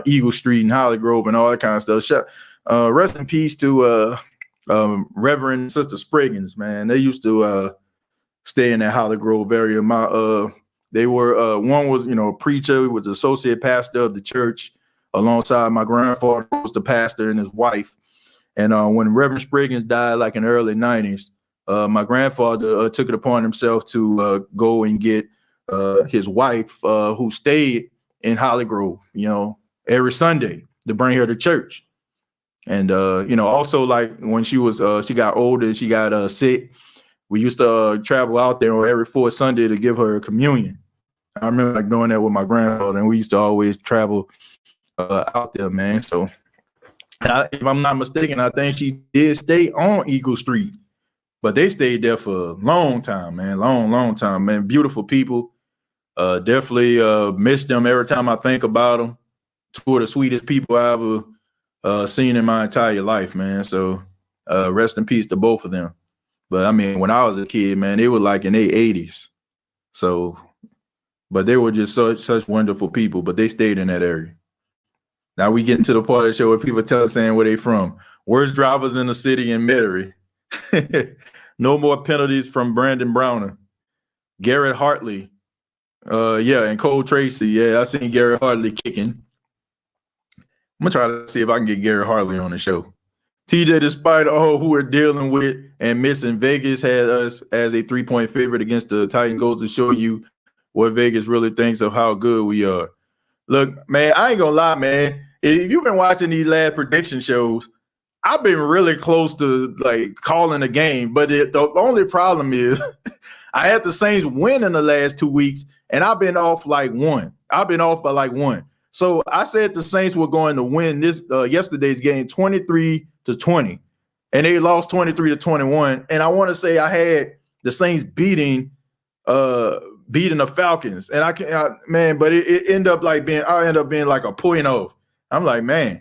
Eagle Street and Holly Grove and all that kind of stuff. Rest in peace to Reverend Sister Spriggins, man. They used to stay in that Holly Grove area. They were one was, you know, a preacher, he was the associate pastor of the church, alongside my grandfather was the pastor and his wife. And when Reverend Spriggins died, like in the early 90s, my grandfather took it upon himself to go and get his wife, who stayed in Holly Grove, you know, every Sunday to bring her to church. And, you know, also, like, when she got older, she got sick, we used to travel out there every fourth Sunday to give her a communion. I remember, like, doing that with my grandfather, and we used to always travel out there, man. So if I'm not mistaken, I think she did stay on Eagle Street, but they stayed there for a long time, man. Long time, man. Beautiful people. Definitely miss them every time I think about them. Two of the sweetest people I ever seen in my entire life, man. So rest in peace to both of them. But I mean, when I was a kid, man, they were like in their 80s. So, but they were just such wonderful people, but they stayed in that area. Now we get into the part of the show where people tell us saying where they from. Worst drivers in the city in Metairie. No more penalties from Brandon Browner. Garrett Hartley. Yeah, and Cole Tracy. Yeah, I seen Garrett Hartley kicking. I'm going to try to see if I can get Garrett Hartley on the show. TJ, despite all who we're dealing with and missing, Vegas had us as a 3-point favorite against the Titans. Goes to show you what Vegas really thinks of how good we are. Look, man, I ain't gonna lie, man. If you've been watching these last prediction shows, I've been really close to, like, calling a game. But the only problem is I had the Saints win in the last 2 weeks, and I've been off like one. I've been off by like one. So I said the Saints were going to win this yesterday's game 23-20, and they lost 23-21. And I want to say I had the Saints beating the Falcons, and but it ended up like being like a 0.0. I'm like, man,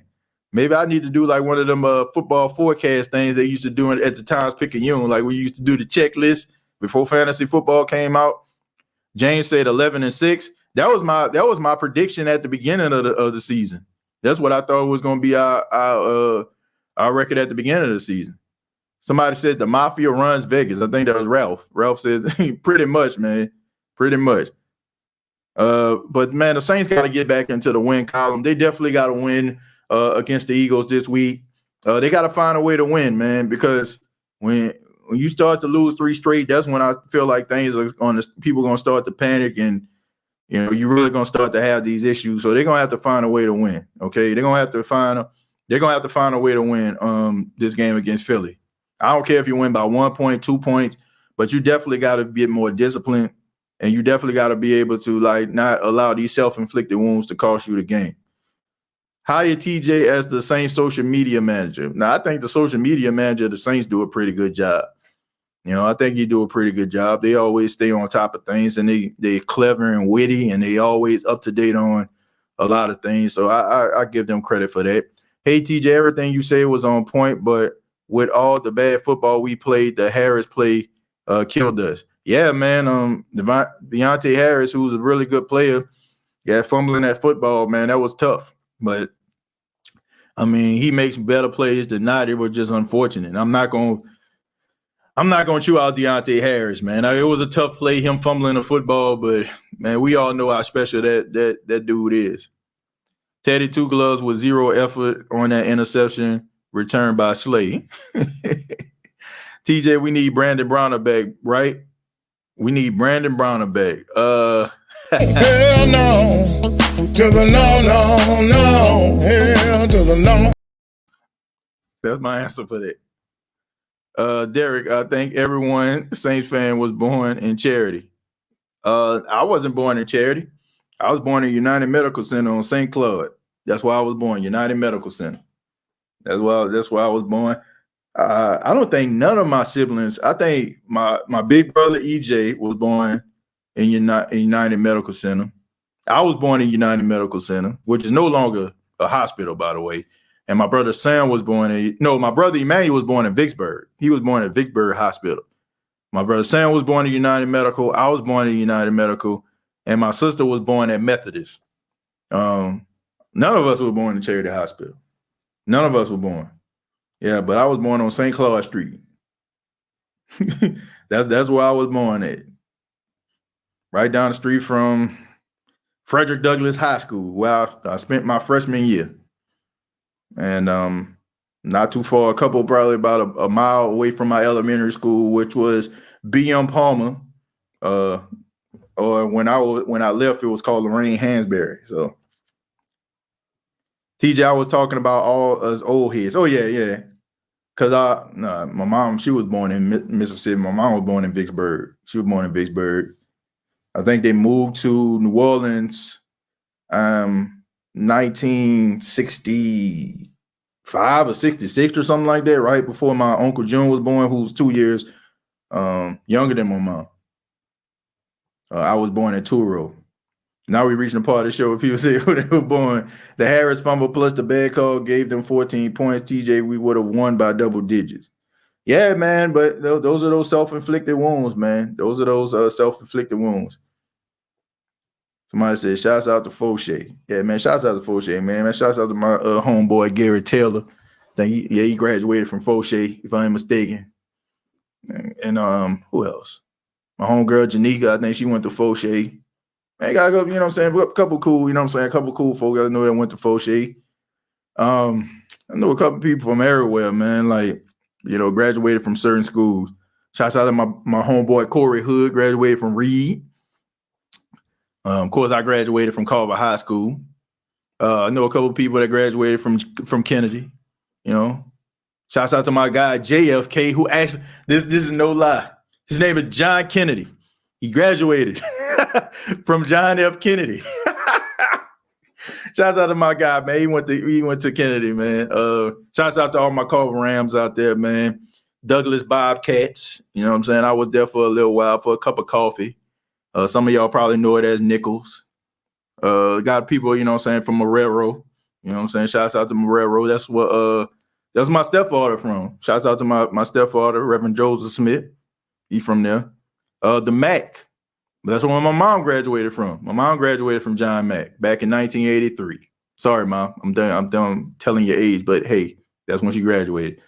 maybe I need to do like one of them football forecast things they used to do at the Times Picayune, like we used to do the checklist before fantasy football came out. James said 11-6. That was my prediction at the beginning of the season. That's what I thought was going to be our record at the beginning of the season. Somebody said the Mafia runs Vegas. I think that was Ralph. Ralph said pretty much, man. Pretty much. But man, the Saints got to get back into the win column. They definitely got to win against the Eagles this week. They got to find a way to win, man, because when you start to lose 3 straight, that's when I feel like things are people are going to start to panic, and you're really going to start to have these issues. So they're going to have to find a way to win. Okay, they're going to have to find a way to win this game against Philly. I don't care if you win by 1 point, 2 points, but you definitely got to get more disciplined, and you definitely got to be able to not allow these self-inflicted wounds to cost you the game. Hire TJ as the Saints social media manager. Now, I think the social media manager of the Saints do a pretty good job. I think he do a pretty good job. They always stay on top of things, and they're clever and witty, and they always up to date on a lot of things. So I give them credit for that. Hey, TJ, everything you say was on point, but with all the bad football we played, the Harris play killed us. Yeah, man. Deontay Harris, who's a really good player, fumbling that football, man, that was tough. But I mean, he makes better plays than not. It was just unfortunate. I'm not going to chew out Deontay Harris, man. It was a tough play, him fumbling the football, but man, we all know how special that dude is. Teddy Two Gloves with 0 effort on that interception returned by Slay. TJ, we need Brandon Browner back, right? We need Brandon Browner back.
Hell no, to the no, hell to the no.
That's my answer for that. Derek, I think everyone Saints fan was born in charity. I wasn't born in charity. I was born at United Medical Center on St. Claude. That's why I was born, United Medical Center. That's why I was born. I don't think none of my siblings. I think my big brother EJ was born in United Medical Center. I was born in United Medical Center, which is no longer a hospital, by the way. And my brother Sam was my brother Emmanuel was born in Vicksburg. He was born at Vicksburg Hospital. My brother Sam was born at United Medical. I was born at United Medical. And my sister was born at Methodist. None of us were born in Charity Hospital. None of us were born. Yeah, but I was born on St. Claude Street. That's where I was born at. Right down the street from Frederick Douglass High School, where I spent my freshman year. And not too far, probably about a mile away from my elementary school, which was B.M. Palmer. Or when I left, it was called Lorraine Hansberry. So TJ, I was talking about all us old heads. Oh yeah. Cause my mom, she was born in Mississippi. My mom was born in Vicksburg. She was born in Vicksburg. I think they moved to New Orleans 1965 or 66 or something like that, right before my Uncle June was born, who's 2 years younger than my mom. I was born in Truro. Now we're reaching the part of the show where people say who they were born. The Harris fumble plus the bad call gave them 14 points. TJ, we would have won by double digits. Yeah, man, but those are those self-inflicted wounds, man. Those are those self-inflicted wounds. Somebody said, shouts out to Fauché. Yeah, man, shouts out to Fauché, man. Shouts out to my homeboy, Gary Taylor. He graduated from Fauché, if I ain't mistaken. And who else? My homegirl, Janika, I think she went to Fauché. Man, got a couple, a couple cool, a couple cool folks I know that went to Fauché. I know a couple people from everywhere, man, graduated from certain schools. Shouts out to my homeboy, Corey Hood, graduated from Reed. Of course, I graduated from Carver High School. I know a couple of people that graduated from Kennedy. Shouts out to my guy JFK, who actually this is no lie. His name is John Kennedy. He graduated from John F. Kennedy. Shouts out to my guy, man. He went to Kennedy, man. Shouts out to all my Carver Rams out there, man. Douglas Bobcats. You know what I'm saying? I was there for a little while for a cup of coffee. Some of y'all probably know it as Nichols. Got people, from Marrero. Shouts out to Marrero. That's my stepfather from. Shouts out to my stepfather, Reverend Joseph Smith. He from there. The Mac. But that's where my mom graduated from. My mom graduated from John Mack back in 1983. Sorry, Mom. I'm done telling your age, but hey, that's when she graduated.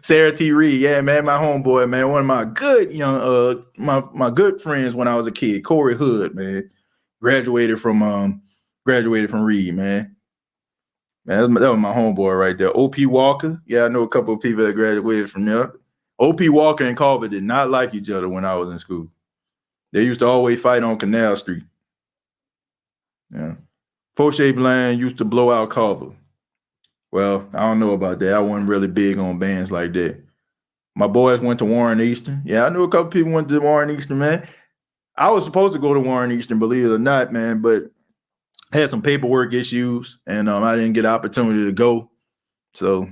Sarah T. Reed, yeah, man, my homeboy, man, one of my good young my good friends when I was a kid, Corey Hood, man, graduated from Reed, man. Man, that was my homeboy right there. O.P. Walker, yeah, I know a couple of people that graduated from there. O.P. Walker and Carver did not like each other when I was in school. They used to always fight on Canal Street. Yeah. Fauché Bland used to blow out Carver. Well, I don't know about that. I wasn't really big on bands like that. My boys went to Warren Eastern. Yeah, I knew a couple people went to Warren Eastern, man. I was supposed to go to Warren Eastern, believe it or not, man, but I had some paperwork issues, and I didn't get an opportunity to go. So,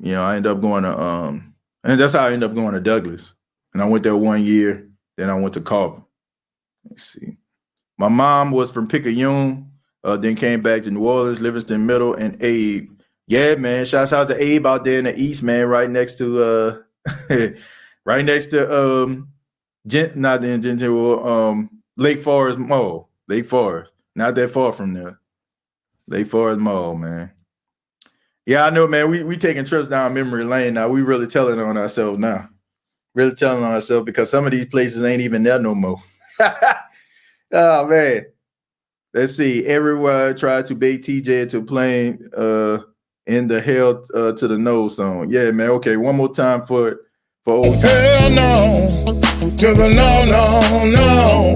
I ended up going to and that's how I ended up going to Douglas. And I went there 1 year. Then I went to Carver. Let's see. My mom was from Picayune, then came back to New Orleans, Livingston Middle, and Abe. Yeah, man. Shouts out to Abe out there in the East, man, right next to Lake Forest Mall. Lake Forest. Not that far from there. Lake Forest Mall, man. Yeah, I know, man. We taking trips down memory lane now. We really telling on ourselves now. Really telling on ourselves because some of these places ain't even there no more. Oh, man. Let's see. Everywhere I tried to bait TJ into playing in the Hell to the No song. Yeah, man. Okay, one more time for old time.
Hell no, to the no.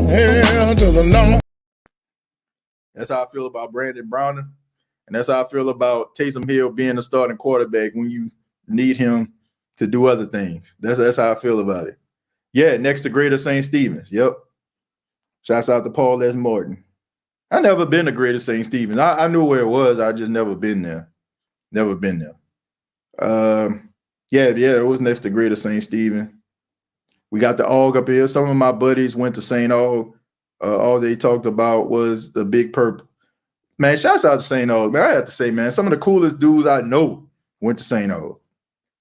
Hell to the no.
That's how I feel about Brandon Browner. And that's how I feel about Taysom Hill being a starting quarterback when you need him to do other things. That's how I feel about it. Yeah, next to Greater St. Stephen's. Yep. Shouts out to Paul S. Morton. I never been to Greater St. Stephen's. I knew where it was. I just never been there. Never been there. Yeah, it was next to Greater St. Stephen. We got the AUG up here. Some of my buddies went to St. Aug. All they talked about was the Big Purple. Man, shouts out to St. Aug. Man, I have to say, man, some of the coolest dudes I know went to St. Aug.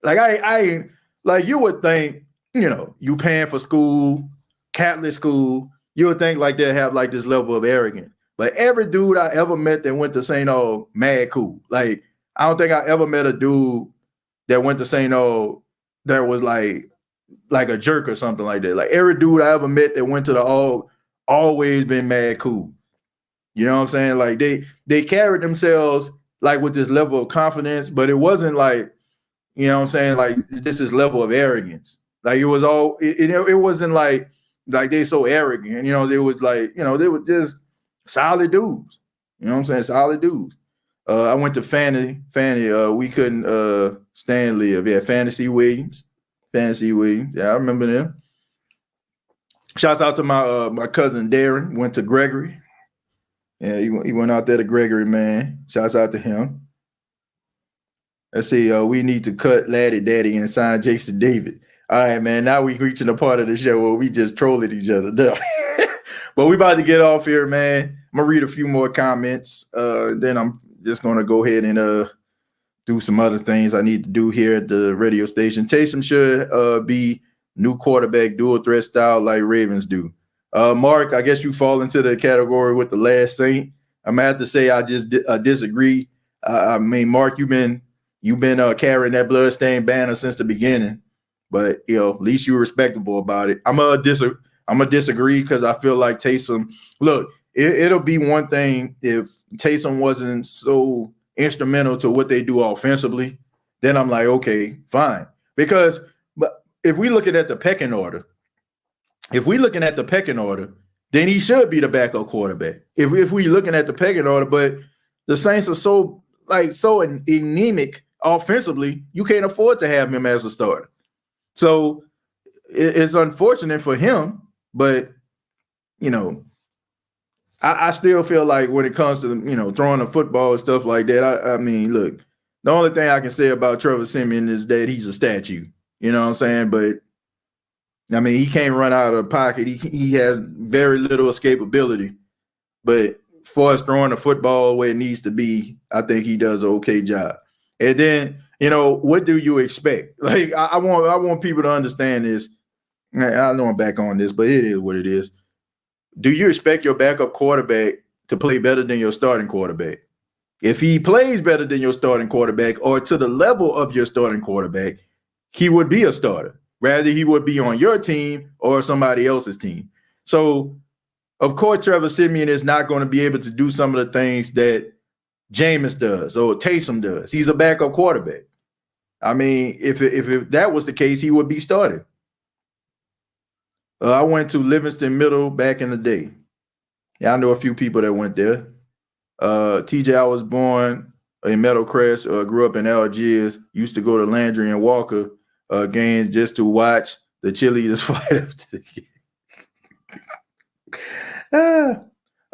Like I like you would think, you paying for school, Catholic school, you would think like they have like this level of arrogance. But every dude I ever met that went to St. Aug, mad cool. Like I don't think I ever met a dude that went to St. Aug that was like a jerk or something like that. Like every dude I ever met that went to the Aug always been mad cool. You know what I'm saying? Like they carried themselves like with this level of confidence, but it wasn't like, you know what I'm saying? Like this is level of arrogance. Like it was all, it wasn't like they so arrogant. It was like, they were just solid dudes. You know what I'm saying? Solid dudes. I went to Fanny. We couldn't stand live. Yeah, Fantasy Williams. Yeah, I remember them. Shouts out to my cousin Darren. Went to Gregory. Yeah, he went out there to Gregory, man. Shouts out to him. Let's see. We need to cut Laddie Daddy and sign Jason David. All right, man. Now we reaching the part of the show where we just trolling each other. But we about to get off here, man. I'm gonna read a few more comments. Then I'm just gonna go ahead and do some other things I need to do here at the radio station. Taysom should be new quarterback, dual threat style like Ravens do. Mark, I guess you fall into the category with the last Saint. I'm gonna have to say I just disagree. I mean, Mark, you've been carrying that bloodstained banner since the beginning, but at least you're respectable about it. I'm gonna disagree because I feel like Taysom. Look, it'll be one thing if Taysom wasn't so instrumental to what they do offensively. Then I'm like, okay, fine. But if we looking at the pecking order, then he should be the backup quarterback. If we looking at the pecking order, but the Saints are so anemic offensively, you can't afford to have him as a starter. So it's unfortunate for him, but I still feel like when it comes to throwing the football and stuff like that, I mean, look, the only thing I can say about Trevor Siemian is that he's a statue. You know what I'm saying? But I mean, he can't run out of the pocket. He has very little escapability. But as far as throwing the football where it needs to be, I think he does an okay job. And then, what do you expect? Like, I want people to understand this. I know I'm back on this, but it is what it is. Do you expect your backup quarterback to play better than your starting quarterback? If he plays better than your starting quarterback or to the level of your starting quarterback, he would be a starter. Rather, he would be on your team or somebody else's team. So, of course, Trevor Siemian is not going to be able to do some of the things that Jameis does or Taysom does. He's a backup quarterback. I mean, if that was the case, he would be started. I went to Livingston Middle back in the day. Yeah, I know a few people that went there. TJ, I was born in Meadowcrest, grew up in Algiers, used to go to Landry and Walker games just to watch the cheerleaders fight up to the game.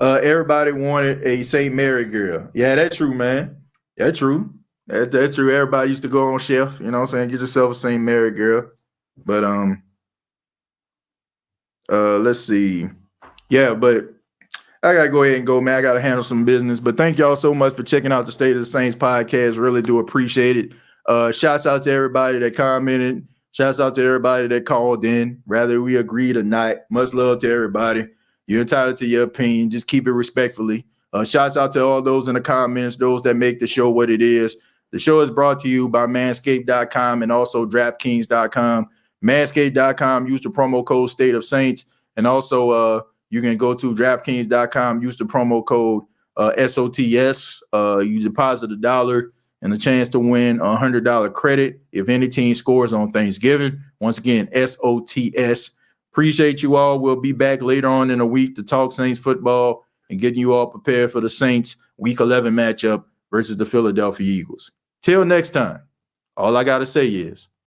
Everybody wanted a St. Mary girl. Yeah, that's true, man. That's true. That's true. Everybody used to go on Chef, you know what I'm saying? Get yourself a St. Mary girl. But let's see. Yeah, but I gotta go ahead and go, man. I gotta handle some business. But thank y'all so much for checking out the State of the Saints podcast. Really do appreciate it. Shouts out to everybody that commented. Shouts out to everybody that called in. Whether we agreed or not. Much love to everybody. You're entitled to your opinion. Just keep it respectfully. Shouts out to all those in the comments, those that make the show what it is. The show is brought to you by Manscaped.com and also DraftKings.com. Manscaped.com, use the promo code State of Saints. And also you can go to DraftKings.com, use the promo code SOTS. You deposit $1 and a chance to win a $100 credit if any team scores on Thanksgiving. Once again, SOTS. Appreciate you all. We'll be back later on in the week to talk Saints football and getting you all prepared for the Saints Week 11 matchup versus the Philadelphia Eagles. Till next time, all I got to say is